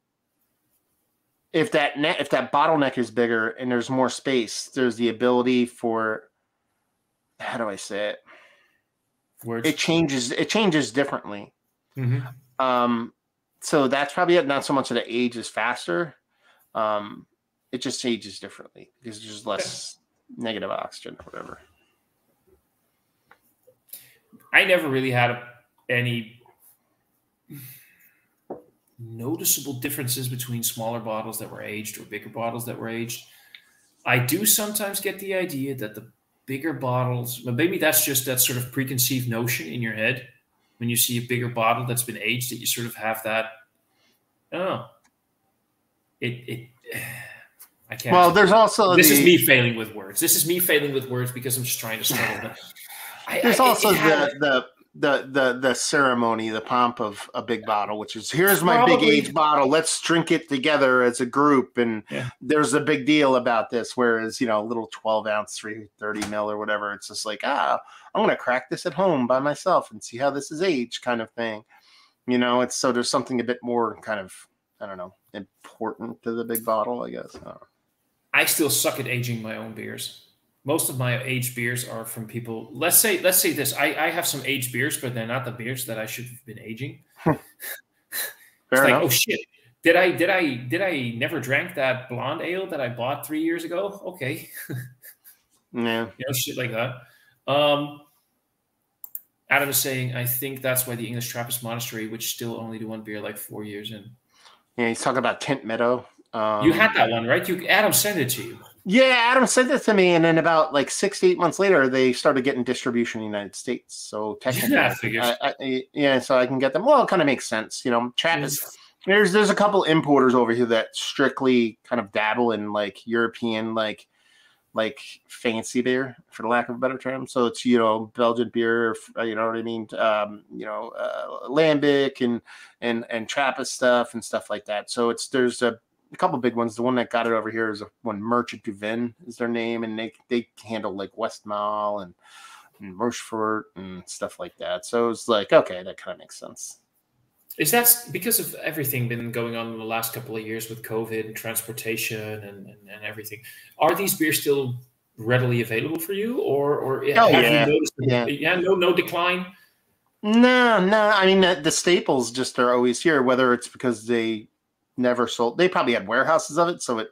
if that bottleneck is bigger and there's more space, there's the ability for, how do I say it? Words. It changes differently. So that's probably it. Not so much that it ages faster. It just ages differently because there's less negative oxygen or whatever. I never really had any noticeable differences between smaller bottles that were aged or bigger bottles that were aged. I do sometimes get the idea that the bigger bottles, but maybe that's just that sort of preconceived notion in your head when you see a bigger bottle that's been aged, that you sort of have that, I can't. Well, there's also this is me failing with words. This is me failing with words because I'm just trying to struggle. There's also the ceremony, the pomp of a big bottle, which is, here's my big age bottle. Let's drink it together as a group. And there's a big deal about this. Whereas, a little 12 ounce, 330 mil or whatever, it's just like, I'm going to crack this at home by myself and see how this is aged kind of thing. It's so there's something a bit more kind of, I don't know, important to the big bottle, I guess. I still suck at aging my own beers. most of my aged beers are from people. Let's say this. I have some aged beers, but they're not the beers that I should have been aging. Fair It's like, enough. oh shit. Did I never drank that blonde ale that I bought 3 years ago? Okay. Yeah. Shit like that. Adam is saying, I think that's why the English Trappist Monastery, which still only do one beer like 4 years in. Yeah, he's talking about Tint Meadow. You had that one, right? Adam sent it to you. Yeah, Adam sent it to me, and then about like 6 to 8 months later, they started getting distribution in the United States. So technically, so I can get them. Well, it kind of makes sense, Trappist. There's a couple importers over here that strictly kind of dabble in like European like fancy beer, for the lack of a better term. So it's Belgian beer, you know what I mean, lambic and Trappist stuff and stuff like that. So there's a couple big ones. The one that got it over here is one Merchant du Vin is their name, and they handle like Westmalle and Rochefort and stuff like that. So it's like, okay, that kind of makes sense. Is that because of everything been going on in the last couple of years with COVID and transportation and everything? Are these beers still readily available for you, or have you noticed? No decline. No. I mean, the staples just are always here. Whether it's because they never sold, they probably had warehouses of it, so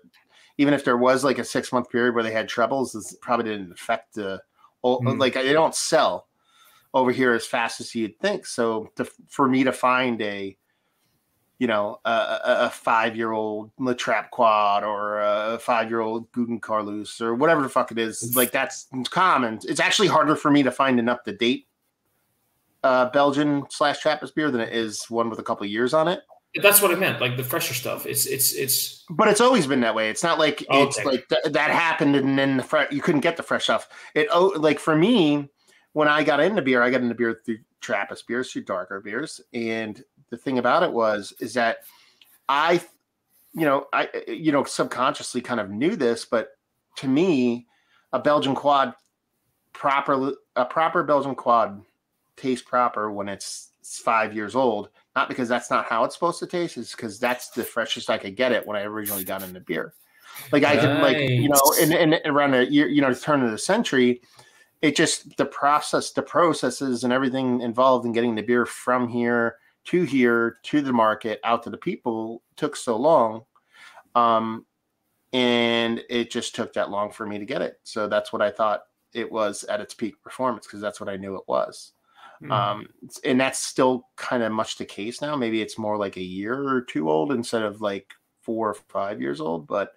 even if there was like a 6-month period where they had trebles, this probably didn't affect like they don't sell over here as fast as you'd think. So for me to find a 5-year-old La Trappe Quad or a 5-year-old Guten Carlus or whatever the fuck it is, like that's common. It's actually harder for me to find an up-to-date Belgian / Trappist beer than it is one with a couple of years on it. That's what I meant, like the fresher stuff. It's. But it's always been that way. It's not like it's like that happened and then you couldn't get the fresh stuff. Like for me, when I got into beer, through Trappist beers, through darker beers. And the thing about it is that I subconsciously kind of knew this, but to me, a proper Belgian quad tastes proper when it's 5 years old. Not because that's not how it's supposed to taste, it's because that's the freshest I could get it when I originally got into beer. Like I could and around the year, turn of the century, it just the processes and everything involved in getting the beer from here to the market out to the people took so long, and it just took that long for me to get it. So that's what I thought it was at its peak performance, because that's what I knew it was. And that's still kind of much the case now. Maybe it's more like a year or two old instead of like 4 or 5 years old, but.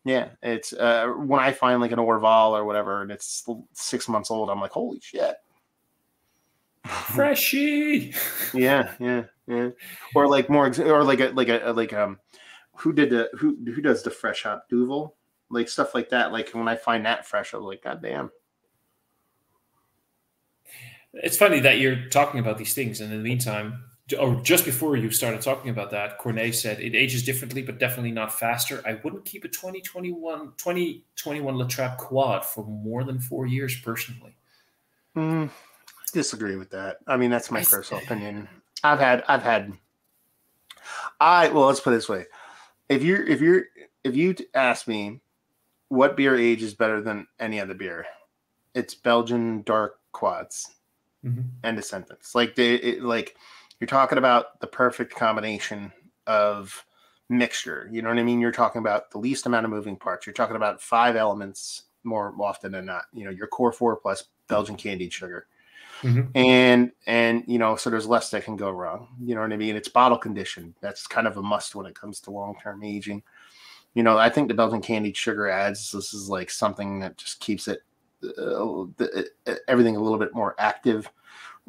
Yeah, it's when I find like an Orval or whatever, and it's 6 months old, I'm like, holy shit, freshie. Yeah. Or like who does the fresh hop Duvel, like stuff like that. Like when I find that fresh, I'm like, god damn. It's funny that you're talking about these things, and in the meantime, or just before you started talking about that, Cornet said it ages differently, but definitely not faster. I wouldn't keep a 2021 La Trappe Quad for more than 4 years personally. Disagree with that. I mean, that's my personal opinion. Well, let's put it this way. If you ask me what beer ages better than any other beer, it's Belgian dark quads. End of sentence. You're talking about the perfect combination of mixture. You know what I mean? You're talking about the least amount of moving parts. You're talking about 5 elements more often than not. Your core 4 plus Belgian candied sugar. And so there's less that can go wrong. You know what I mean? It's bottle conditioned. That's kind of a must when it comes to long-term aging. I think the Belgian candied sugar adds, this is like something that just keeps it, everything a little bit more active,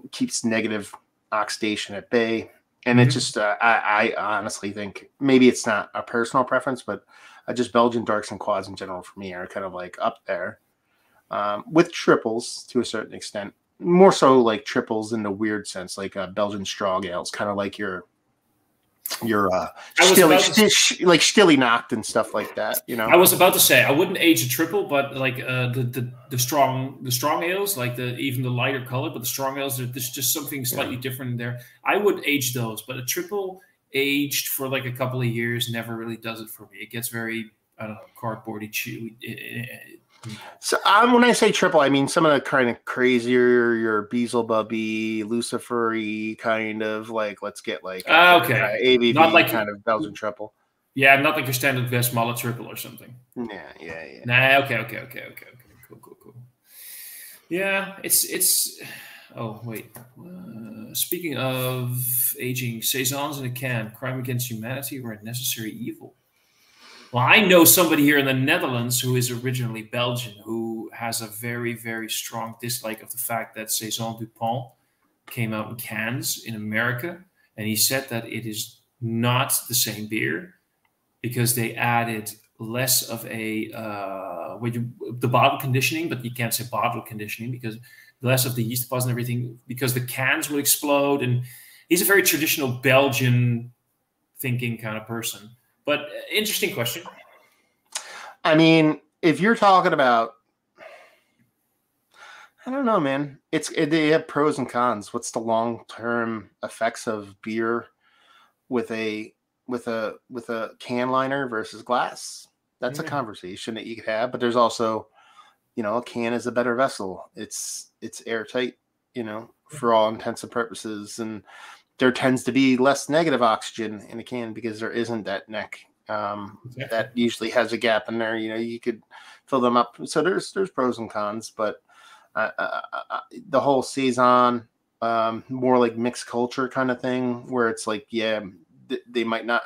keeps negative oxidation at bay, and it just I honestly think maybe it's not a personal preference, but just Belgian darks and quads in general for me are kind of like up there with triples to a certain extent, more so like triples in the weird sense, like Belgian strong ales, kind of like your Stilly Nacht and stuff like that. I was about to say I wouldn't age a triple, but like the strong ales, like even the lighter color, but the strong ales, there's just something slightly different there. I would age those, but a triple aged for like a couple of years never really does it for me. It gets very, I don't know, cardboardy, chewy. So when I say triple, I mean some of the kind of crazier, your Beelzebubby, Lucifer-y kind of like, let's get like ABV not like kind of Belgian triple. Yeah, not like your standard Westmalle triple or something. Yeah. Nah, okay. Cool. Yeah, it's. Oh wait. Speaking of aging, saisons in a can, crime against humanity or a necessary evil. Well, I know somebody here in the Netherlands who is originally Belgian who has a very, very strong dislike of the fact that Saison Dupont came out in cans in America, and he said that it is not the same beer because they added less of the bottle conditioning, but you can't say bottle conditioning because less of the yeast deposit and everything, because the cans would explode. And he's a very traditional Belgian thinking kind of person. But interesting question. I mean, if you're talking about, I don't know, man. They have pros and cons. What's the long-term effects of beer with a can liner versus glass? That's a conversation that you could have. But there's also, a can is a better vessel. It's airtight, for all intents and purposes, and there tends to be less negative oxygen in a can because there isn't that neck that usually has a gap in there. You could fill them up. So there's pros and cons, but the whole saison, more like mixed culture kind of thing, where it's like, they might not,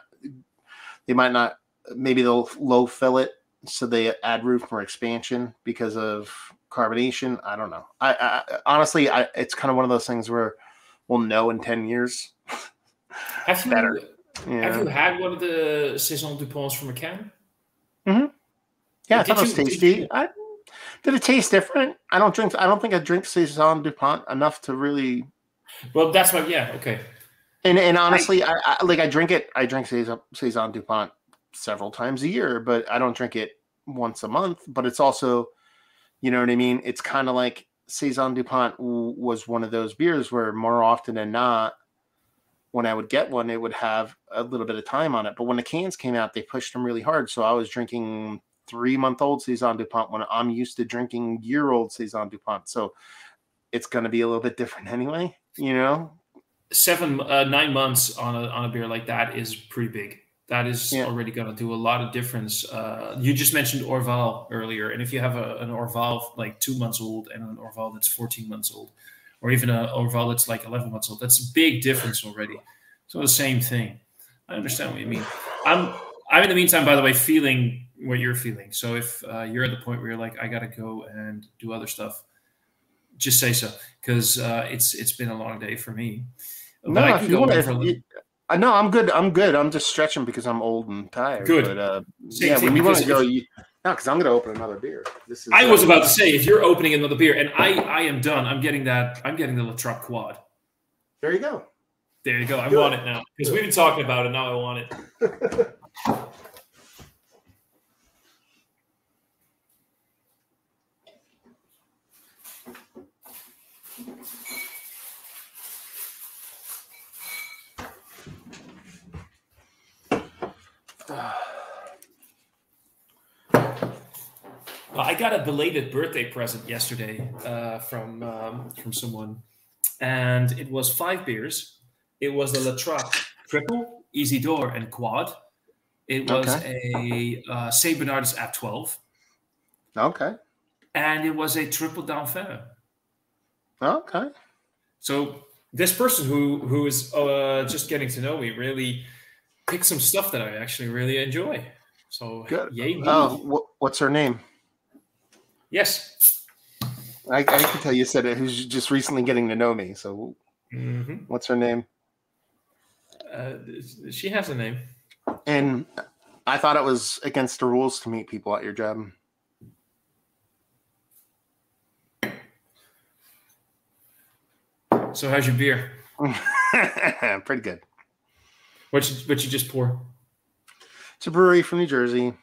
maybe they'll low fill it so they add room for expansion because of carbonation. I don't know. I honestly, it's kind of one of those things where we'll know in 10 years. Have you had one of the Saison Duponts from a can? Mm-hmm. Yeah, I thought it was tasty. Did it taste different? I don't think I drink Saison Dupont enough to really. Well, that's my okay. And honestly, I drink it. I drink Saison Dupont several times a year, but I don't drink it once a month. But it's also, you know what I mean? It's kind of like Saison Dupont was one of those beers where more often than not, when I would get one, it would have a little bit of time on it. But when the cans came out, they pushed them really hard. So I was drinking 3-month-old Saison Dupont when I'm used to drinking year-old Saison Dupont. So it's going to be a little bit different anyway, 9 months on a beer like that is pretty big. That is already going to do a lot of difference. You just mentioned Orval earlier. And if you have an Orval like 2 months old and an Orval that's 14 months old, or even an Orval that's like 11 months old, that's a big difference already. So the same thing. I understand what you mean. I'm in the meantime, by the way, feeling what you're feeling. So if you're at the point where you're like, I got to go and do other stuff, just say so, because it's been a long day for me. No, if you want to, no, I'm good. I'm just stretching because I'm old and tired. Good. But, when you want to go, because I'm going to open another beer. I was about to say, if you're opening another beer, and I am done. I'm getting the La Trappe Quad. There you go. There you go. I want it now because we've been talking about it. Now I want it. I got a belated birthday present yesterday from someone, and it was 5 beers. It was the La Trappe Triple, Isidore, and Quad. It was a Saint Bernardus Abt 12. Okay. And it was a Triple d'Enfer. Okay. So this person who is just getting to know me really picked some stuff that I actually really enjoy. So good. Yay me. What's her name? Yes. I can tell you said it. Who's just recently getting to know me. So what's her name? She has a name. And I thought it was against the rules to meet people at your job. So how's your beer? Pretty good. What you just pour? It's a brewery from New Jersey.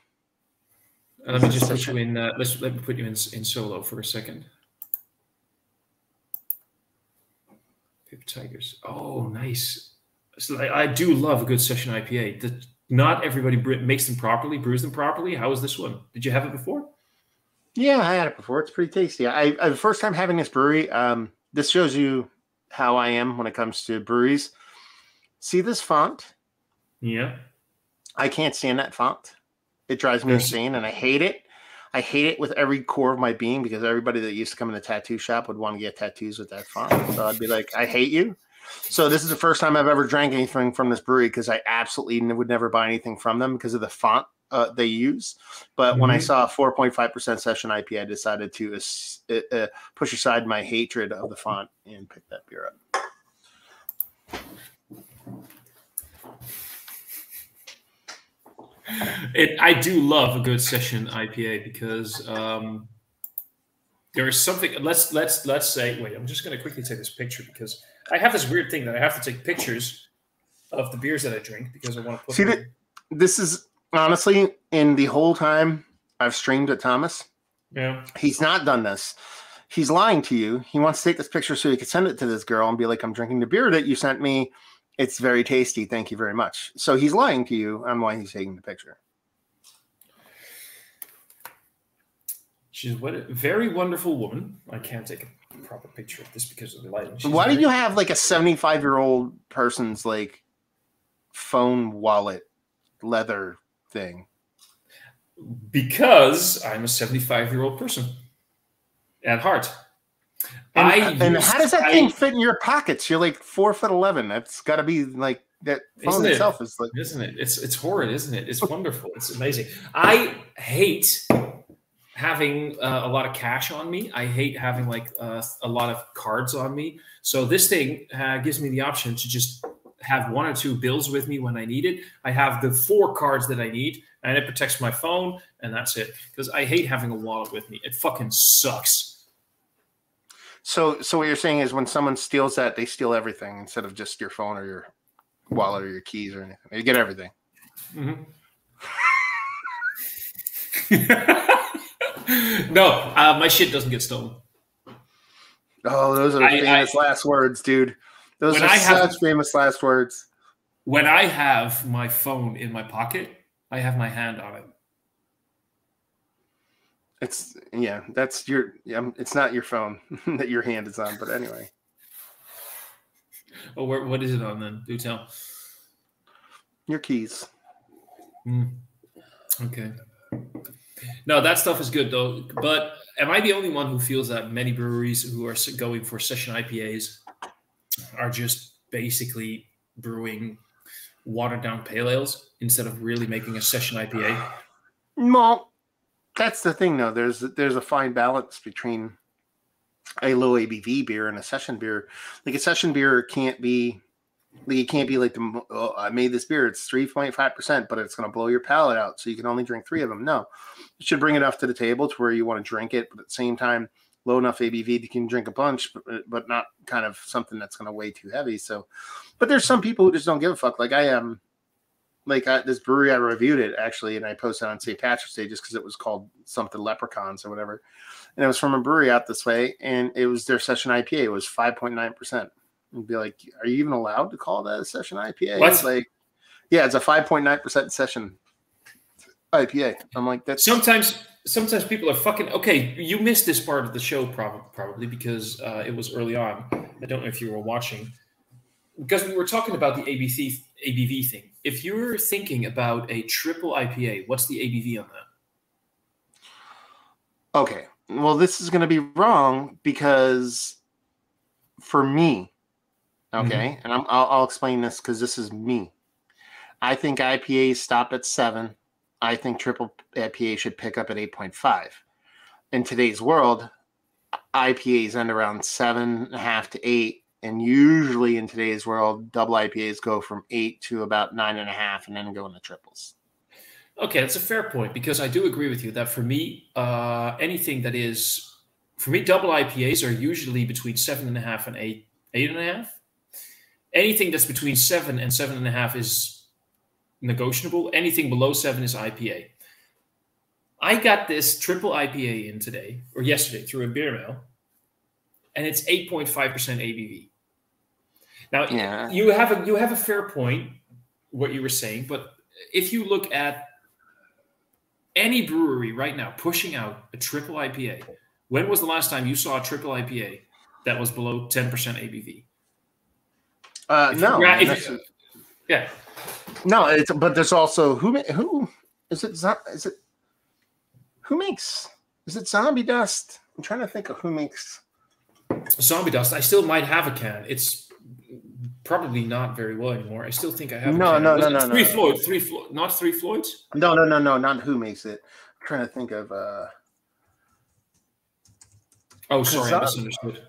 Let me just put you in. Let me put you in solo for a second. Paper Tigers. Oh, nice. So I do love a good session IPA. Not everybody makes them properly, brews them properly. How is this one? Did you have it before? Yeah, I had it before. It's pretty tasty. I the first time having this brewery. This shows you how I am when it comes to breweries. See this font? Yeah. I can't stand that font. It drives me insane, and I hate it. I hate it with every core of my being because everybody that used to come in the tattoo shop would want to get tattoos with that font. So I'd be like, I hate you. So this is the first time I've ever drank anything from this brewery because I absolutely would never buy anything from them because of the font they use. But when I saw a 4.5% session IPA, I decided to push aside my hatred of the font and pick that beer up. I do love a good session IPA because there is something. Let's say. Wait, I'm just going to quickly take this picture because I have this weird thing that I have to take pictures of the beers that I drink because I want to put. See, this is honestly in the whole time I've streamed at Thomas. Yeah, he's not done this. He's lying to you. He wants to take this picture so he could send it to this girl and be like, "I'm drinking the beer that you sent me. It's very tasty. Thank you very much." So he's lying to you on why he's taking the picture. She's a very wonderful woman. I can't take a proper picture of this because of the lighting. Why did you have like a 75-year-old person's like phone wallet leather thing? Because I'm a 75-year-old person at heart. And how does that thing fit in your pockets? You're like 4'11". That's got to be like that phone itself is like, isn't it? It's horrid, isn't it? It's wonderful. It's amazing. I hate having a lot of cash on me. I hate having like a lot of cards on me. So this thing gives me the option to just have 1 or 2 bills with me when I need it. I have the 4 cards that I need, and it protects my phone, and that's it. Because I hate having a wallet with me. It fucking sucks. So what you're saying is when someone steals that, they steal everything instead of just your phone or your wallet or your keys or anything. They get everything. Mm-hmm. No, my shit doesn't get stolen. Oh, those are famous last words, dude. Those are such famous last words. When I have my phone in my pocket, I have my hand on it. It's that's your it's not your phone that your hand is on, but anyway. Oh, what is it on then? Do tell. Your keys. Okay. No, that stuff is good though. But am I the only one who feels that many breweries who are going for session IPAs are just basically brewing watered down pale ales instead of really making a session IPA? Well, that's the thing though. There's a fine balance between a low ABV beer and a session beer. Like a session beer can't be like it can't be like I made this beer, it's 3.5%, but it's going to blow your palate out, so you can only drink 3 of them. No, you should bring enough to the table to where you want to drink it, but at the same time, low enough ABV that you can drink a bunch, but not kind of something that's going to weigh too heavy. So, but there's some people who just don't give a fuck. Like I am, this brewery I reviewed it actually, and I posted on St. Patrick's Day just because it was called something Leprechauns or whatever, and it was from a brewery out this way, and it was their session IPA. It was 5.9%. And be like, are you even allowed to call that a session IPA? What? It's like, yeah, it's a 5.9% session IPA. I'm like, that's sometimes people are fucking okay. You missed this part of the show probably because it was early on. I don't know if you were watching because we were talking about the ABV thing. If you're thinking about a triple IPA, what's the ABV on that? Okay. Well, this is going to be wrong because for me, okay, and I'll explain this because this is me. I think IPAs stop at 7. I think triple IPA should pick up at 8.5. In today's world, IPAs end around 7.5 to 8, and usually in today's world, double IPAs go from 8 to about 9.5, and then go into triples. Okay, that's a fair point because I do agree with you that for me, anything that is double IPAs are usually between 7.5 and 8.5. Anything that's between 7 and 7.5 is negotiable. Anything below 7 is IPA. I got this triple IPA in today or yesterday through a beer mill, and it's 8.5% ABV. Now, you have a fair point what you were saying, but if you look at any brewery right now pushing out a triple IPA. When was the last time you saw a triple IPA that was below 10% ABV? No. Yeah. No, but there's also who is it? Who makes? Is it Zombie Dust? I'm trying to think of who makes Zombie Dust. I still might have a can. It's probably not very well anymore. I still think I have. No. Three Floyd, not Three Floyds. No, not who makes it. I'm trying to think of. Oh, sorry, I misunderstood.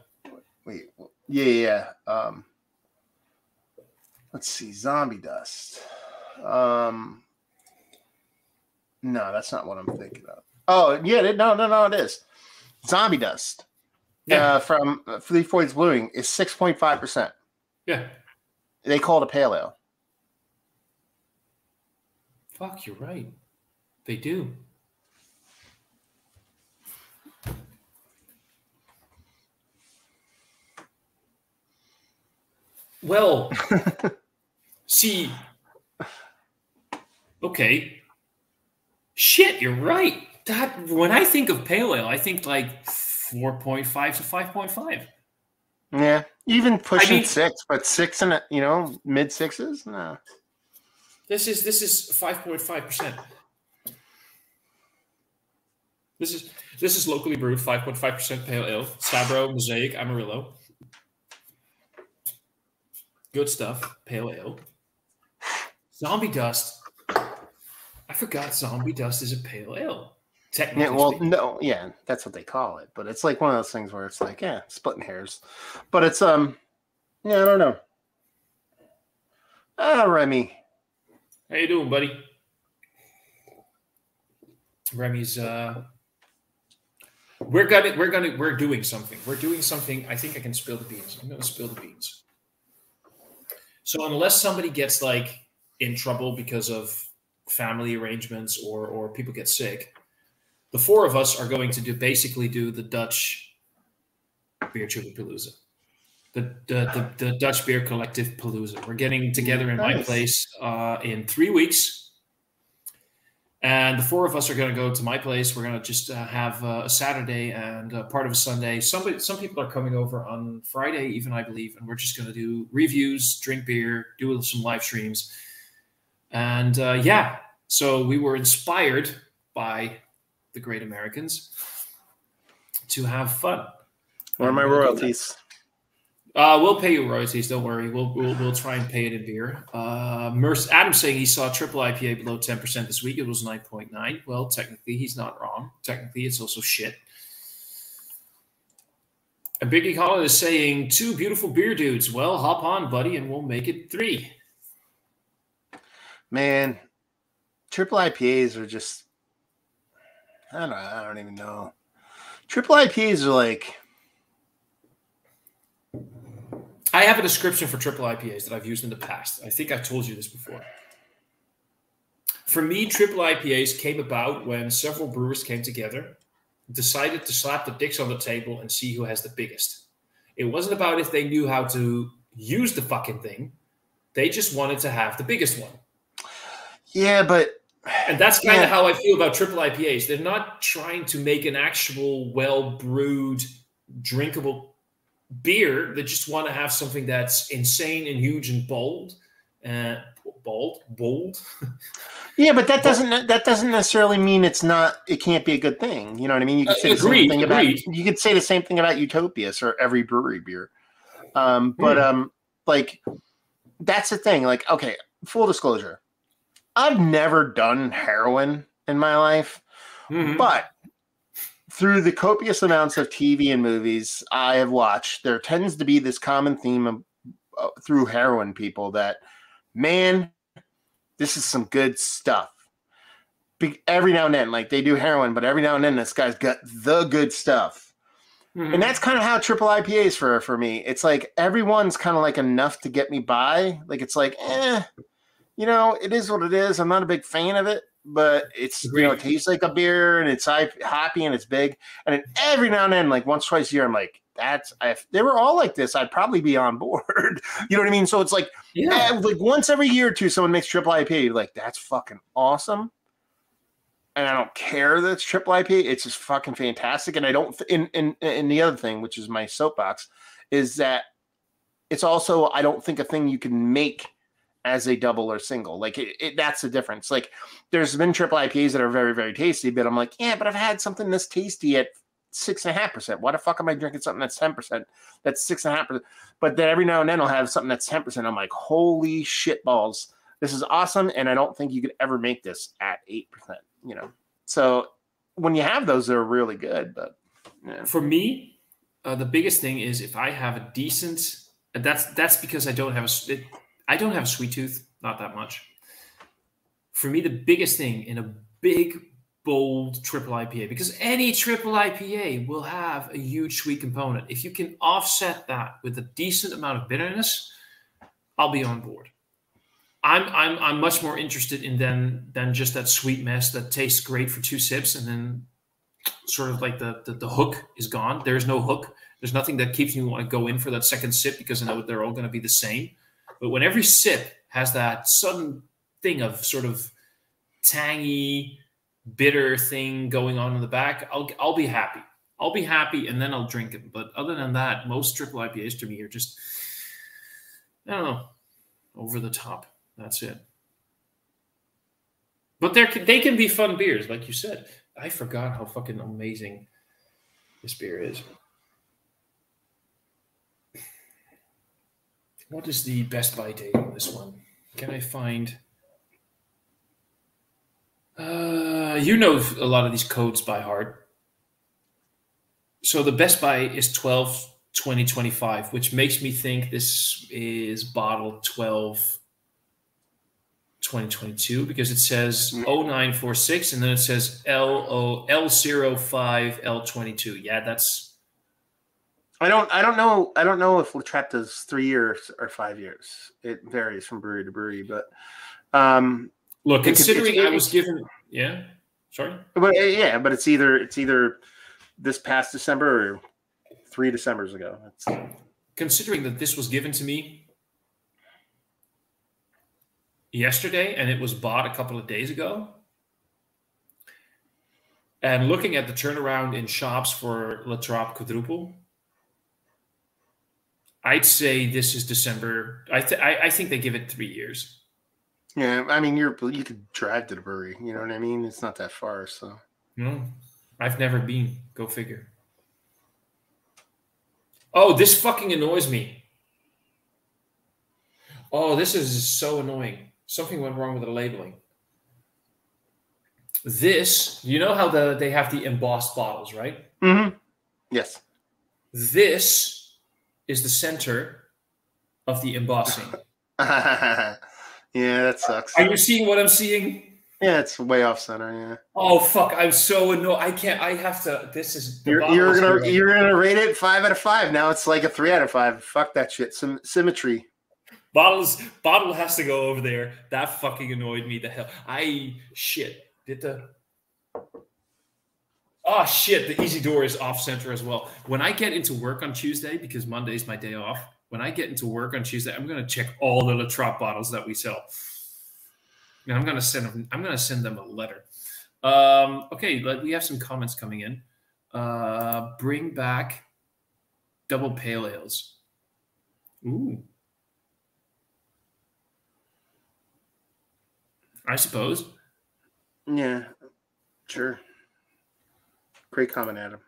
Wait, yeah. Let's see, Zombie Dust. No, that's not what I'm thinking of. Oh, yeah, no, it is. Zombie Dust. Yeah. From Three Floyds Brewing is 6.5%. Yeah. They call it a pale ale. Fuck, you're right. They do. Well, see, okay. Shit, you're right. That when I think of pale ale, I think like 4.5 to 5.5. Yeah, even pushing 6, but 6 and mid 6s. No, this is 5.5%. This is locally brewed 5.5% pale ale. Sabro, Mosaic, Amarillo. Good stuff. Pale ale. Zombie Dust. I forgot Zombie Dust is a pale ale. Technically. Yeah, well, no, yeah, that's what they call it. But it's like one of those things where it's like, splitting hairs. But it's I don't know. Remy. How you doing, buddy? Remy's we're doing something. We're doing something. I think I can spill the beans. I'm gonna spill the beans. So unless somebody gets like in trouble because of family arrangements or people get sick, the four of us are going to basically do the Dutch Beer Chupa Palooza, the Dutch Beer Collective Palooza. We're getting together in my place in 3 weeks. And the four of us are going to go to my place. We're going to just have a Saturday and part of a Sunday. Some people are coming over on Friday, even I believe, and we're just going to do reviews, drink beer, do some live streams, and so we were inspired by the great Americans to have fun. Where are my royalties? We'll pay you royalties. Don't worry. We'll try and pay it in beer. Adam's saying he saw triple IPA below 10% this week. It was 9.9. Well, technically, he's not wrong. Technically, it's also shit. And Biggie Colin is saying 2 beautiful beer dudes. Well, hop on, buddy, and we'll make it 3. Man, triple IPAs are just. I don't even know. Triple IPAs are like. I have a description for triple IPAs that I've used in the past. I think I've told you this before. For me, triple IPAs came about when several brewers came together, decided to slap the dicks on the table and see who has the biggest. It wasn't about if they knew how to use the fucking thing. They just wanted to have the biggest one. Yeah, but... And that's kind of how I feel about triple IPAs. They're not trying to make an actual well-brewed, drinkable beer. They just want to have something that's insane and huge and bold. Bold. Yeah, but that doesn't necessarily mean it can't be a good thing. You know what I mean? You could say the same thing about you could say the same thing about Utopias or every brewery beer. Like that's the thing. Like, okay, full disclosure. I've never done heroin in my life, but through the copious amounts of TV and movies I have watched, there tends to be this common theme of, through heroin people that, man, this is some good stuff. Every now and then, like they do heroin, but every now and then this guy's got the good stuff. And that's kind of how triple IPAs for me. It's like everyone's kind of like enough to get me by. Like it's like, it is what it is. I'm not a big fan of it. But it's it tastes like a beer and it's hoppy and it's big. And then every now and then, like once, twice a year, I'm like, if they were all like this, I'd probably be on board. You know what I mean? So it's like, like once every year or two, someone makes triple IPA. You're like, that's fucking awesome. and I don't care that it's triple IPA. It's just fucking fantastic. And I don't. And the other thing, which is my soapbox, is that it's also, I don't think, a thing you can make as a double or single. Like that's the difference. Like there's been triple IPAs that are very, very tasty, but I'm like, yeah, but I've had something this tasty at 6.5%. Why the fuck am I drinking something that's 10%? That's 6.5%. But then every now and then I'll have something that's 10%. I'm like, holy shit balls. This is awesome. And I don't think you could ever make this at 8%, you know? So when you have those, they're really good. But yeah. For me, the biggest thing is if I have a decent, that's because I don't have a sweet tooth, not that much. For me, the biggest thing in a big, bold triple IPA, because any triple IPA will have a huge sweet component. If you can offset that with a decent amount of bitterness, I'll be on board. I'm much more interested in than just that sweet mess that tastes great for 2 sips and then sort of like the hook is gone. There's no hook. There's nothing that keeps me want to go in for that second sip because I know they're all going to be the same. But when every sip has that sudden thing of sort of tangy, bitter thing going on in the back, I'll be happy. I'll be happy, and then I'll drink it. But other than that, most triple IPAs to me are just, I don't know, over the top. That's it. But they can be fun beers, like you said. I forgot how fucking amazing this beer is. What is the Best Buy date on this one? Can I find... you know a lot of these codes by heart. So the Best Buy is 12/20/25, which makes me think this is bottle 12/2022 because it says 0946 and then it says L05L22. Yeah, that's... I don't know if La Trappe does 3 years or 5 years. It varies from brewery to brewery, but look, considering I was given, yeah, sorry, but yeah, but it's either this past December or 3 Decembers ago. Considering that this was given to me yesterday and it was bought a couple of days ago, and looking at the turnaround in shops for La Trappe Quadruple, I'd say this is December. I think they give it 3 years. Yeah, I mean, you could drive to the brewery. You know what I mean? It's not that far, so. No, I've never been. Go figure. Oh, this fucking annoys me. Oh, this is so annoying. Something went wrong with the labeling. This, you know how they have the embossed bottles, right? Mm-hmm. Yes. This is the center of the embossing. Yeah, that sucks. Are you seeing what I'm seeing? Yeah, it's way off center. Yeah. Oh fuck! I'm so annoyed. I can't. I have to. This is. You're gonna rate it 5 out of 5. Now it's like a 3 out of 5. Fuck that shit. Symmetry. Bottle has to go over there. That fucking annoyed me. The hell. Oh shit! The Easy Door is off center as well. When I get into work on Tuesday, because Monday's my day off. When I get into work on Tuesday, I'm going to check all the La Trappe bottles that we sell. And I'm going to send them a letter. Okay, we have some comments coming in. Bring back double pale ales. Ooh. I suppose. Yeah, sure. Great comment, Adam.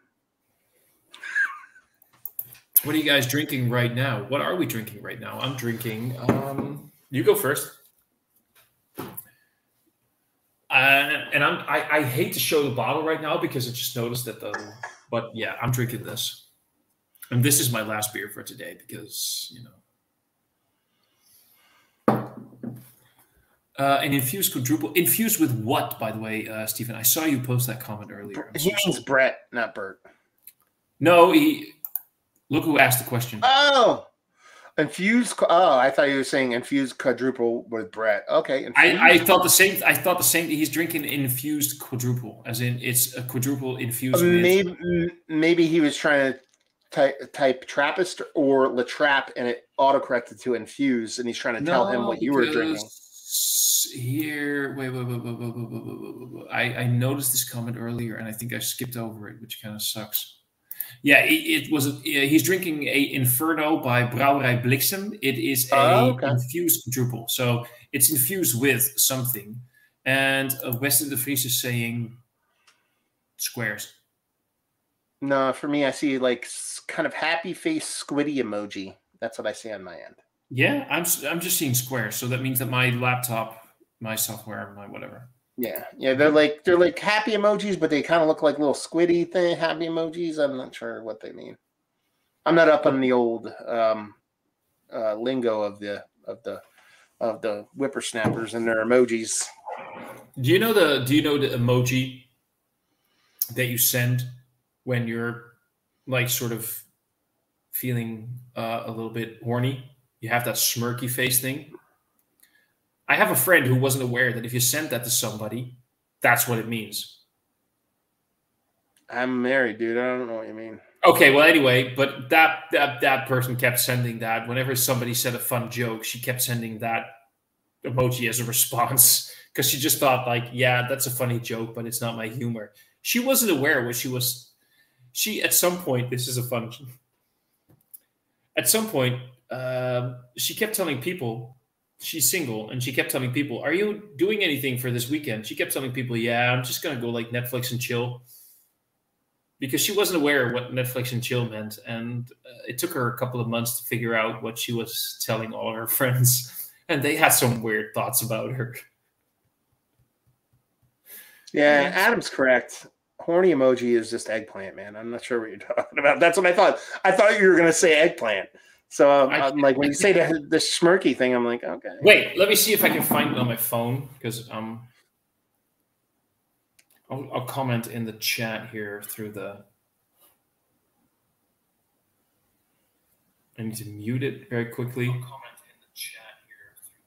What are you guys drinking right now? What are we drinking right now? I'm drinking. You go first. And I hate to show the bottle right now because I just noticed that but yeah, I'm drinking this. And this is my last beer for today because, you know. An infused quadruple. Infused with what, by the way, Stephen? I saw you post that comment earlier. He means Brett, not Bert. No, look who asked the question. Oh, infused. Oh, I thought you were saying infused quadruple with Brett. Okay, I thought the same. I thought the same. He's drinking infused quadruple, as in it's a quadruple infused. Maybe he was trying to type Trappist or La Trappe, and it autocorrected to infused, and he's trying to tell him what you were drinking. here. Wait. I noticed this comment earlier, and I think I skipped over it, which kind of sucks. Yeah, it was. He's drinking a Inferno by Brouwerij Bliksem. It is a infused Drupal, so it's infused with something. And Weston de Vries is saying squares. No, for me, I see like kind of happy face squiddy emoji. That's what I see on my end. Yeah, I'm just seeing squares, so that means that my laptop, my software, my whatever. Yeah, they're like happy emojis, but they kind of look like little squiddy thing happy emojis. I'm not sure what they mean. I'm not up on the old lingo of the whippersnappers and their emojis. Do you know the emoji that you send when you're like sort of feeling a little bit horny? You have that smirky face thing. I have a friend who wasn't aware that if you send that to somebody, that's what it means. I'm married, dude. I don't know what you mean. Okay, well, anyway, but that person kept sending that. Whenever somebody said a fun joke, she kept sending that emoji as a response because she just thought, like, yeah, that's a funny joke, but it's not my humor. She wasn't aware what she was. At some point, this is a fun. At some point, she kept telling people she's single, and she kept telling people, "Are you doing anything for this weekend?" She kept telling people, "Yeah, I'm just gonna go like Netflix and chill," because she wasn't aware what Netflix and chill meant, and it took her a couple of months to figure out what she was telling all her friends, and they had some weird thoughts about her. Yeah, Adam's correct. Horny emoji is just eggplant, man. I'm not sure what you're talking about. That's what I thought. I thought you were going to say eggplant. So I'm like, when you say the smirky thing, I'm like, okay. Wait, let me see if I can find it on my phone, because I'll comment in the chat here through the. I need to mute it very quickly. I'll comment in the chat here through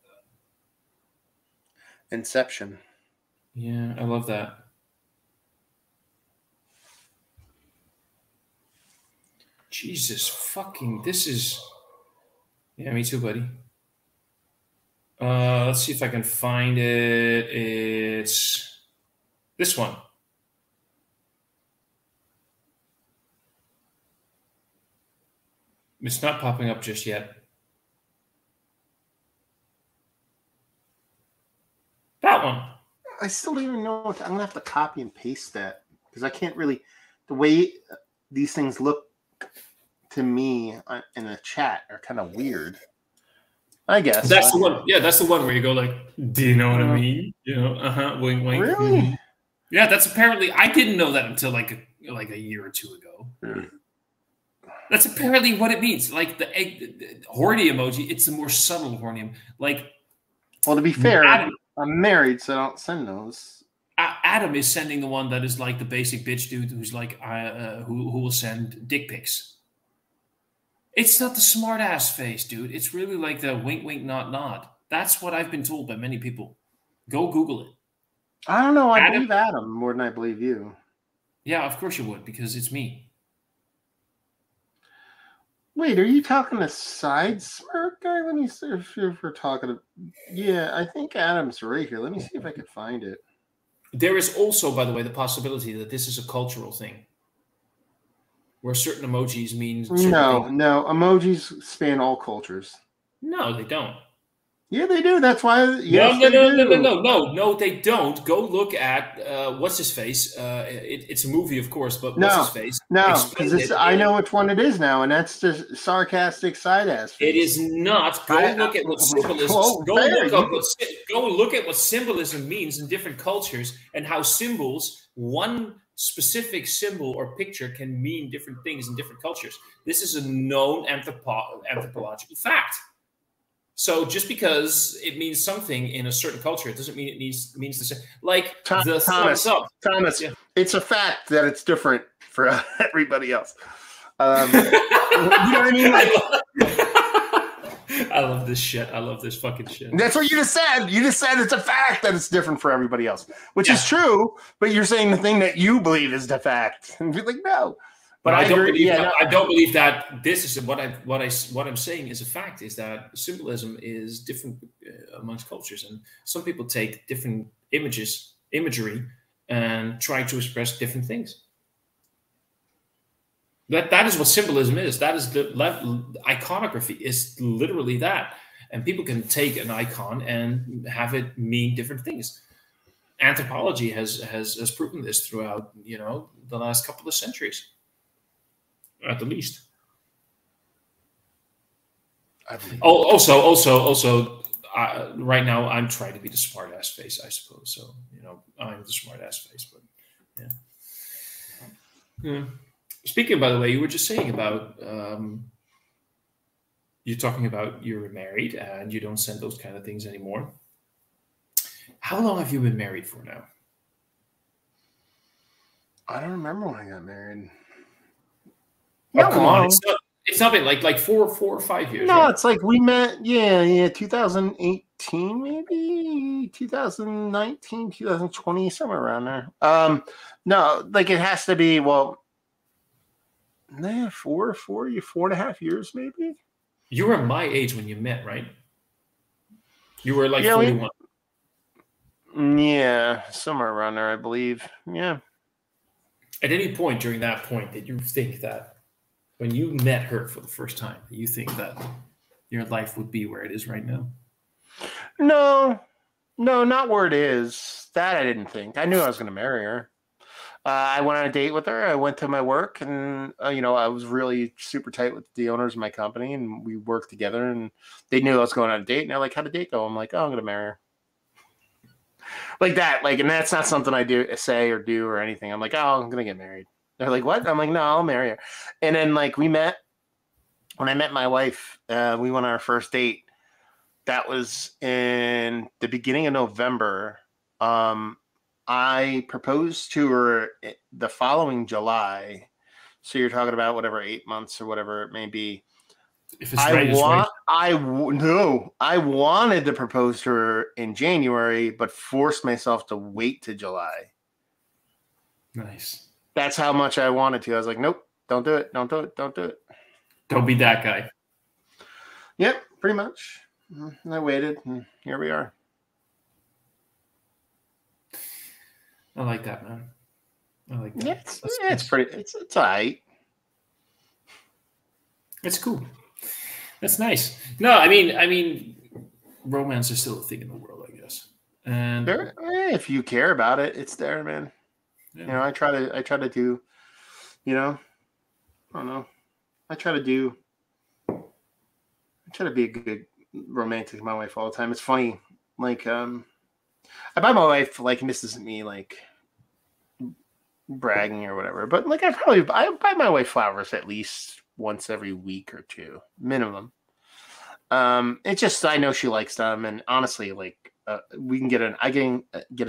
the. Inception. Yeah, I love that. Jesus fucking, this is. Yeah, me too, buddy. Let's see if I can find it. It's this one. It's not popping up just yet. That one. I still don't even know what I'm going to have to copy and paste that because I can't really. The way these things look to me in the chat are kind of weird. I guess that's the one. Yeah, that's the one where you go like, "Do you know what I mean?" You know, wink, wink. Really? Mm-hmm. Yeah, that's apparently. I didn't know that until like a year or two ago. That's apparently what it means. Like the horny emoji. It's the more subtle horny. Like, well, to be fair, I'm married, so I don't send those. Adam is sending the one that is like the basic bitch dude who's like, who will send dick pics. It's not the smart ass face, dude. It's really like the wink, wink, nod, nod. That's what I've been told by many people. Go Google it. I don't know. I believe Adam more than I believe you. Yeah, of course you would, because it's me. Wait, are you talking to side smirk guy? Let me see if we're talking to. Yeah, I think Adam's right here. Let me see if I can find it. There is also, by the way, the possibility that this is a cultural thing. Where certain emojis mean no, emojis span all cultures. No, they don't. Yeah, they do. That's why. No, they don't. Go look at what's his face. It's a movie, of course, but what's his face? No, because I know which one it is now, and that's the sarcastic side ass face. It is not. Go look at what symbolism. Go look at what symbolism means in different cultures and how symbols, one specific symbol or picture, can mean different things in different cultures. This is a known anthropological fact. So just because it means something in a certain culture, it doesn't mean it means the same. Like the thumbs up. Thomas, yeah. It's a fact that it's different for everybody else. You know what I mean? I love this shit. I love this fucking shit. That's what you just said. You just said it's a fact that it's different for everybody else, which is true. But you're saying the thing that you believe is the fact, and you're like, no. But I don't believe. I don't believe that this is what I'm saying is a fact. Is that symbolism is different amongst cultures. And some people take different imagery, and try to express different things. That is what symbolism is. That is iconography is literally that. And people can take an icon and have it mean different things. Anthropology has proven this throughout, the last couple of centuries, at the least. Also, right now I'm trying to be the smart ass face, I suppose. So I'm the smart ass face, but yeah. Speaking, by the way, you were just saying about you're talking about you were married and you don't send those kind of things anymore. How long have you been married for now? I don't remember when I got married. Oh, come on. It's not been like 4 or 5 years. No, right? It's like we met, 2018, maybe 2019, 2020, somewhere around there. No, like it has to be, 4.5 years, maybe. You were my age when you met, right? You were like 41. Yeah, somewhere around there, I believe. Yeah. At any point during that point, did you think that when you met her for the first time, you think that your life would be where it is right now? No, not where it is. That I didn't think. I knew I was going to marry her. I went on a date with her. I went to my work, and I was really super tight with the owners of my company, and we worked together. And they knew I was going on a date, and they're like, "How'd the date go?" I'm like, "Oh, I'm going to marry her." Like that, and that's not something I say or do or anything. I'm like, "Oh, I'm going to get married." They're like, "What?" I'm like, "No, I'll marry her." And then we met. When I met my wife, we went on our first date. That was in the beginning of November. I proposed to her the following July. So you're talking about whatever, 8 months or whatever it may be. If it's right. I wanted to propose to her in January, but forced myself to wait to July. Nice. That's how much I wanted to. I was like, nope, don't do it. Don't do it. Don't do it. Don't be that guy. Yep, pretty much. And I waited, and here we are. I like that, man. I like that. Yeah, it's pretty. It's all right. It's cool. That's nice. No, I mean, romance is still a thing in the world, I guess. And if you care about it, it's there, man. Yeah. I try to do. I don't know. I try to be a good romantic to my wife all the time. It's funny, I buy my wife, and this isn't me bragging or whatever, but I buy my wife flowers at least once every week or two minimum. It's just I know she likes them, and honestly, we can get a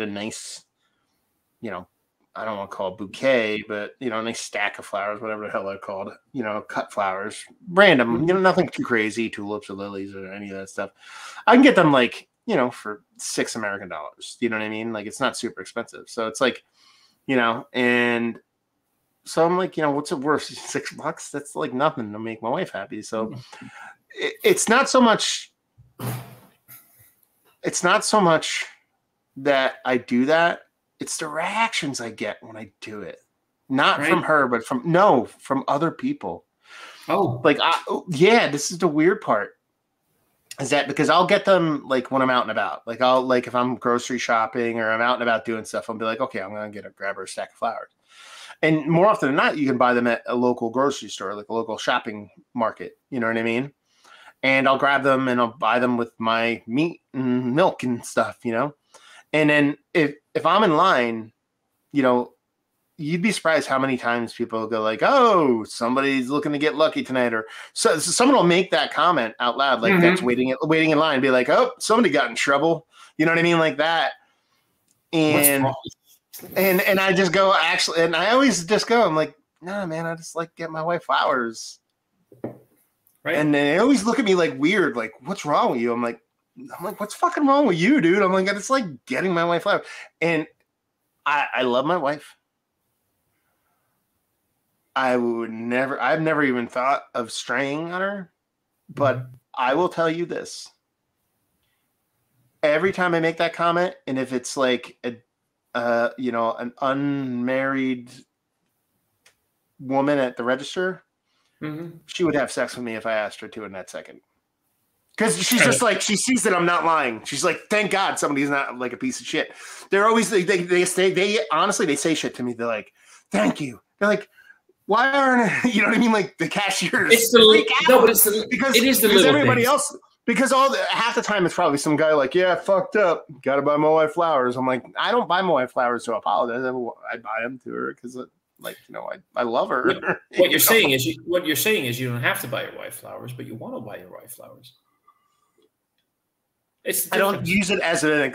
nice, I don't want to call it bouquet, but a nice stack of flowers, whatever the hell they're called, cut flowers, random, nothing too crazy, tulips or lilies or any of that stuff. I can get them for $6 American. You know what I mean? It's not super expensive. So it's and so I'm what's it worth? $6? That's nothing to make my wife happy. So it's not so much that I do that. It's the reactions I get when I do it. Not from her, but from other people. Oh. This is the weird part. Is that because I'll get them when I'm out and about. I'll if I'm grocery shopping or I'm out and about doing stuff, I'll be like, okay, I'm gonna grab her a stack of flowers. And more often than not, you can buy them at a local grocery store, a local shopping market. You know what I mean? And I'll grab them and I'll buy them with my meat and milk and stuff, And then if I'm in line, you'd be surprised how many times people go oh, somebody's looking to get lucky tonight, or so someone will make that comment out loud, that's waiting in line, and be like, oh, somebody got in trouble. You know what I mean, like that. And I just go and I always just go, I'm like, nah, man, I just get my wife flowers. Right. And they always look at me weird, what's wrong with you? I'm like, what's fucking wrong with you, dude? I'm like, it's getting my wife flowers. And I love my wife. I've never even thought of straying on her, but I will tell you this. every time I make that comment, and if it's like you know, an unmarried woman at the register, she would have sex with me if I asked her to in that second. Because she's just like, she sees that I'm not lying. She's like, thank God somebody's not like a piece of shit. They're always, they honestly, they say shit to me. They're like, thank you. They're like, why aren't, you know what I mean? Like the cashier. It's the, no, but it's the, because it is the because little everybody things. else, because half the time it's probably some guy like, yeah, I fucked up. Got to buy my wife flowers. I'm like, I don't buy my wife flowers to apologize. I buy them to her because like, you know, I love her. What you're saying is you don't have to buy your wife flowers, but you want to buy your wife flowers. I don't use it as a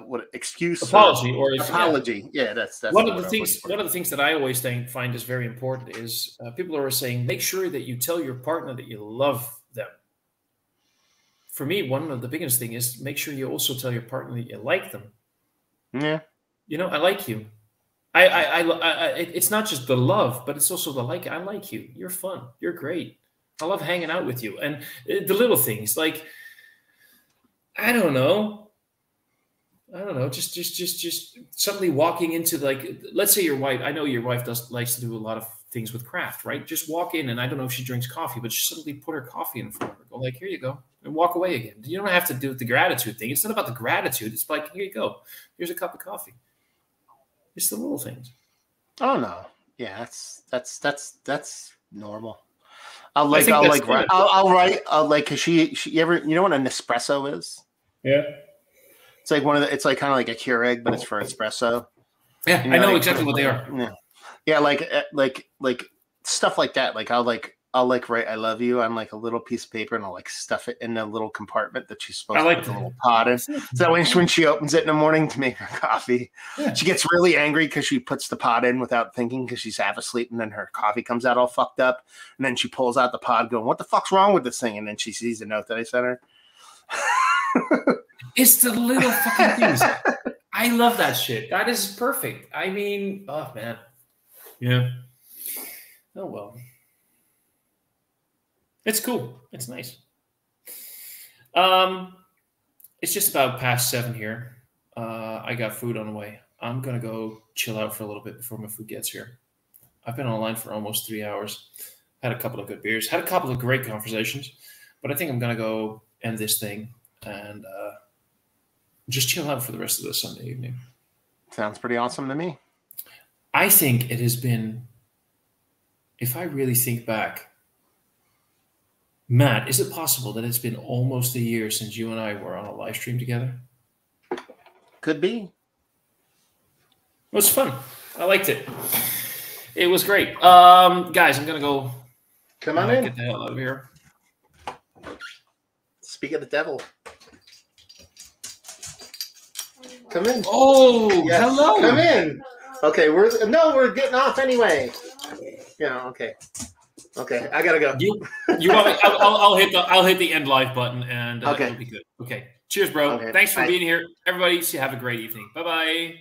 what excuse apology or apology. Yeah, that's one of the things. One of the things that I always find is very important is people are saying make sure that you tell your partner that you love them. For me, one of the biggest thing is make sure you also tell your partner that you like them. Yeah, you know, I like you. It's not just the love, but it's also the like. I like you. You're fun. You're great. I love hanging out with you. And the little things like, I don't know, just suddenly walking into like, let's say your wife, I know your wife likes to do a lot of things with craft, right? Just walk in and I don't know if she drinks coffee, but just suddenly put her coffee in front of her. Go like, here you go. And walk away again. You don't have to do the gratitude thing. It's not about the gratitude. It's like, here you go. Here's a cup of coffee. It's the little things. Oh no. Yeah, that's normal. I'll write because she ever, you know what an espresso is? Yeah. It's like it's like kind of like a Keurig, but it's for espresso. Yeah, you know, I know exactly what they are. Yeah, like stuff like that. Like I'll write I love you on like a little piece of paper and I'll like stuff it in a little compartment that she's supposed to put a little pot in. So when she opens it in the morning to make her coffee, she gets really angry because she puts the pot in without thinking because she's half asleep and then her coffee comes out all fucked up. And then she pulls out the pot going, what the fuck's wrong with this thing? And then she sees the note that I sent her. It's the little fucking things. I love that shit. That is perfect. I mean, oh man. Yeah. Oh well. It's cool. It's nice. It's just about past 7 here. I got food on the way. I'm gonna go chill out for a little bit before my food gets here. I've been online for almost 3 hours. Had a couple of good beers. Had a couple of great conversations. But I think I'm gonna go end this thing and just chill out for the rest of the Sunday evening. Sounds pretty awesome to me. I think it has been, if I really think back, Matt, is it possible that it's been almost a year since you and I were on a live stream together? Could be. It was fun. I liked it. It was great. Guys, I'm going to go. Come on in. Get the hell out of here. Speak of the devil. Come in. Oh, yes. Hello. Come in. Okay, we're getting off anyway. Yeah, okay. Okay, I gotta go. You want me, I'll hit the end live button and okay. It'll be good. Okay. Cheers, bro. Okay. Thanks for being here. Everybody, have a great evening. Bye-bye.